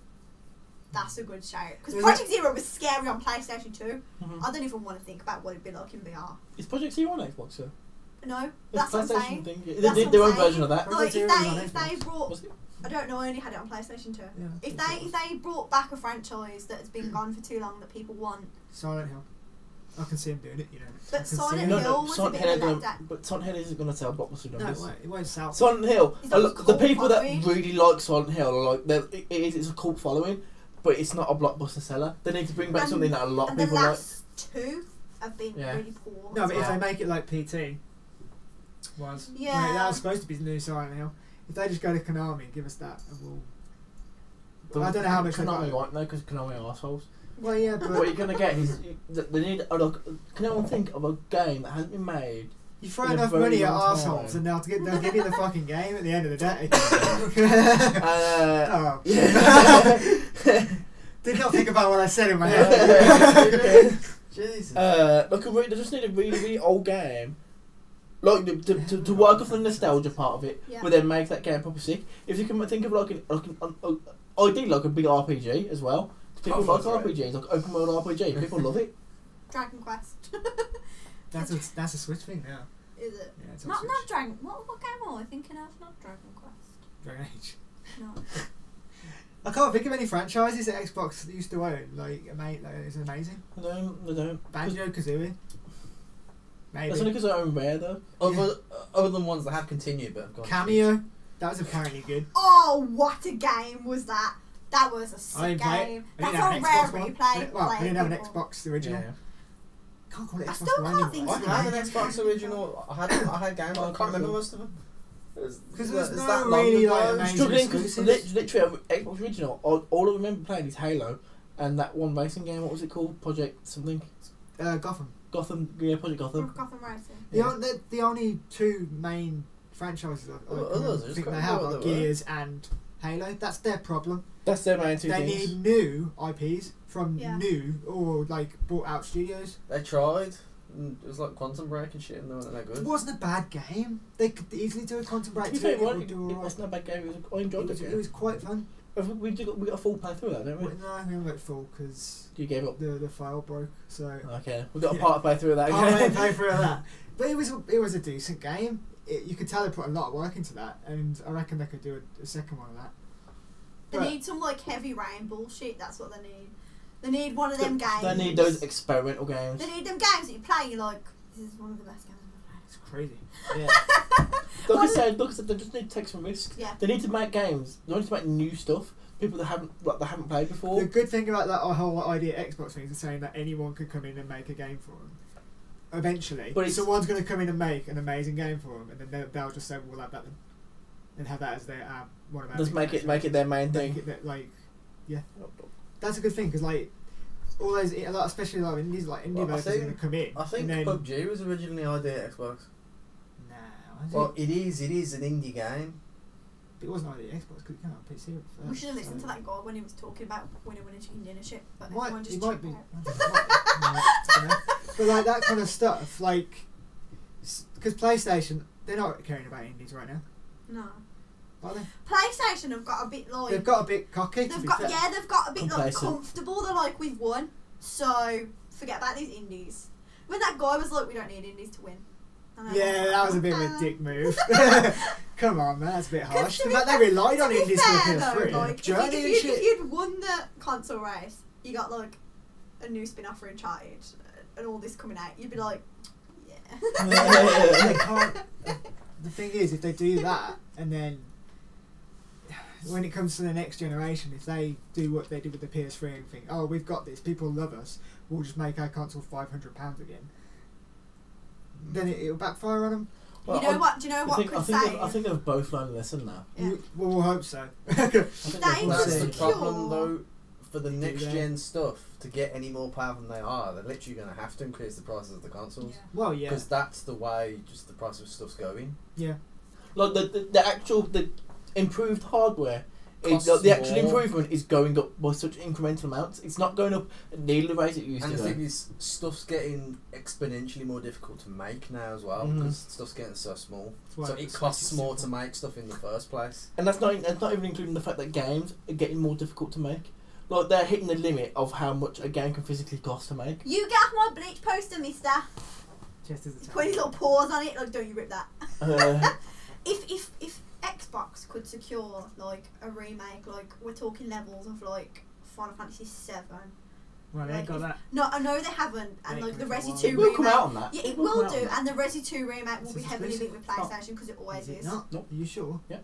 That's a good shout. Because Project Zero was scary on PlayStation 2. I don't even want to think about what it'd be like in VR. Is Project Zero on Xbox, sir? No, that's what I'm saying. They did their own version of that. Like if they brought, I don't know, I only had it on PlayStation 2. Yeah, if they brought back a franchise that has been gone for too long that people want. Silent Hill. I can see him doing it, you know. But Silent Hill was a bit of a letdown. But Silent Hill isn't going to sell blockbuster numbers. No, it won't sell. Silent Hill. The people that really like Silent Hill are like, it's a cult following. But it's not a blockbuster seller. They need to bring back something that a lot of people like. The last two have been really poor. No, but if they make it like PT was, that was supposed to be the new Silent Hill. If they just go to Konami and give us that, and I don't know how much Konami won't know because Konami are assholes. Well, yeah, but what you're gonna get is they need. Can anyone think of a game that hasn't been made? You throw enough money at arseholes and they'll give you the fucking game at the end of the day. Did not think about what I said in my head. Jesus. They just need a really, really old game. Like to work off the nostalgia part of it, but then make that game proper sick. If you can think of ideally like a big RPG as well. People like RPGs, like open world RPG. People love it. Dragon Quest. That's a Switch thing now. Is it? Yeah, it's not Dragon. What game am I thinking of? Not Dragon Quest. Dragon Age. No. I can't think of any franchises that Xbox used to own. It's amazing. They don't. Banjo-Kazooie. Maybe. That's only because I own Rare though. Other than ones that have continued but have gone. Cameo. That was apparently good. Oh, what a game was that! That was a sick game. That's on Rare Replay. I didn't have an Xbox original. Yeah. Can't call it Xbox. I still can't think I had an Xbox original. I had games. I can't remember most of them. Because there's no really struggling because literally Xbox original. All I remember playing is Halo, and that one racing game. What was it called? Project something. Gotham. Yeah, Project Gotham. Gotham Racing. The only two main franchises I think they have are Gears and Halo. That's their problem. That's their main two things. They need new IPs from new or bought out studios. They tried. It was like Quantum Break and shit, and they weren't that good. It wasn't a bad game. They could easily do a Quantum Break. It wasn't a bad game. I enjoyed it. It was quite fun. We got a full playthrough of that, didn't we? No, we haven't got full because you gave up. The file broke. So okay, we got a part playthrough of that. Playthrough of that. But it was a decent game. You could tell they put a lot of work into that, and I reckon they could do a second one of that. They need some like heavy rain bullshit. That's what they need. They need one of them games. They need those experimental games. They need them games that you play. You're like, this is one of the best games I've ever played. It's crazy. Yeah. Like I said, they just need to take some risks. Yeah. They need to make games. They need to make new stuff. People that haven't played before. The good thing about that whole idea Xbox thing is saying that anyone could come in and make a game for them. Eventually, but someone's going to come in and make an amazing game for them, and then they'll just say, "We'll have that then," and have that as their one of our. Just make it their main thing. Yeah, that's a good thing because all those, especially indies, indie developers are going to come in. I think PUBG was originally idea Xbox. Nah, well, it is an indie game. But it wasn't idea Xbox because it came out on PC. We should have listened to that guy when he was talking about winning chicken dinner shit. But everyone just might be. But that kind of stuff, because PlayStation, they're not caring about indies right now. No. Are they? PlayStation have got a bit they've got a bit cocky. They've got a bit comfortable. They're like, we've won, so forget about these indies. When that guy was like, we don't need indies to win. Yeah, that was a bit of a dick move. Come on, man, that's a bit harsh. The fact they relied on indies for the PS3. Journey and shit. If you'd won the console race, you got a new spin-off for Uncharted and all this coming out, you'd be like, yeah. They can't. The thing is, if they do that, and then when it comes to the next generation, if they do what they did with the PS3 and think, oh, we've got this, people love us, we'll just make our console £500 again, then it'll backfire on them. Well, do you know what I think they've both learned a lesson now. Yeah. We'll hope so. That's the problem though. For the next gen stuff, to get any more power than they are, they're literally going to have to increase the prices of the consoles. Yeah. Well, yeah. Because that's the way just the price of stuff's going. Yeah. Like the improved hardware, the actual improvement is going up by such incremental amounts. It's not going up at nearly the rate it used to. And the thing is, stuff's getting exponentially more difficult to make now as well, because stuff's getting so small. So it costs more to make stuff in the first place. And that's not even including the fact that games are getting more difficult to make. Like, they're hitting the limit of how much a game can physically cost to make. You get off my Bleach poster, mister. Put his little paws on it. Like, don't you rip that. If Xbox could secure, a remake, we're talking levels of, Final Fantasy VII. Well, they ain't got that. No, I know they haven't. And, the Resi 2 remake... It will come out on that. Yeah, it will do. And the Resi 2 remake will be heavily linked with PlayStation, because it always is. Not? Are you sure? Yeah.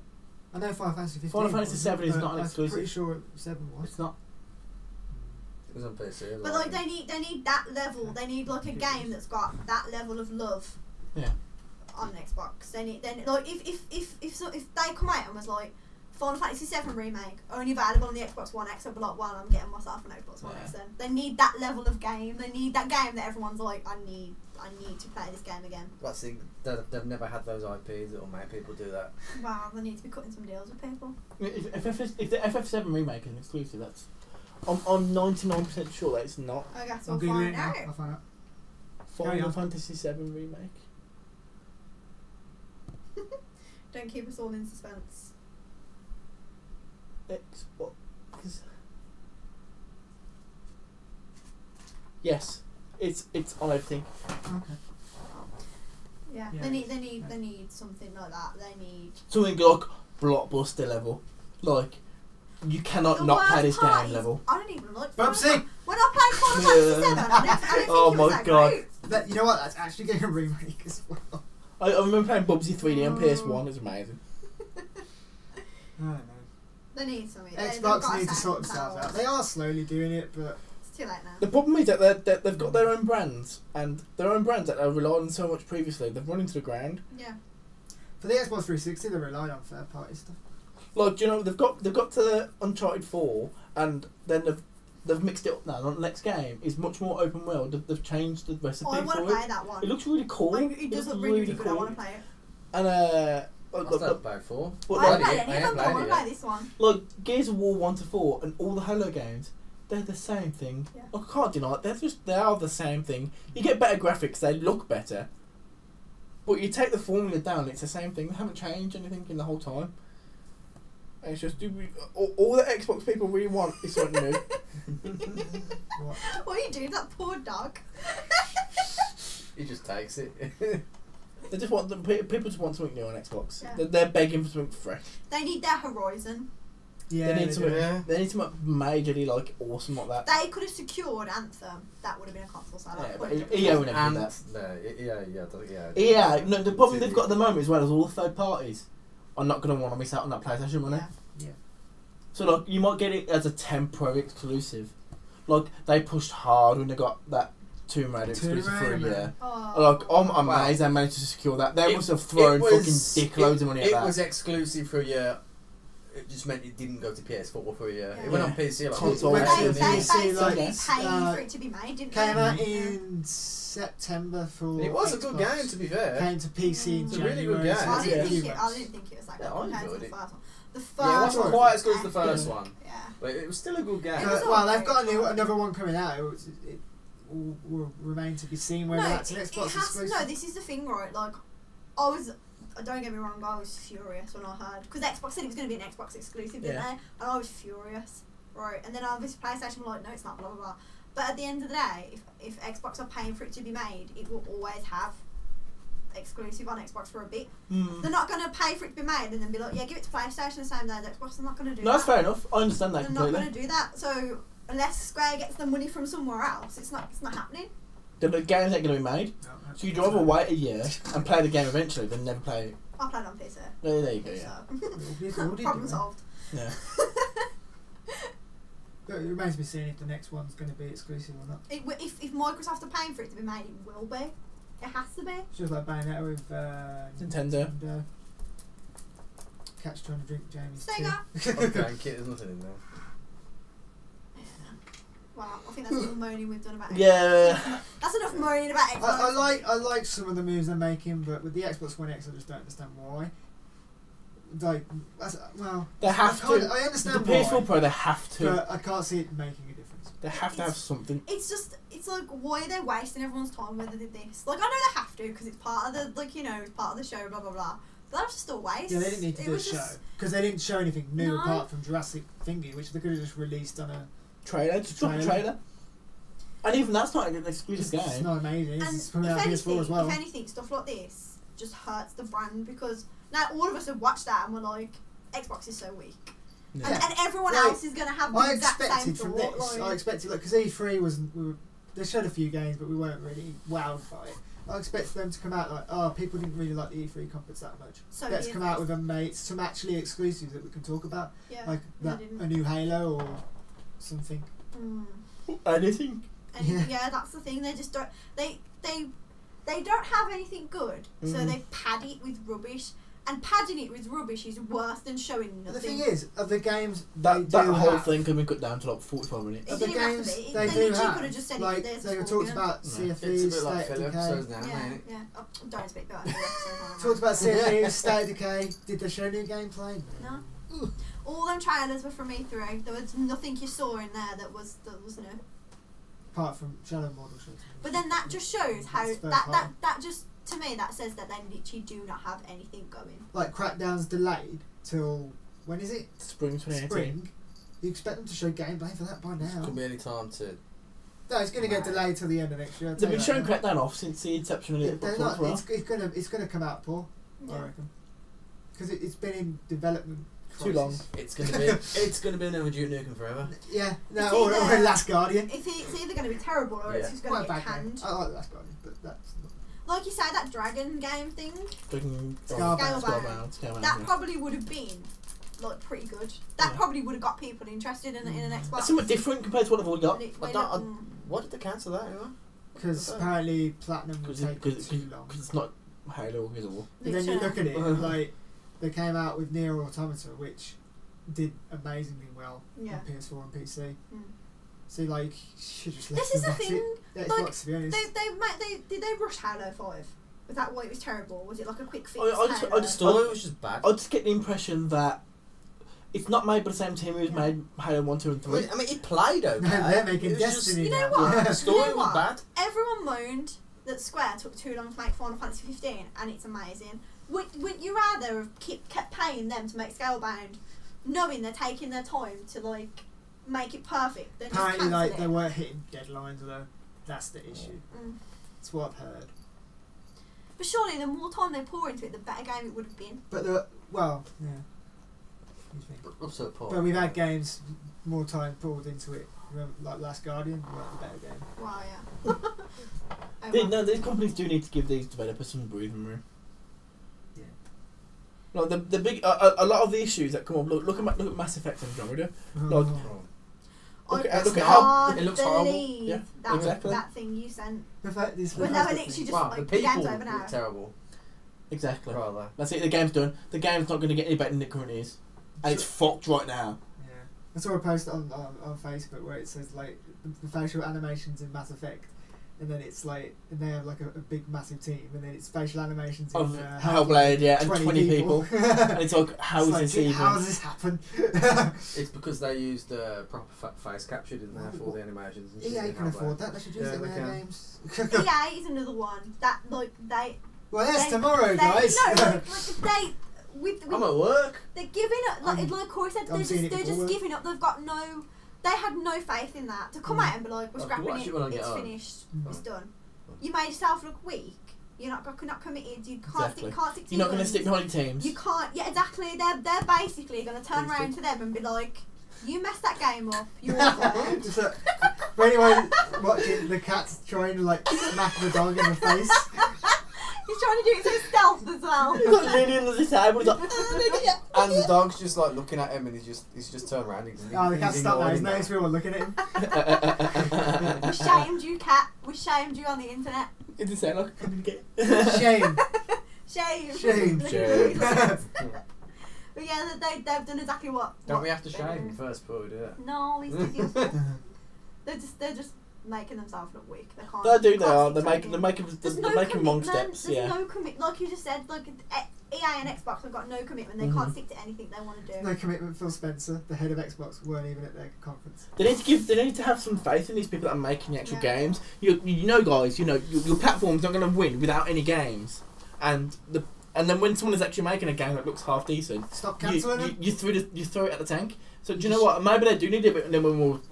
I know Final Fantasy 15. Final Fantasy 7 is not an exclusive. I'm pretty sure 7 was. It's not. It was on PC. But they need that level. They need a game that's got that level of love. Yeah. On Xbox, if they come out and was like Final Fantasy 7 remake only available on the Xbox One X, I'd be like, well, I'm getting myself an Xbox One X then. They need that level of game. They need that game that everyone's like, I need to play this game again. That's the they've never had those IPs that will make people do that. Wow, they need to be cutting some deals with people. If the FF7 remake is an exclusive, that's I'm 99% sure that it's not. I guess I'll find out. Final Fantasy 7 remake. Don't keep us all in suspense. Xbox. Yes, it's on everything. Okay. Yeah, they need something like that. They need something like blockbuster level, like you cannot not play this game level. I don't even like Bubsy. When I played Final Fantasy 7, I didn't think oh it my was that god! great. You know what? That's actually getting a remake as well. I remember playing Bubsy 3D on PS1. It was amazing. I don't know. They need something. Xbox need to sort themselves out. They are slowly doing it, but it's too late now. The problem is that they've got their own brands, and their own brands that they relied on so much previously, they've run into the ground. Yeah. For the Xbox 360, they relied on third party stuff. Like, they've got to Uncharted 4, and then they've mixed it up now. The next game is much more open world. They've changed the recipe for it. I want to play that one. It looks really cool. It does look really good. I want to play it. And I've not played 4. I haven't played any of them, but I want to play this one. Like Gears of War 1 to 4 and all the Halo games, they're the same thing. Yeah. I can't deny it. They are the same thing. You get better graphics, they look better. But you take the formula down, it's the same thing. They haven't changed anything in the whole time. And it's just all the Xbox people really want is something new. What are you doing, that poor dog? He just takes it. They just want people just want something new on Xbox. Yeah. They're begging for something fresh. They need their Horizon. Yeah, they need something majorly like awesome like that. They could have secured Anthem. That would have been a console seller. Yeah, but EA would never do that. Yeah. No, the problem they've got at the moment as well is all the third parties are not going to want to miss out on that PlayStation money. Yeah. So like you might get it as a temporary exclusive. Like they pushed hard when they got that Tomb Raider exclusive for a year. Like I'm amazed they managed to secure that. They must have thrown fucking dickloads of money at that. It was exclusive for a year. It just meant it didn't go to PS4 for a year. It went on PC like console. They basically paid for it to be made, didn't came out in September for. It was Xbox. a good game, to be fair. Came to PC in January. A really good game. I didn't think it was like that compared to the first one. The first one. Yeah, it wasn't quite as good as the first one. Yeah. But it was still a good game. Well, they've got another one coming out. It will remain to be seen whether that's an Xbox exclusive. No, this is the thing, right? Like, don't get me wrong, I was furious when I heard, because Xbox said it was going to be an Xbox exclusive, didn't they? And I was furious, right? And then obviously PlayStation were like, no, it's not, blah blah blah. But at the end of the day, if Xbox are paying for it to be made, it will always have exclusive on Xbox for a bit. They're not going to pay for it to be made and then be like, yeah, give it to PlayStation the same day as Xbox. They're not going to do that. No, that's fair enough. I understand that They're completely. not going to do that. So unless Square gets the money from somewhere else, it's not happening. The games ain't going to be made. So you'd rather wait a year and play the game eventually than never play it. I played on PC. There you go, yeah. So. Problem solved. Yeah. But it remains to be seen if the next one's going to be exclusive or not. If Microsoft are paying for it to be made, it will be. It has to be. It's just like Bayonetta with Nintendo. Catch trying to drink Jamie's Sega. Okay, there's nothing in there. Wow, I think that's enough moaning we've done about Xbox. Yeah. That's enough moaning about Xbox. I like some of the moves they're making, but with the Xbox One X, I just don't understand why. Like, well, they have to. I understand the PS4 Pro, they have to. But I can't see it making a difference. They have to have something. It's like, why are they wasting everyone's time when they did this? Like, I know they have to because it's part of the, like, it's part of the show, blah blah blah. But that was just a waste. Yeah, they didn't need to do a show because they didn't show anything new apart from Jurassic Thingy, which they could have just released on a trailer. Just drop a trailer. And even that's not an exclusive game. It's not amazing. And it's coming out PS4 as well. If anything, stuff like this just hurts the brand because now all of us have watched that and we're like, Xbox is so weak. Yeah. And everyone else is going to have the exact same from thought. This, I expected, because E3 they showed a few games, but we weren't really wowed by it. I expected them to come out like, people didn't really like the E3 conference that much. So let's come out with some actually exclusives that we can talk about, like a new Halo or something. Anything. Yeah, that's the thing. They just don't. They don't have anything good, so they pad it with rubbish. And padding it with rubbish is worse than showing nothing. The thing is, of the games, that whole thing can be cut down to like 45 minutes. Of the games they do have, like they talked about CFE, State of Decay. Yeah. Oh, don't speak about it. Talked about CFE, State of Decay. Did they show new gameplay? No. All them trailers were from E3. There was nothing you saw in there that was new. Apart from Shadow Model shows. But then that just shows how that just. To me, that says that they literally do not have anything going. Like, Crackdown's delayed till... When is it? Spring 2018. Spring. You expect them to show gameplay for that by now. It could be any time to... No, it's going to get delayed till the end of next year. They've been showing Crackdown off since the inception of the Xbox One. It's going to come out poor, I reckon. Because it's been in development crisis. Too long. It's going to be another Duke Nukem Forever. Yeah, or Last Guardian. It's either going to be terrible or it's just going to get canned. I like Last Guardian, but that's not... Like you say, that dragon game thing, Scalebound. That probably would have been like pretty good. That probably would have got people interested in an Xbox. That's somewhat different compared to what they've already got. Why did they cancel that anyway? Because apparently Platinum would take too long. Because it's not Halo or War. But then you look at it, like they came out with Nier Automata, which did amazingly well on PS4 and PC. So like, should just this is the thing. Like, to be honest. Did they rush Halo 5? Was that why it was terrible? Was it like a quick fix? I just thought it was just bad. I just get the impression that It's not made by the same team who's made Halo 1, 2 and 3. I mean, it played okay. They're making Destiny now. You know what? The story was bad. Everyone moaned that Square took too long to make Final Fantasy 15, and it's amazing. Would you rather have kept paying them to make Scalebound, knowing they're taking their time to like make it perfect, than just cancel it? They weren't hitting deadlines though. That's the issue. That's what I've heard. But surely the more time they pour into it, the better game it would have been. But yeah. But we've had games more time poured into it. Remember, like Last Guardian, a better game. Wow, yeah. No, these companies do need to give these developers some breathing room. Yeah. Like the big a lot of the issues that come up. Look at Mass Effect Andromeda. Like, look at how it looks horrible. Yeah, exactly. That thing you sent. The fact when they were literally just like the game's over now. Terrible. Exactly. Rather. That's it. The game's done. The game's not going to get any better than it currently is, and it's fucked right now. Yeah. I saw a post on Facebook where it says like the facial animations in Mass Effect, and then it's like, and they have like a big massive team, and then it's facial animations of in Hellblade, yeah, and 20 people. And it's like, how is this even? How does this happen? It's because they used proper face capture, didn't they, for the animations? And EA can afford that. They should use it in their games. EA is another one that like they. Well, yes, tomorrow, guys. No, I'm at work. They're giving up. Like Corey said, they're just giving up. They've got no. They had no faith in that to come out and be like, "We're scrapping it. It's finished. It's done." You made yourself look weak. You're not committed. You can't stick. You're not going to stick behind your teams. You can't. Yeah, exactly. They're basically going to turn around to them and be like, "You messed that game up. You're awful." For anyone watching, the cat's trying to like smack the dog in the face. He's trying to do it so stealth as well. He's like leaning on the table. He's like, and the dog's just like looking at him, and he's just turned around. The cat's stopped now. He's noticed we were looking at him. We shamed you, cat. We shamed you on the internet. It didn't sound like a communicate. Shame. Shame. But yeah, they've done exactly what. Don't we have to shame him first before we do it? No, these idiots. They're just making themselves look weak. They can't. They are. They're making wrong steps. There's no commit. Like you just said, like EA and Xbox have got no commitment. They can't stick to anything they want to do. No commitment. Phil Spencer, the head of Xbox, weren't even at their conference. They need to have some faith in these people that are making the actual games. You know, guys. You know, your platform's not going to win without any games, and then when someone is actually making a game that looks half decent, stop cancelling it. You throw it at the tank. So do you know what? Maybe they do need a bit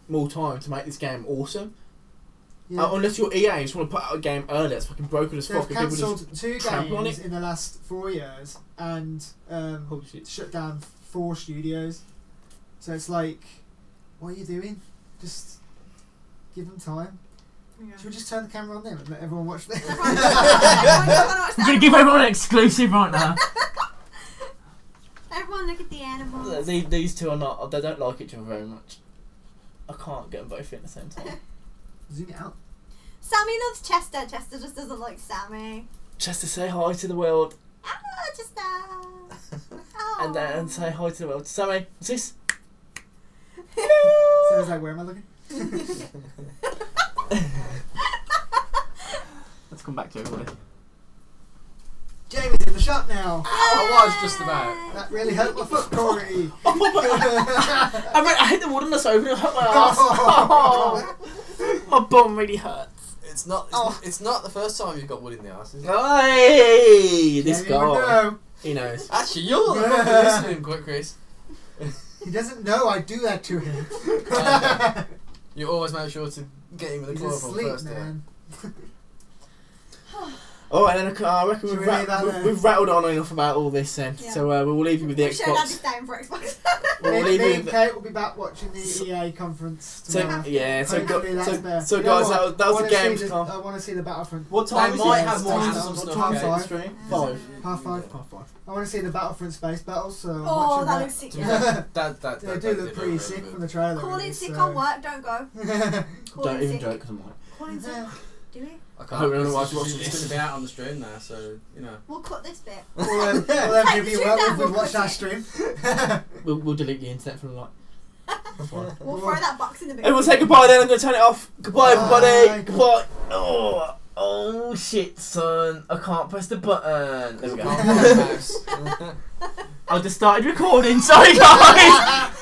more time to make this game awesome. Yeah. Unless you're EA and just want to put out a game early, it's fucking broken as fuck. They've cancelled 2 games in the last 4 years and shut down 4 studios. So it's like, what are you doing? Just give them time. Yeah. Should we just turn the camera on them and let everyone watch this? We're going to give everyone an exclusive right now. Everyone look at the animals. These two are not, they don't like each other very much. I can't get them both in at the same time. Zoom it out. Sammy loves Chester. Chester just doesn't like Sammy. Chester, say hi to the world. Chester. And say hi to the world. Sammy, what's this? So I was like, where am I looking? Let's come back to everybody. Jamie's in the shop now. I was just about. That really hurt my foot, Corey. I hit the wood on the sofa and it hurt my ass. My bum really hurts. It's not the first time you've got wood in the ass, is it? Hey, this guy. He knows. Actually, you're the one listening, quick, Chris. He doesn't know I do that to him. You always make sure to get him with the chloroform first, man. Alright, then I reckon we've rattled on enough about all this then. Yeah. So we'll leave you with the Xbox. Showed this down for Xbox. Me and Kate will be back watching the EA conference tomorrow. So guys, that was the Gamescom. I want to see the Battlefront. What time is it? Might have more hands-on stuff. What time? 5. Half 5. I want to see the Battlefront space battles. So that looks sick. They do look pretty sick from the trailer. Call in sick on work. Don't go. Don't even joke because I'm like. Call in sick. Do we? I can't. It's going to be out on the stream now, so you know. We'll cut this bit. We'll watch our stream. We'll delete the internet from the night. We'll throw that box in the bin. Everyone say goodbye then. I'm going to turn it off. Goodbye, everybody. Goodbye. Oh shit, son! I can't press the button. There we go. I just started recording. Sorry, guys.